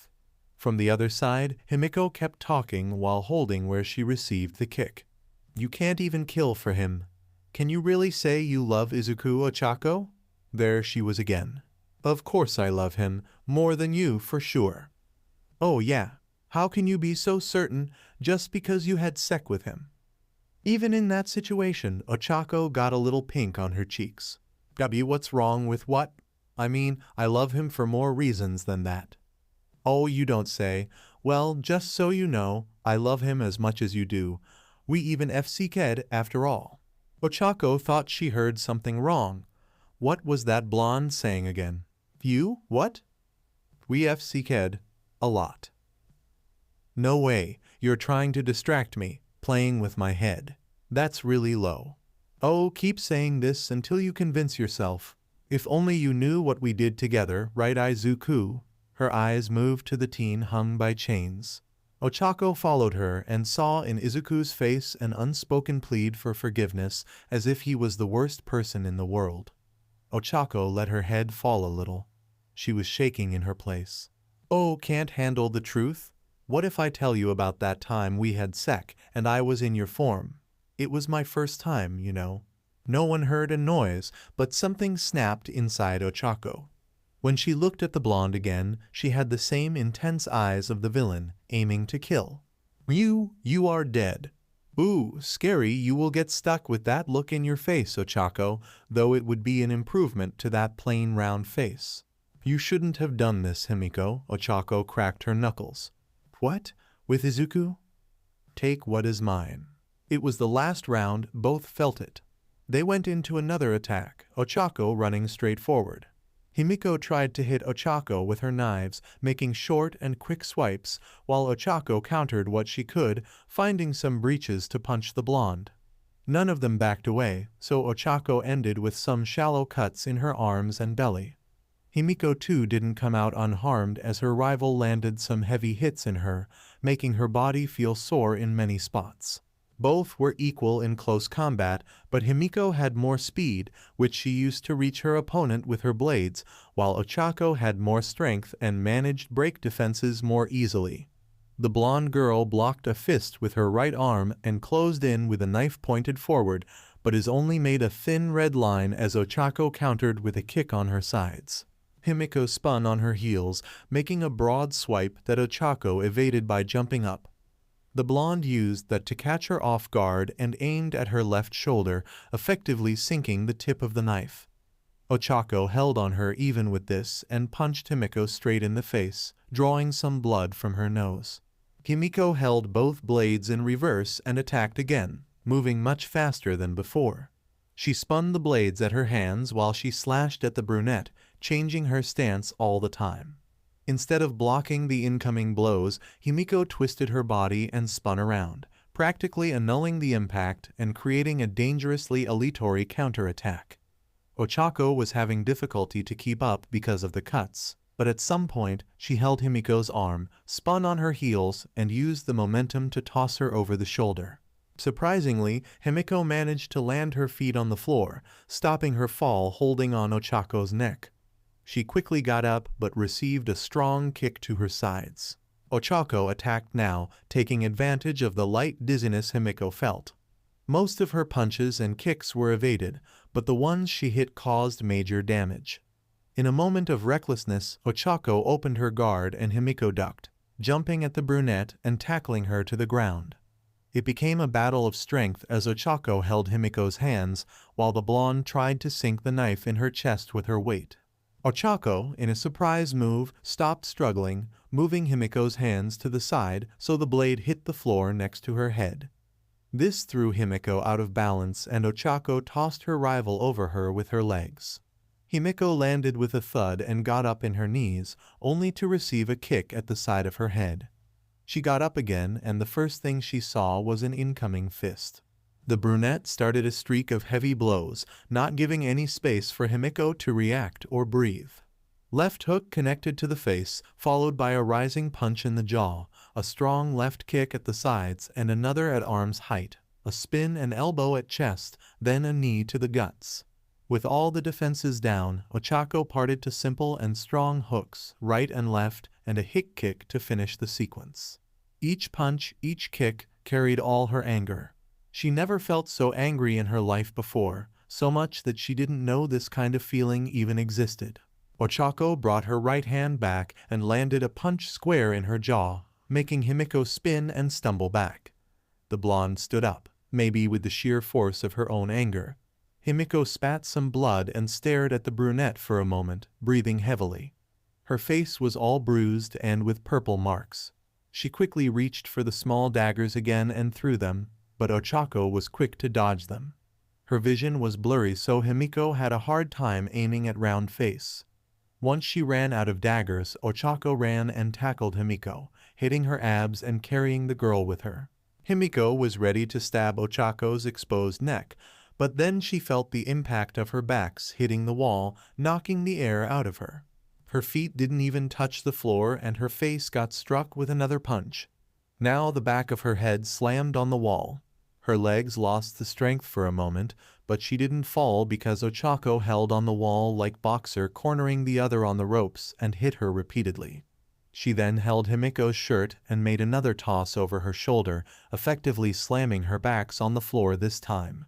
From the other side, Himiko kept talking while holding where she received the kick. "You can't even kill for him. Can you really say you love Izuku, Ochaco?" There she was again. "Of course I love him, more than you for sure." "Oh yeah, how can you be so certain just because you had sex with him?" Even in that situation, Ochaco got a little pink on her cheeks. "Dabi, what's wrong with what? I mean, I love him for more reasons than that." "Oh, you don't say. Well, just so you know, I love him as much as you do. We even FCK'd after all." Ochaco thought she heard something wrong. What was that blonde saying again? "You? What?" "We FCK'd a lot." "No way, you're trying to distract me, playing with my head. That's really low." "Oh, keep saying this until you convince yourself. If only you knew what we did together, right, Izuku?" Her eyes moved to the teen hung by chains. Ochaco followed her and saw in Izuku's face an unspoken plead for forgiveness, as if he was the worst person in the world. Ochaco let her head fall a little. She was shaking in her place. "Oh, can't handle the truth? What if I tell you about that time we had sec and I was in your form? It was my first time, you know." No one heard a noise, but something snapped inside Ochaco. When she looked at the blonde again, she had the same intense eyes of the villain, aiming to kill. You are dead." "Ooh, scary, you will get stuck with that look in your face, Ochaco, though it would be an improvement to that plain round face." "You shouldn't have done this, Himiko," Ochaco cracked her knuckles. "What? With Izuku? Take what is mine." It was the last round, both felt it. They went into another attack, Ochaco running straight forward. Himiko tried to hit Ochaco with her knives, making short and quick swipes, while Ochaco countered what she could, finding some breaches to punch the blonde. None of them backed away, so Ochaco ended with some shallow cuts in her arms and belly. Himiko too didn't come out unharmed as her rival landed some heavy hits in her, making her body feel sore in many spots. Both were equal in close combat, but Himiko had more speed, which she used to reach her opponent with her blades, while Ochaco had more strength and managed break defenses more easily. The blonde girl blocked a fist with her right arm and closed in with a knife pointed forward, but his only made a thin red line as Ochaco countered with a kick on her sides. Himiko spun on her heels, making a broad swipe that Ochaco evaded by jumping up. The blonde used that to catch her off guard and aimed at her left shoulder, effectively sinking the tip of the knife. Ochaco held on her even with this and punched Himiko straight in the face, drawing some blood from her nose. Himiko held both blades in reverse and attacked again, moving much faster than before. She spun the blades at her hands while she slashed at the brunette, changing her stance all the time. Instead of blocking the incoming blows, Himiko twisted her body and spun around, practically annulling the impact and creating a dangerously aleatory counterattack. Ochaco was having difficulty to keep up because of the cuts, but at some point she held Himiko's arm, spun on her heels, and used the momentum to toss her over the shoulder. Surprisingly, Himiko managed to land her feet on the floor, stopping her fall holding on Ochaco's neck. She quickly got up but received a strong kick to her sides. Ochaco attacked now, taking advantage of the light dizziness Himiko felt. Most of her punches and kicks were evaded, but the ones she hit caused major damage. In a moment of recklessness, Ochaco opened her guard and Himiko ducked, jumping at the brunette and tackling her to the ground. It became a battle of strength as Ochaco held Himiko's hands, while the blonde tried to sink the knife in her chest with her weight. Ochaco, in a surprise move, stopped struggling, moving Himiko's hands to the side so the blade hit the floor next to her head. This threw Himiko out of balance and Ochaco tossed her rival over her with her legs. Himiko landed with a thud and got up in her knees, only to receive a kick at the side of her head. She got up again and the first thing she saw was an incoming fist. The brunette started a streak of heavy blows, not giving any space for Himiko to react or breathe. Left hook connected to the face, followed by a rising punch in the jaw, a strong left kick at the sides and another at arm's height, a spin and elbow at chest, then a knee to the guts. With all the defenses down, Ochaco parted to simple and strong hooks, right and left, and a hick kick to finish the sequence. Each punch, each kick, carried all her anger. She never felt so angry in her life before, so much that she didn't know this kind of feeling even existed. Ochaco brought her right hand back and landed a punch square in her jaw, making Himiko spin and stumble back. The blonde stood up, maybe with the sheer force of her own anger. Himiko spat some blood and stared at the brunette for a moment, breathing heavily. Her face was all bruised and with purple marks. She quickly reached for the small daggers again and threw them, but Ochaco was quick to dodge them. Her vision was blurry, so Himiko had a hard time aiming at round face. Once she ran out of daggers, Ochaco ran and tackled Himiko, hitting her abs and carrying the girl with her. Himiko was ready to stab Ochaco's exposed neck, but then she felt the impact of her backs hitting the wall, knocking the air out of her. Her feet didn't even touch the floor and her face got struck with another punch. Now the back of her head slammed on the wall. Her legs lost the strength for a moment, but she didn't fall because Ochaco held on the wall like boxer cornering the other on the ropes and hit her repeatedly. She then held Himiko's shirt and made another toss over her shoulder, effectively slamming her backs on the floor this time.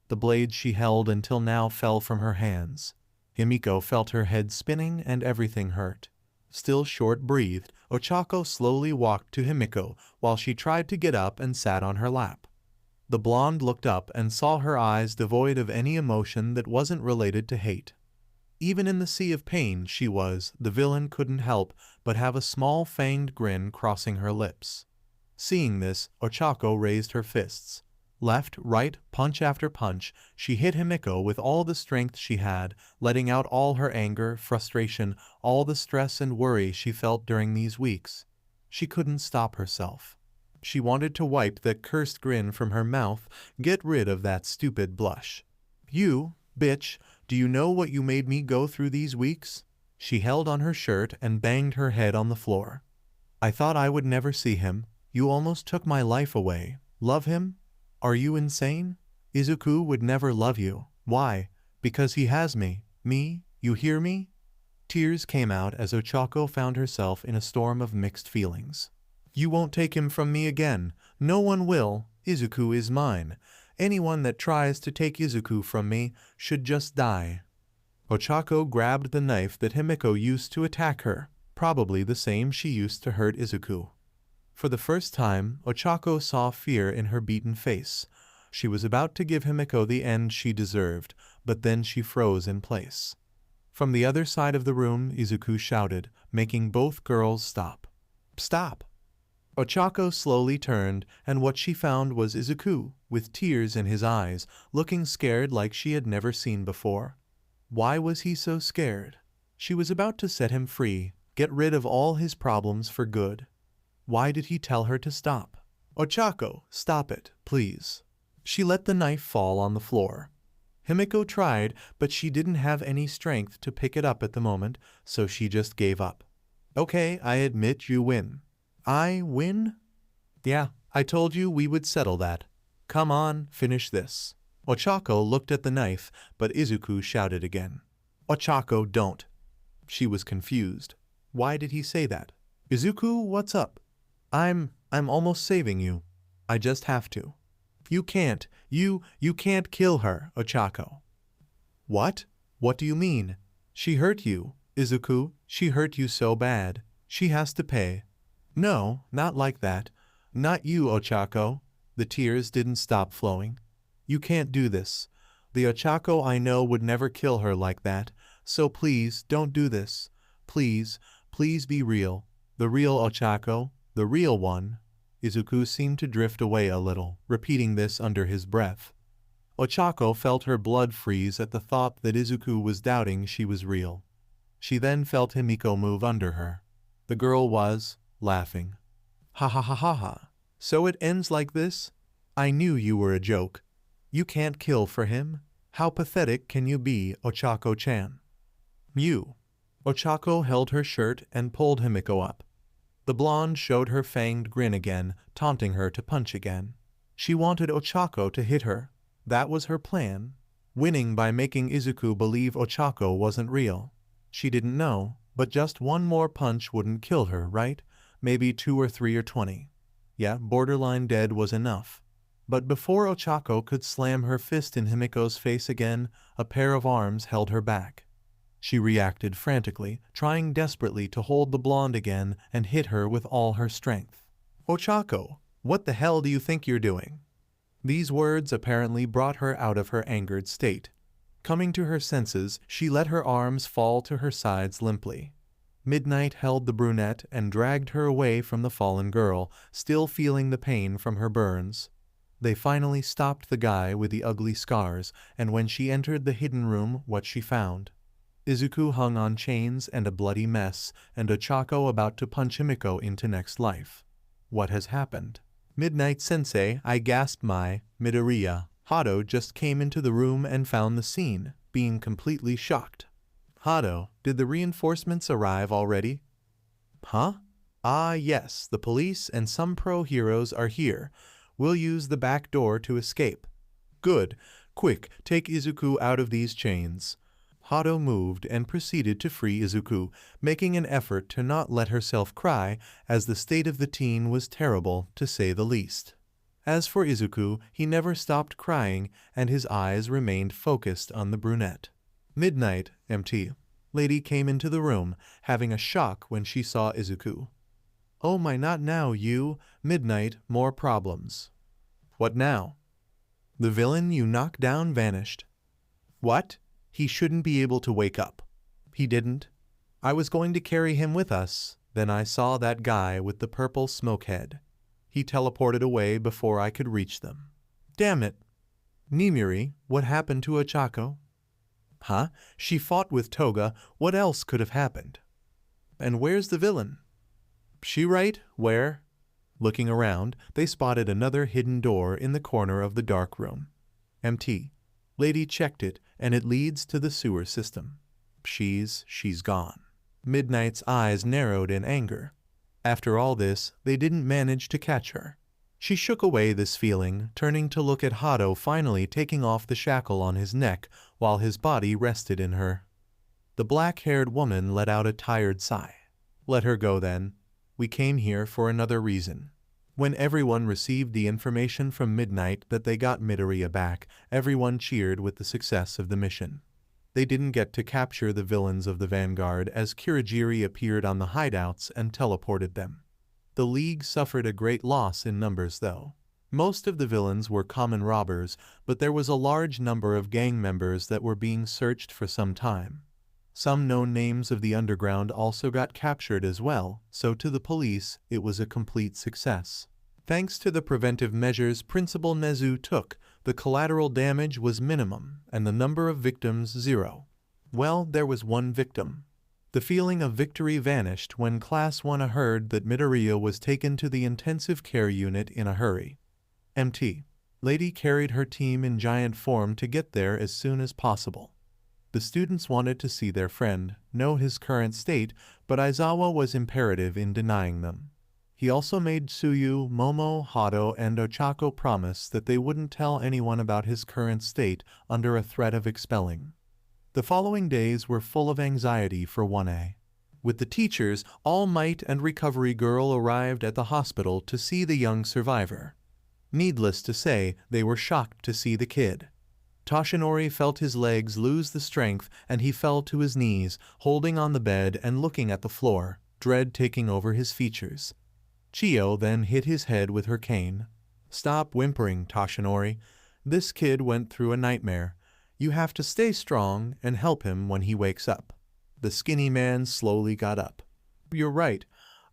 The blades she held until now fell from her hands. Himiko felt her head spinning and everything hurt. Still short-breathed, Ochaco slowly walked to Himiko while she tried to get up and sat on her lap. The blonde looked up and saw her eyes devoid of any emotion that wasn't related to hate. Even in the sea of pain the villain couldn't help but have a small fanged grin crossing her lips. Seeing this, Ochaco raised her fists. Left, right, punch after punch, she hit Himiko with all the strength she had, letting out all her anger, frustration, all the stress and worry she felt during these weeks. She couldn't stop herself. She wanted to wipe that cursed grin from her mouth, get rid of that stupid blush. "You, bitch, do you know what you made me go through these weeks?" She held on her shirt and banged her head on the floor. "I thought I would never see him. You almost took my life away. Love him? Are you insane? Izuku would never love you. Why? Because he has me. Me? You hear me?" Tears came out as Ochaco found herself in a storm of mixed feelings. "You won't take him from me again. No one will. Izuku is mine. Anyone that tries to take Izuku from me should just die." Ochaco grabbed the knife that Himiko used to attack her, probably the same she used to hurt Izuku. For the first time, Ochaco saw fear in her beaten face. She was about to give Himiko the end she deserved, but then she froze in place. From the other side of the room, Izuku shouted, making both girls stop. "Stop!" Ochaco slowly turned, and what she found was Izuku, with tears in his eyes, looking scared like she had never seen before. Why was he so scared? She was about to set him free, get rid of all his problems for good. Why did he tell her to stop? "Ochaco, stop it, please." She let the knife fall on the floor. Himiko tried, but she didn't have any strength to pick it up at the moment, so she just gave up. "Okay, I admit you win." "I win?" "Yeah, I told you we would settle that. Come on, finish this." Ochaco looked at the knife, but Izuku shouted again. "Ochaco, don't." She was confused. Why did he say that? "Izuku, what's up?" I'm almost saving you. I just have to." "You can't. You can't kill her, Ochaco." "What? What do you mean? She hurt you, Izuku. She hurt you so bad. She has to pay." "No, not like that. Not you, Ochaco." The tears didn't stop flowing. "You can't do this. The Ochaco I know would never kill her like that. So please, don't do this. Please, please be real. The real Ochaco. The real one." Izuku seemed to drift away a little, repeating this under his breath. Ochaco felt her blood freeze at the thought that Izuku was doubting she was real. She then felt Himiko move under her. The girl was laughing. "Ha ha ha ha ha. So it ends like this? I knew you were a joke. You can't kill for him? How pathetic can you be, Ochaco-chan?" "You." Ochaco held her shirt and pulled Himiko up. The blonde showed her fanged grin again, taunting her to punch again. She wanted Ochaco to hit her. That was her plan. Winning by making Izuku believe Ochaco wasn't real. She didn't know, but just one more punch wouldn't kill her, right? Maybe 2 or 3 or 20. Yeah, borderline dead was enough. But before Ochaco could slam her fist in Himiko's face again, a pair of arms held her back. She reacted frantically, trying desperately to hold the blonde again and hit her with all her strength. "Ochaco, what the hell do you think you're doing?" These words apparently brought her out of her angered state. Coming to her senses, she let her arms fall to her sides limply. Midnight held the brunette and dragged her away from the fallen girl, still feeling the pain from her burns. They finally stopped the guy with the ugly scars, and when she entered the hidden room, what she found. Izuku hung on chains and a bloody mess, and Ochaco about to punch Himiko into next life. What has happened? "Midnight-sensei," I gasped. My Midoriya Hado just came into the room and found the scene, being completely shocked. "Hado, did the reinforcements arrive already?" "Huh?" Ah yes, the police and some pro-heroes are here. We'll use the back door to escape. Good. Quick, take Izuku out of these chains. Hado moved and proceeded to free Izuku, making an effort to not let herself cry, as the state of the teen was terrible, to say the least. As for Izuku, he never stopped crying, and his eyes remained focused on the brunette. Midnight, MT. Lady came into the room, having a shock when she saw Izuku. Oh my, not now, you. Midnight, more problems. What now? The villain you knocked down vanished. What? He shouldn't be able to wake up. He didn't. I was going to carry him with us, then I saw that guy with the purple smoke head. He teleported away before I could reach them. Damn it. Nimiri, what happened to Ochaco? Huh? She fought with Toga. What else could have happened? And where's the villain? She right? Where? Looking around, they spotted another hidden door in the corner of the dark room. MT. Lady checked it, and it leads to the sewer system. She's gone. Midnight's eyes narrowed in anger. After all this, they didn't manage to catch her. She shook away this feeling, turning to look at Hado finally taking off the shackle on his neck while his body rested in her. The black-haired woman let out a tired sigh. Let her go then. We came here for another reason. When everyone received the information from Midnight that they got Midoriya back, everyone cheered with the success of the mission. They didn't get to capture the villains of the Vanguard as Kirigiri appeared on the hideouts and teleported them. The League suffered a great loss in numbers though. Most of the villains were common robbers, but there was a large number of gang members that were being searched for some time. Some known names of the underground also got captured as well, so to the police it was a complete success. Thanks to the preventive measures Principal Nezu took, the collateral damage was minimum and the number of victims 0. Well, there was one victim. The feeling of victory vanished when Class 1 heard that Midoriya was taken to the intensive care unit in a hurry. MT. Lady carried her team in giant form to get there as soon as possible. The students wanted to see their friend, know his current state, but Aizawa was imperative in denying them. He also made Tsuyu, Momo, Hado, and Ochaco promise that they wouldn't tell anyone about his current state under a threat of expelling. The following days were full of anxiety for 1A. With the teachers, All Might and Recovery Girl arrived at the hospital to see the young survivor. Needless to say, they were shocked to see the kid. Toshinori felt his legs lose the strength and he fell to his knees, holding on the bed and looking at the floor, dread taking over his features. Chiyo then hit his head with her cane. Stop whimpering, Toshinori. This kid went through a nightmare. You have to stay strong and help him when he wakes up. The skinny man slowly got up. You're right.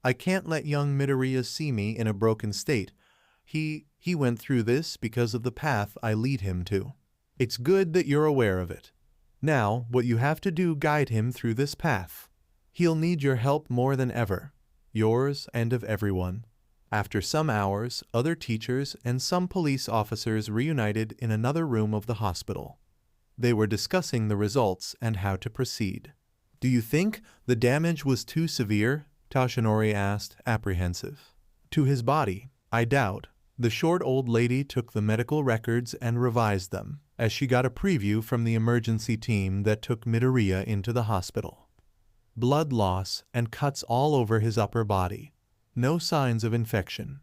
I can't let young Midoriya see me in a broken state. He went through this because of the path I lead him to. It's good that you're aware of it. Now, what you have to do guide him through this path. He'll need your help more than ever. Yours and of everyone. After some hours, other teachers and some police officers reunited in another room of the hospital. They were discussing the results and how to proceed. Do you think the damage was too severe? Toshinori asked, apprehensive. To his body, I doubt. The short old lady took the medical records and revised them, as she got a preview from the emergency team that took Midoriya into the hospital. Blood loss and cuts all over his upper body. No signs of infection.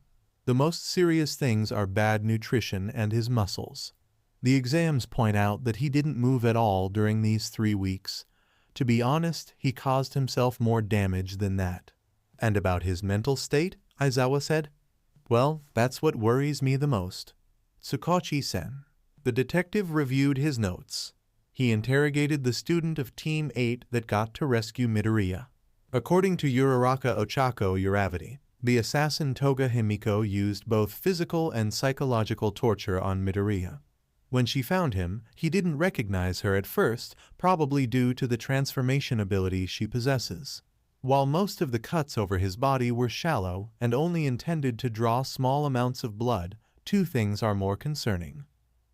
The most serious things are bad nutrition and his muscles. The exams point out that he didn't move at all during these 3 weeks. To be honest, he caused himself more damage than that. And about his mental state, Aizawa said, well, that's what worries me the most. Tsukochi-sen. The detective reviewed his notes. He interrogated the student of Team 8 that got to rescue Midoriya. According to Uraraka Ochako Uravity, the assassin Toga Himiko used both physical and psychological torture on Midoriya. When she found him, he didn't recognize her at first, probably due to the transformation ability she possesses. While most of the cuts over his body were shallow and only intended to draw small amounts of blood, 2 things are more concerning.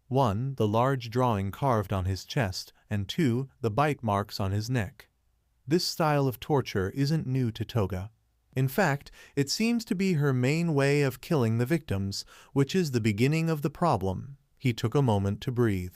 1, the large drawing carved on his chest, and 2, the bite marks on his neck. This style of torture isn't new to Toga. In fact, it seems to be her main way of killing the victims, which is the beginning of the problem. He took a moment to breathe.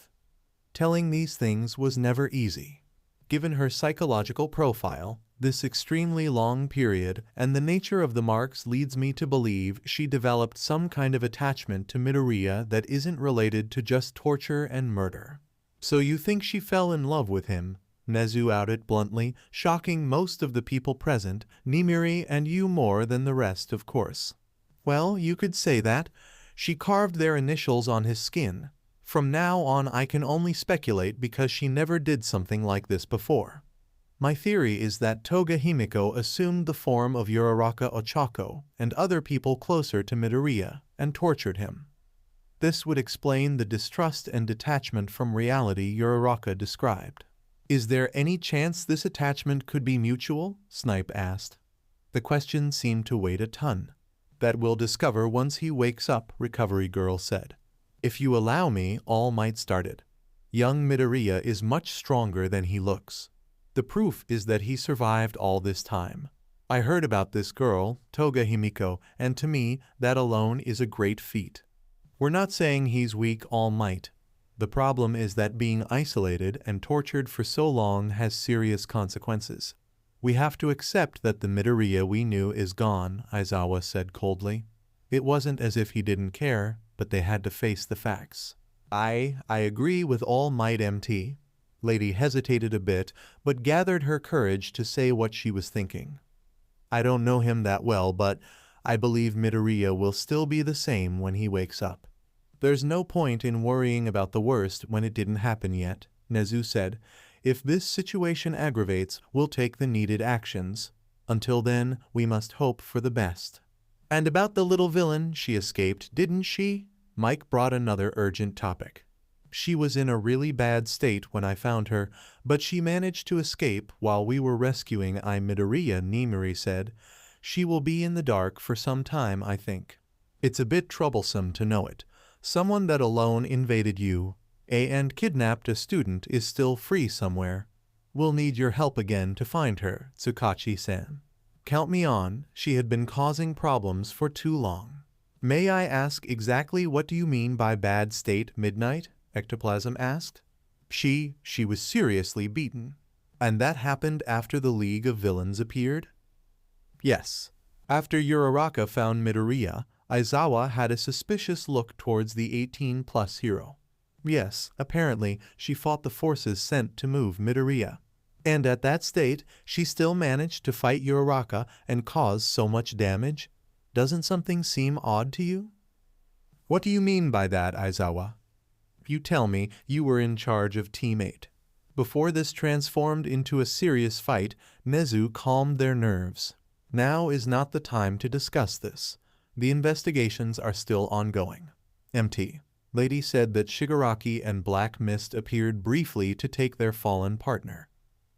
Telling these things was never easy. Given her psychological profile, this extremely long period, and the nature of the marks leads me to believe she developed some kind of attachment to Midoriya that isn't related to just torture and murder. So you think she fell in love with him? Nezu outed bluntly, shocking most of the people present, Nimiri and you more than the rest, of course. Well, you could say that. She carved their initials on his skin. From now on I can only speculate because she never did something like this before. My theory is that Toga Himiko assumed the form of Uraraka Ochako and other people closer to Midoriya and tortured him. This would explain the distrust and detachment from reality Uraraka described. Is there any chance this attachment could be mutual? Snipe asked. The question seemed to weigh a ton. That we'll discover once he wakes up, Recovery Girl said. If you allow me, All Might started. Young Midoriya is much stronger than he looks. The proof is that he survived all this time. I heard about this girl, Toga Himiko, and to me, that alone is a great feat. We're not saying he's weak, All Might. The problem is that being isolated and tortured for so long has serious consequences. We have to accept that the Midoriya we knew is gone, Aizawa said coldly. It wasn't as if he didn't care, but they had to face the facts. I agree with All Might MT. Lady hesitated a bit, but gathered her courage to say what she was thinking. I don't know him that well, but I believe Midoriya will still be the same when he wakes up. There's no point in worrying about the worst when it didn't happen yet, Nezu said. If this situation aggravates, we'll take the needed actions. Until then, we must hope for the best. And about the little villain, she escaped, didn't she? Mike brought another urgent topic. She was in a really bad state when I found her, but she managed to escape while we were rescuing Midoriya, Nimiri said. She will be in the dark for some time, I think. It's a bit troublesome to know it. Someone that alone invaded you, and kidnapped a student is still free somewhere. We'll need your help again to find her, Tsukachi-san. Count me on, she had been causing problems for too long. May I ask exactly what do you mean by bad state, Midnight? Ectoplasm asked. She was seriously beaten. And that happened after the League of Villains appeared? Yes. After Uraraka found Midoriya, Aizawa had a suspicious look towards the 18-plus hero. Yes, apparently, she fought the forces sent to move Midoriya. And at that state, she still managed to fight Uraraka and cause so much damage? Doesn't something seem odd to you? What do you mean by that, Aizawa? You tell me you were in charge of Team 8. Before this transformed into a serious fight, Nezu calmed their nerves. Now is not the time to discuss this. The investigations are still ongoing. MT. Lady said that Shigaraki and Black Mist appeared briefly to take their fallen partner.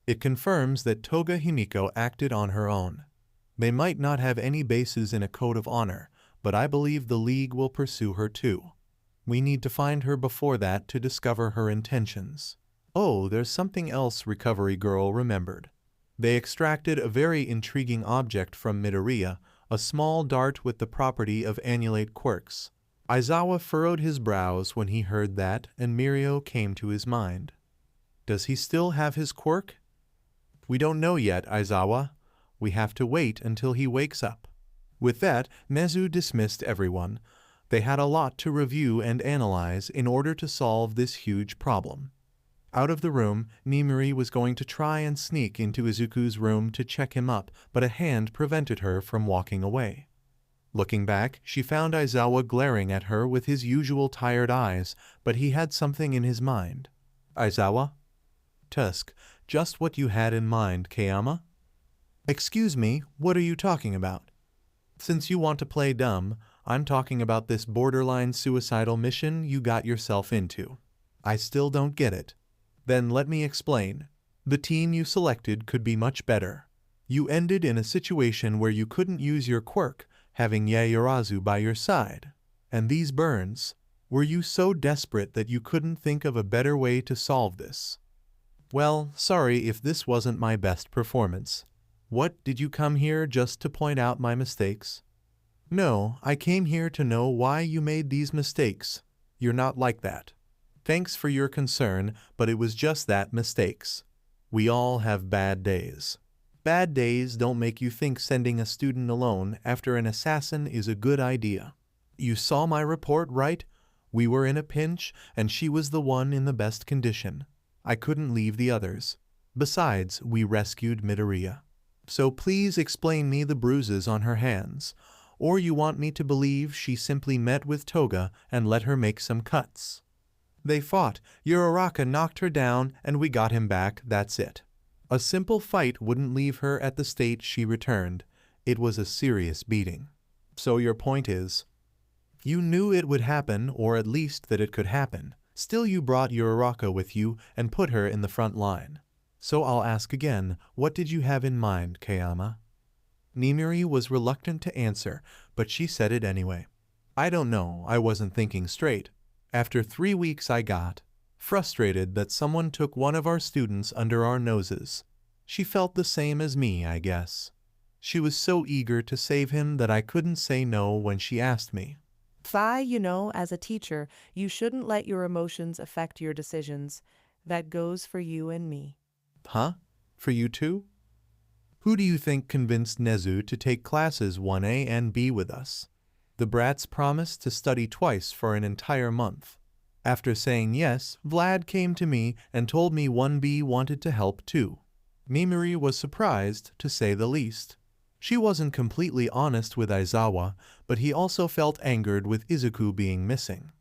It confirms that Toga Himiko acted on her own. They might not have any bases in a code of honor, but I believe the League will pursue her too. We need to find her before that to discover her intentions. Oh, there's something else Recovery Girl remembered. They extracted a very intriguing object from Midoriya, a small dart with the property of annulate quirks. Aizawa furrowed his brows when he heard that, and Mirio came to his mind. Does he still have his quirk? We don't know yet, Aizawa. We have to wait until he wakes up. With that, Nezu dismissed everyone. They had a lot to review and analyze in order to solve this huge problem. Out of the room, Nimiri was going to try and sneak into Izuku's room to check him up, but a hand prevented her from walking away. Looking back, she found Aizawa glaring at her with his usual tired eyes, but he had something in his mind. Aizawa? Tusk, just what you had in mind, Kayama? Excuse me, what are you talking about? Since you want to play dumb, I'm talking about this borderline suicidal mission you got yourself into. I still don't get it. Then let me explain. The team you selected could be much better. You ended in a situation where you couldn't use your quirk, having Yaoyorozu by your side. And these burns, were you so desperate that you couldn't think of a better way to solve this? Well, sorry if this wasn't my best performance. What, did you come here just to point out my mistakes? No, I came here to know why you made these mistakes. You're not like that. Thanks for your concern, but it was just that mistakes. We all have bad days. Bad days don't make you think sending a student alone after an assassin is a good idea. You saw my report, right? We were in a pinch, and she was the one in the best condition. I couldn't leave the others. Besides, we rescued Midoriya. So please explain me the bruises on her hands. Or you want me to believe she simply met with Toga and let her make some cuts. They fought, Uraraka knocked her down, and we got him back, that's it. A simple fight wouldn't leave her at the state she returned. It was a serious beating. So your point is, you knew it would happen, or at least that it could happen. Still you brought Uraraka with you and put her in the front line. So I'll ask again, what did you have in mind, Kayama? Nimiri was reluctant to answer, but she said it anyway. I don't know, I wasn't thinking straight. After 3 weeks I got frustrated that someone took one of our students under our noses. She felt the same as me, I guess. She was so eager to save him that I couldn't say no when she asked me. As a teacher, you shouldn't let your emotions affect your decisions. That goes for you and me. Huh? For you too? Who do you think convinced Nezu to take classes 1A and B with us? The brats promised to study twice for an entire month. After saying yes, Vlad came to me and told me 1B wanted to help too. Mimiri was surprised, to say the least. She wasn't completely honest with Aizawa, but he also felt angered with Izuku being missing.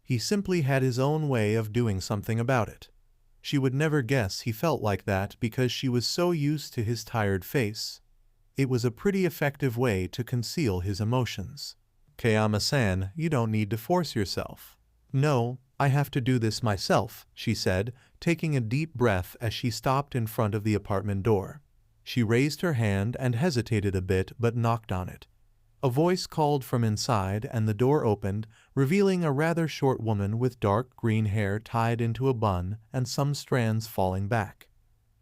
He simply had his own way of doing something about it. She would never guess he felt like that because she was so used to his tired face. It was a pretty effective way to conceal his emotions. Kayama-san, you don't need to force yourself. No, I have to do this myself, she said, taking a deep breath as she stopped in front of the apartment door. She raised her hand and hesitated a bit but knocked on it. A voice called from inside and the door opened, revealing a rather short woman with dark green hair tied into a bun and some strands falling back.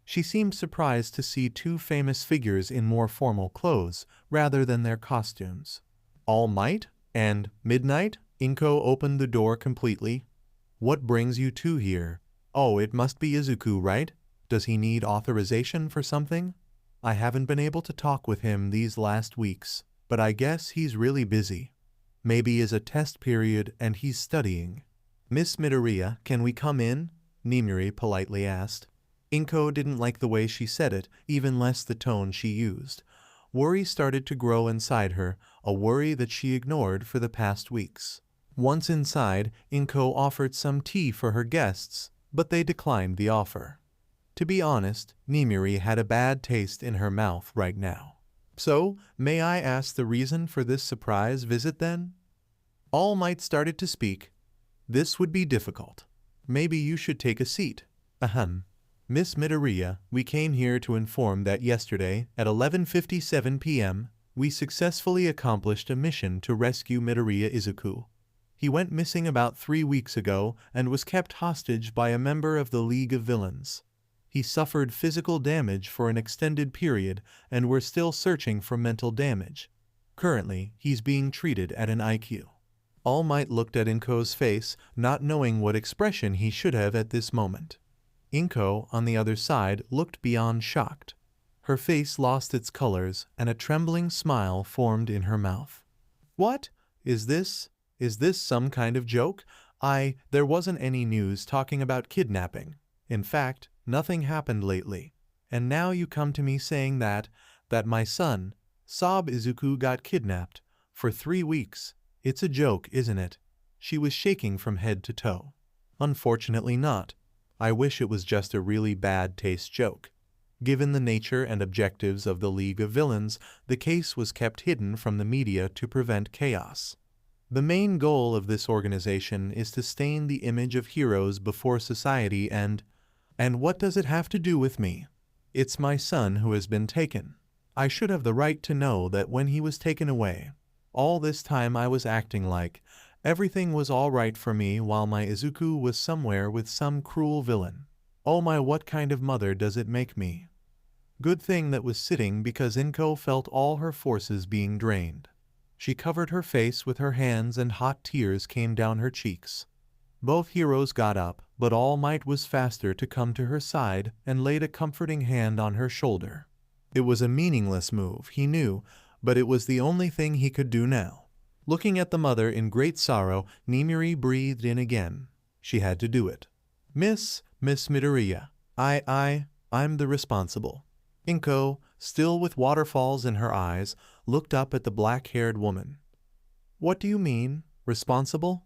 She seemed surprised to see two famous figures in more formal clothes rather than their costumes. All Might and Midnight? Inko opened the door completely. What brings you two here? Oh, it must be Izuku, right? Does he need authorization for something? I haven't been able to talk with him these last weeks, but I guess he's really busy. Maybe it's a test period and he's studying. Miss Midoriya, can we come in? Nimiri politely asked. Inko didn't like the way she said it, even less the tone she used. Worry started to grow inside her, a worry that she ignored for the past weeks. Once inside, Inko offered some tea for her guests, but they declined the offer. To be honest, Nimiri had a bad taste in her mouth right now. So, may I ask the reason for this surprise visit then? All Might started to speak. This would be difficult. Maybe you should take a seat. Ahem. Miss Midoriya, we came here to inform that yesterday, at 11:57 p.m., we successfully accomplished a mission to rescue Midoriya Izuku. He went missing about 3 weeks ago and was kept hostage by a member of the League of Villains. He suffered physical damage for an extended period and we're still searching for mental damage. Currently, he's being treated at an IQ. All Might looked at Inko's face, not knowing what expression he should have at this moment. Inko, on the other side, looked beyond shocked. Her face lost its colors, and a trembling smile formed in her mouth. What? Is this some kind of joke? There wasn't any news talking about kidnapping. In fact, nothing happened lately. And now you come to me saying that my son, Sob Izuku, got kidnapped for 3 weeks. It's a joke, isn't it? She was shaking from head to toe. Unfortunately not. I wish it was just a really bad taste joke. Given the nature and objectives of the League of Villains, the case was kept hidden from the media to prevent chaos. The main goal of this organization is to stain the image of heroes before society and what does it have to do with me? It's my son who has been taken. I should have the right to know that when he was taken away. All this time I was acting like everything was all right for me while my Izuku was somewhere with some cruel villain. Oh my, what kind of mother does it make me? Good thing that was sitting because Inko felt all her forces being drained. She covered her face with her hands and hot tears came down her cheeks. Both heroes got up, but All Might was faster to come to her side and laid a comforting hand on her shoulder. It was a meaningless move, he knew, but it was the only thing he could do now. Looking at the mother in great sorrow, Nimiri breathed in again. She had to do it. Miss Midoriya, I'm the responsible. Inko, still with waterfalls in her eyes, looked up at the black-haired woman. What do you mean, responsible?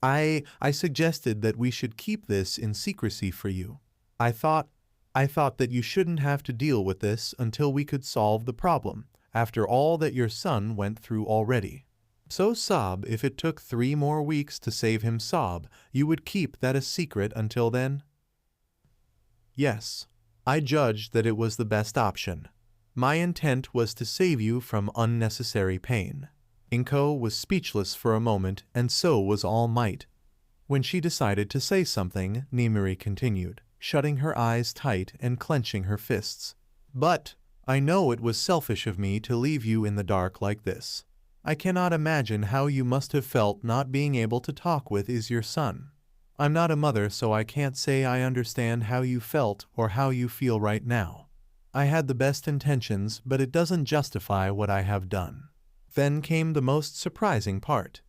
I suggested that we should keep this in secrecy for you. I thought that you shouldn't have to deal with this until we could solve the problem, after all that your son went through already. So Sob, if it took 3 more weeks to save him Sob, you would keep that a secret until then? Yes, I judged that it was the best option. My intent was to save you from unnecessary pain. Inko was speechless for a moment, and so was All Might. When she decided to say something, Nimiri continued, shutting her eyes tight and clenching her fists. But I know it was selfish of me to leave you in the dark like this. I cannot imagine how you must have felt not being able to talk with your son. I'm not a mother, so I can't say I understand how you felt or how you feel right now. I had the best intentions, but it doesn't justify what I have done. Then came the most surprising part.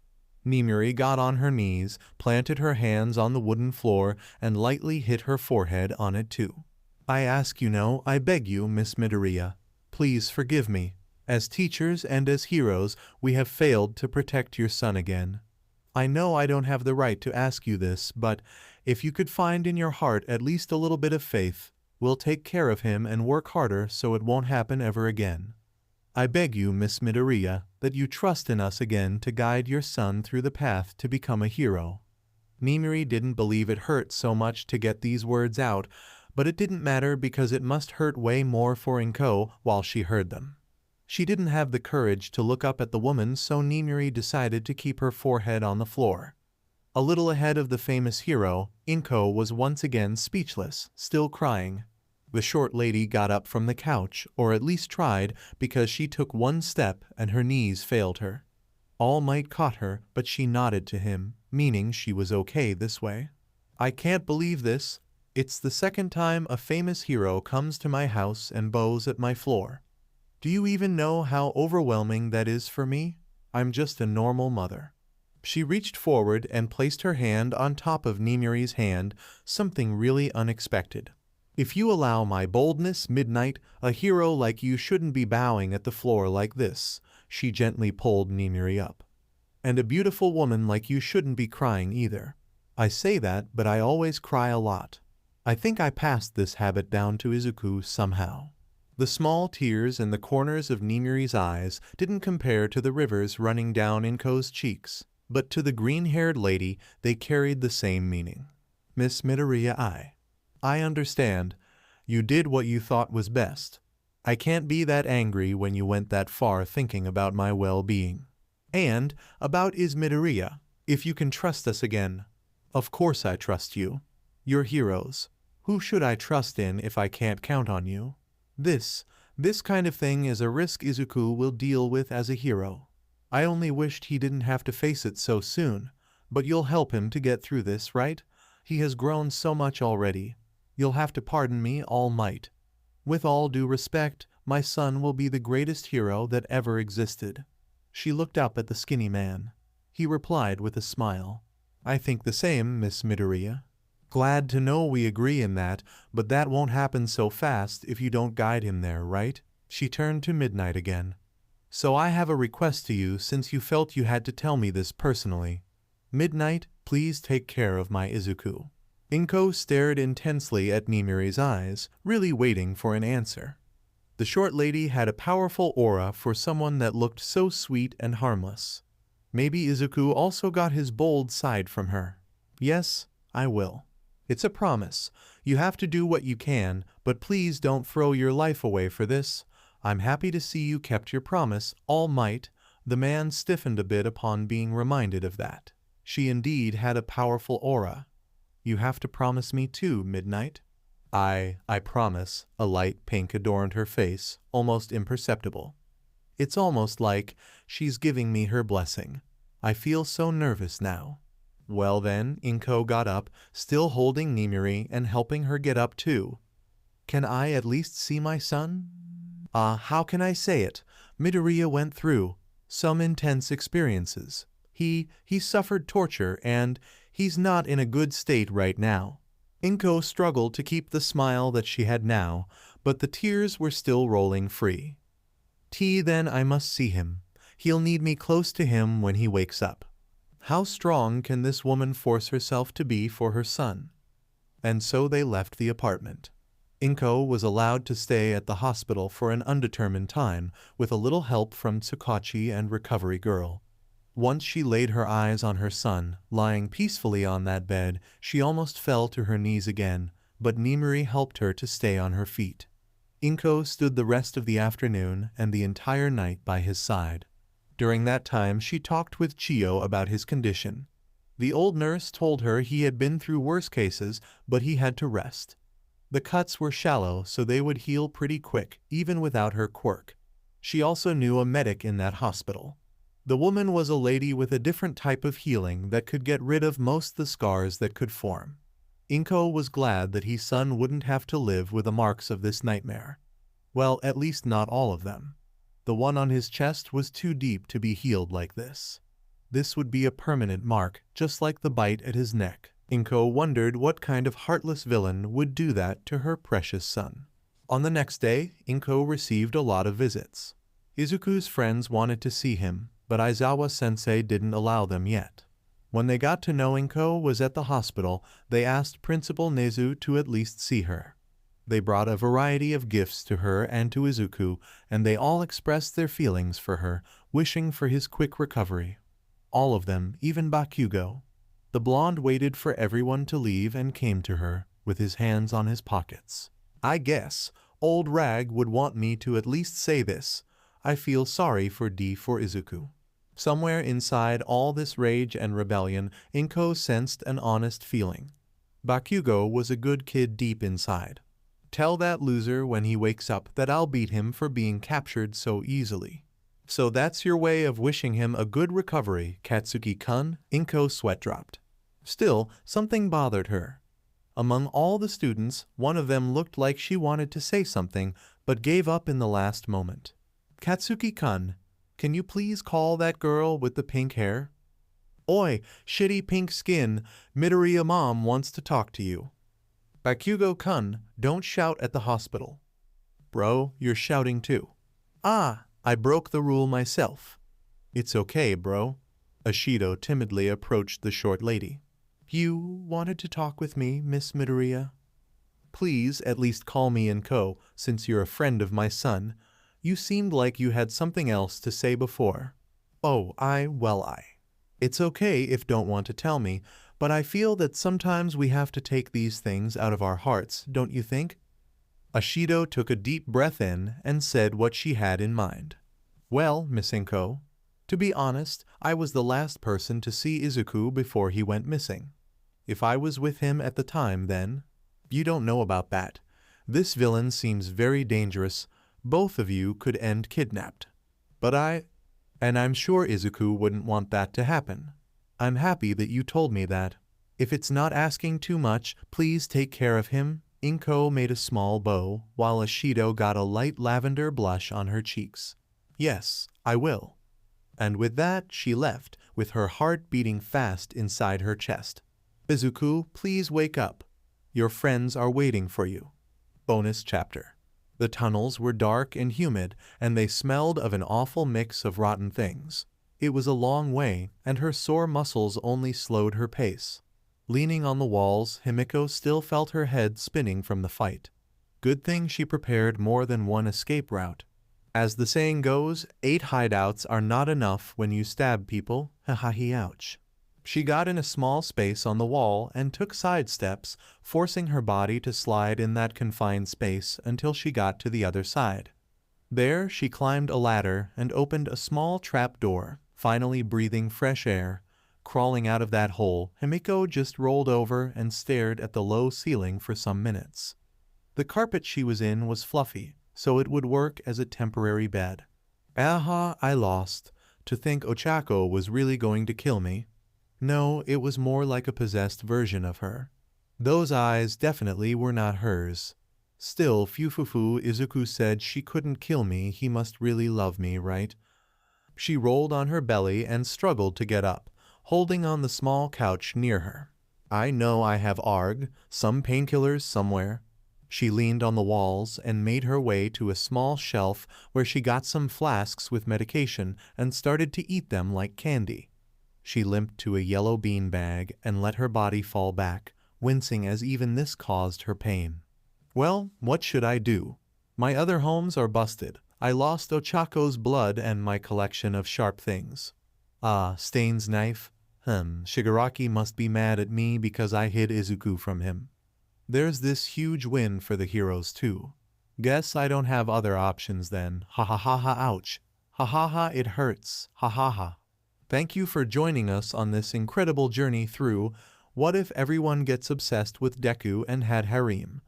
Nimiri got on her knees, planted her hands on the wooden floor, and lightly hit her forehead on it too. I ask you now, I beg you, Miss Midoriya, please forgive me. As teachers and as heroes, we have failed to protect your son again. I know I don't have the right to ask you this, but if you could find in your heart at least a little bit of faith, we'll take care of him and work harder so it won't happen ever again. I beg you, Miss Midoriya, that you trust in us again to guide your son through the path to become a hero. Nimiri didn't believe it hurt so much to get these words out, but it didn't matter because it must hurt way more for Inko while she heard them. She didn't have the courage to look up at the woman, so Nimiri decided to keep her forehead on the floor. A little ahead of the famous hero, Inko was once again speechless, still crying. The short lady got up from the couch, or at least tried, because she took one step and her knees failed her. All Might caught her, but she nodded to him, meaning she was okay this way. I can't believe this. It's the second time a famous hero comes to my house and bows at my floor. Do you even know how overwhelming that is for me? I'm just a normal mother. She reached forward and placed her hand on top of Nimiri's hand, something really unexpected. If you allow my boldness, Midnight, a hero like you shouldn't be bowing at the floor like this. She gently pulled Nimiri up. And a beautiful woman like you shouldn't be crying either. I say that, but I always cry a lot. I think I passed this habit down to Izuku somehow. The small tears in the corners of Nimiri's eyes didn't compare to the rivers running down Inko's cheeks, but to the green-haired lady they carried the same meaning. Miss Midoriya, I understand. You did what you thought was best. I can't be that angry when you went that far thinking about my well-being. And about Midoriya, if you can trust us again. Of course I trust you. You're heroes. Who should I trust in if I can't count on you? This kind of thing is a risk Izuku will deal with as a hero. I only wished he didn't have to face it so soon, but you'll help him to get through this, right? He has grown so much already. You'll have to pardon me, All Might. With all due respect, my son will be the greatest hero that ever existed. She looked up at the skinny man. He replied with a smile. I think the same, Miss Midoriya. Glad to know we agree in that, but that won't happen so fast if you don't guide him there, right? She turned to Midnight again. So I have a request to you since you felt you had to tell me this personally. Midnight, please take care of my Izuku. Inko stared intensely at Nimiri's eyes, really waiting for an answer. The short lady had a powerful aura for someone that looked so sweet and harmless. Maybe Izuku also got his bold side from her. Yes, I will. It's a promise. You have to do what you can, but please don't throw your life away for this. I'm happy to see you kept your promise, All Might. The man stiffened a bit upon being reminded of that. She indeed had a powerful aura. You have to promise me too, Midnight. I promise, a light pink adorned her face, almost imperceptible. It's almost like she's giving me her blessing. I feel so nervous now. Well then, Inko got up, still holding Nimiri and helping her get up too. Can I at least see my son? How can I say it? Midoriya went through some intense experiences. He suffered torture and he's not in a good state right now. Inko struggled to keep the smile that she had now, but the tears were still rolling free. Then I must see him. He'll need me close to him when he wakes up. How strong can this woman force herself to be for her son? And so they left the apartment. Inko was allowed to stay at the hospital for an undetermined time, with a little help from Tsukachi and recovery girl. Once she laid her eyes on her son, lying peacefully on that bed, she almost fell to her knees again, but Nimiri helped her to stay on her feet. Inko stood the rest of the afternoon and the entire night by his side. During that time she talked with Chiyo about his condition. The old nurse told her he had been through worse cases, but he had to rest. The cuts were shallow, so they would heal pretty quick, even without her quirk. She also knew a medic in that hospital. The woman was a lady with a different type of healing that could get rid of most the scars that could form. Inko was glad that his son wouldn't have to live with the marks of this nightmare. Well, at least not all of them. The one on his chest was too deep to be healed like this. This would be a permanent mark, just like the bite at his neck. Inko wondered what kind of heartless villain would do that to her precious son. On the next day, Inko received a lot of visits. Izuku's friends wanted to see him, but Aizawa-sensei didn't allow them yet. When they got to know Inko was at the hospital, they asked Principal Nezu to at least see her. They brought a variety of gifts to her and to Izuku, and they all expressed their feelings for her, wishing for his quick recovery. All of them, even Bakugo. The blonde waited for everyone to leave and came to her, with his hands on his pockets. I guess old Rag would want me to at least say this. I feel sorry for Izuku. Somewhere inside all this rage and rebellion, Inko sensed an honest feeling. Bakugo was a good kid deep inside. Tell that loser when he wakes up that I'll beat him for being captured so easily. So that's your way of wishing him a good recovery, Katsuki-kun? Inko sweat dropped. Still, something bothered her. Among all the students, one of them looked like she wanted to say something, but gave up in the last moment. Katsuki-kun, can you please call that girl with the pink hair? Oi, shitty pink skin, Midoriya mom wants to talk to you. Bakugo-kun, don't shout at the hospital. Bro, you're shouting too. I broke the rule myself. It's okay, bro. Ashido timidly approached the short lady. You wanted to talk with me, Miss Midoriya? Please at least call me Inko, since you're a friend of my son. You seemed like you had something else to say before. Oh, It's okay if don't want to tell me, but I feel that sometimes we have to take these things out of our hearts, don't you think? Ashido took a deep breath in and said what she had in mind. Well, Miss Inko, to be honest, I was the last person to see Izuku before he went missing. If I was with him at the time then, you don't know about that. This villain seems very dangerous. Both of you could end kidnapped. But I'm sure Izuku wouldn't want that to happen. I'm happy that you told me that. If it's not asking too much, please take care of him. Inko made a small bow, while Ashido got a light lavender blush on her cheeks. Yes, I will. And with that, she left, with her heart beating fast inside her chest. Izuku, please wake up. Your friends are waiting for you. Bonus chapter. The tunnels were dark and humid, and they smelled of an awful mix of rotten things. It was a long way, and her sore muscles only slowed her pace. Leaning on the walls, Himiko still felt her head spinning from the fight. Good thing she prepared more than one escape route. As the saying goes, 8 hideouts are not enough when you stab people. Ouch. She got in a small space on the wall and took side steps, forcing her body to slide in that confined space until she got to the other side. There she climbed a ladder and opened a small trap door, finally breathing fresh air. Crawling out of that hole, Himiko just rolled over and stared at the low ceiling for some minutes. The carpet she was in was fluffy, so it would work as a temporary bed. Aha, I lost. To think Ochaco was really going to kill me. No, it was more like a possessed version of her. Those eyes definitely were not hers. Still, Fufufu Izuku said she couldn't kill me, he must really love me, right? She rolled on her belly and struggled to get up, holding on the small couch near her. I know I have some painkillers somewhere. She leaned on the walls and made her way to a small shelf where she got some flasks with medication and started to eat them like candy. She limped to a yellow bean bag and let her body fall back, wincing as even this caused her pain. Well, what should I do? My other homes are busted. I lost Ochaco's blood and my collection of sharp things. Stain's knife? Shigaraki must be mad at me because I hid Izuku from him. There's this huge win for the heroes too. Guess I don't have other options then. Ha ha ha ha, ouch. Ha ha ha, it hurts. Ha ha ha. Thank you for joining us on this incredible journey through What If Everyone Gets Obsessed with Deku and Had Harem.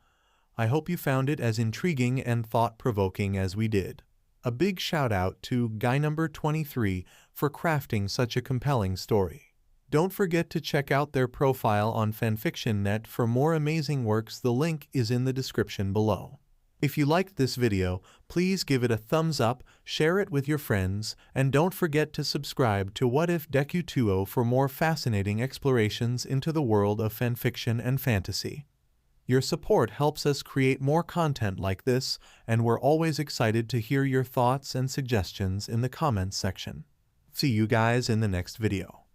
I hope you found it as intriguing and thought-provoking as we did. A big shout out to guy number 23 for crafting such a compelling story. Don't forget to check out their profile on FanfictionNet for more amazing works. The link is in the description below. If you liked this video, please give it a thumbs up, share it with your friends, and don't forget to subscribe to What If Deku 2 for more fascinating explorations into the world of fanfiction and fantasy. Your support helps us create more content like this, and we're always excited to hear your thoughts and suggestions in the comments section. See you guys in the next video.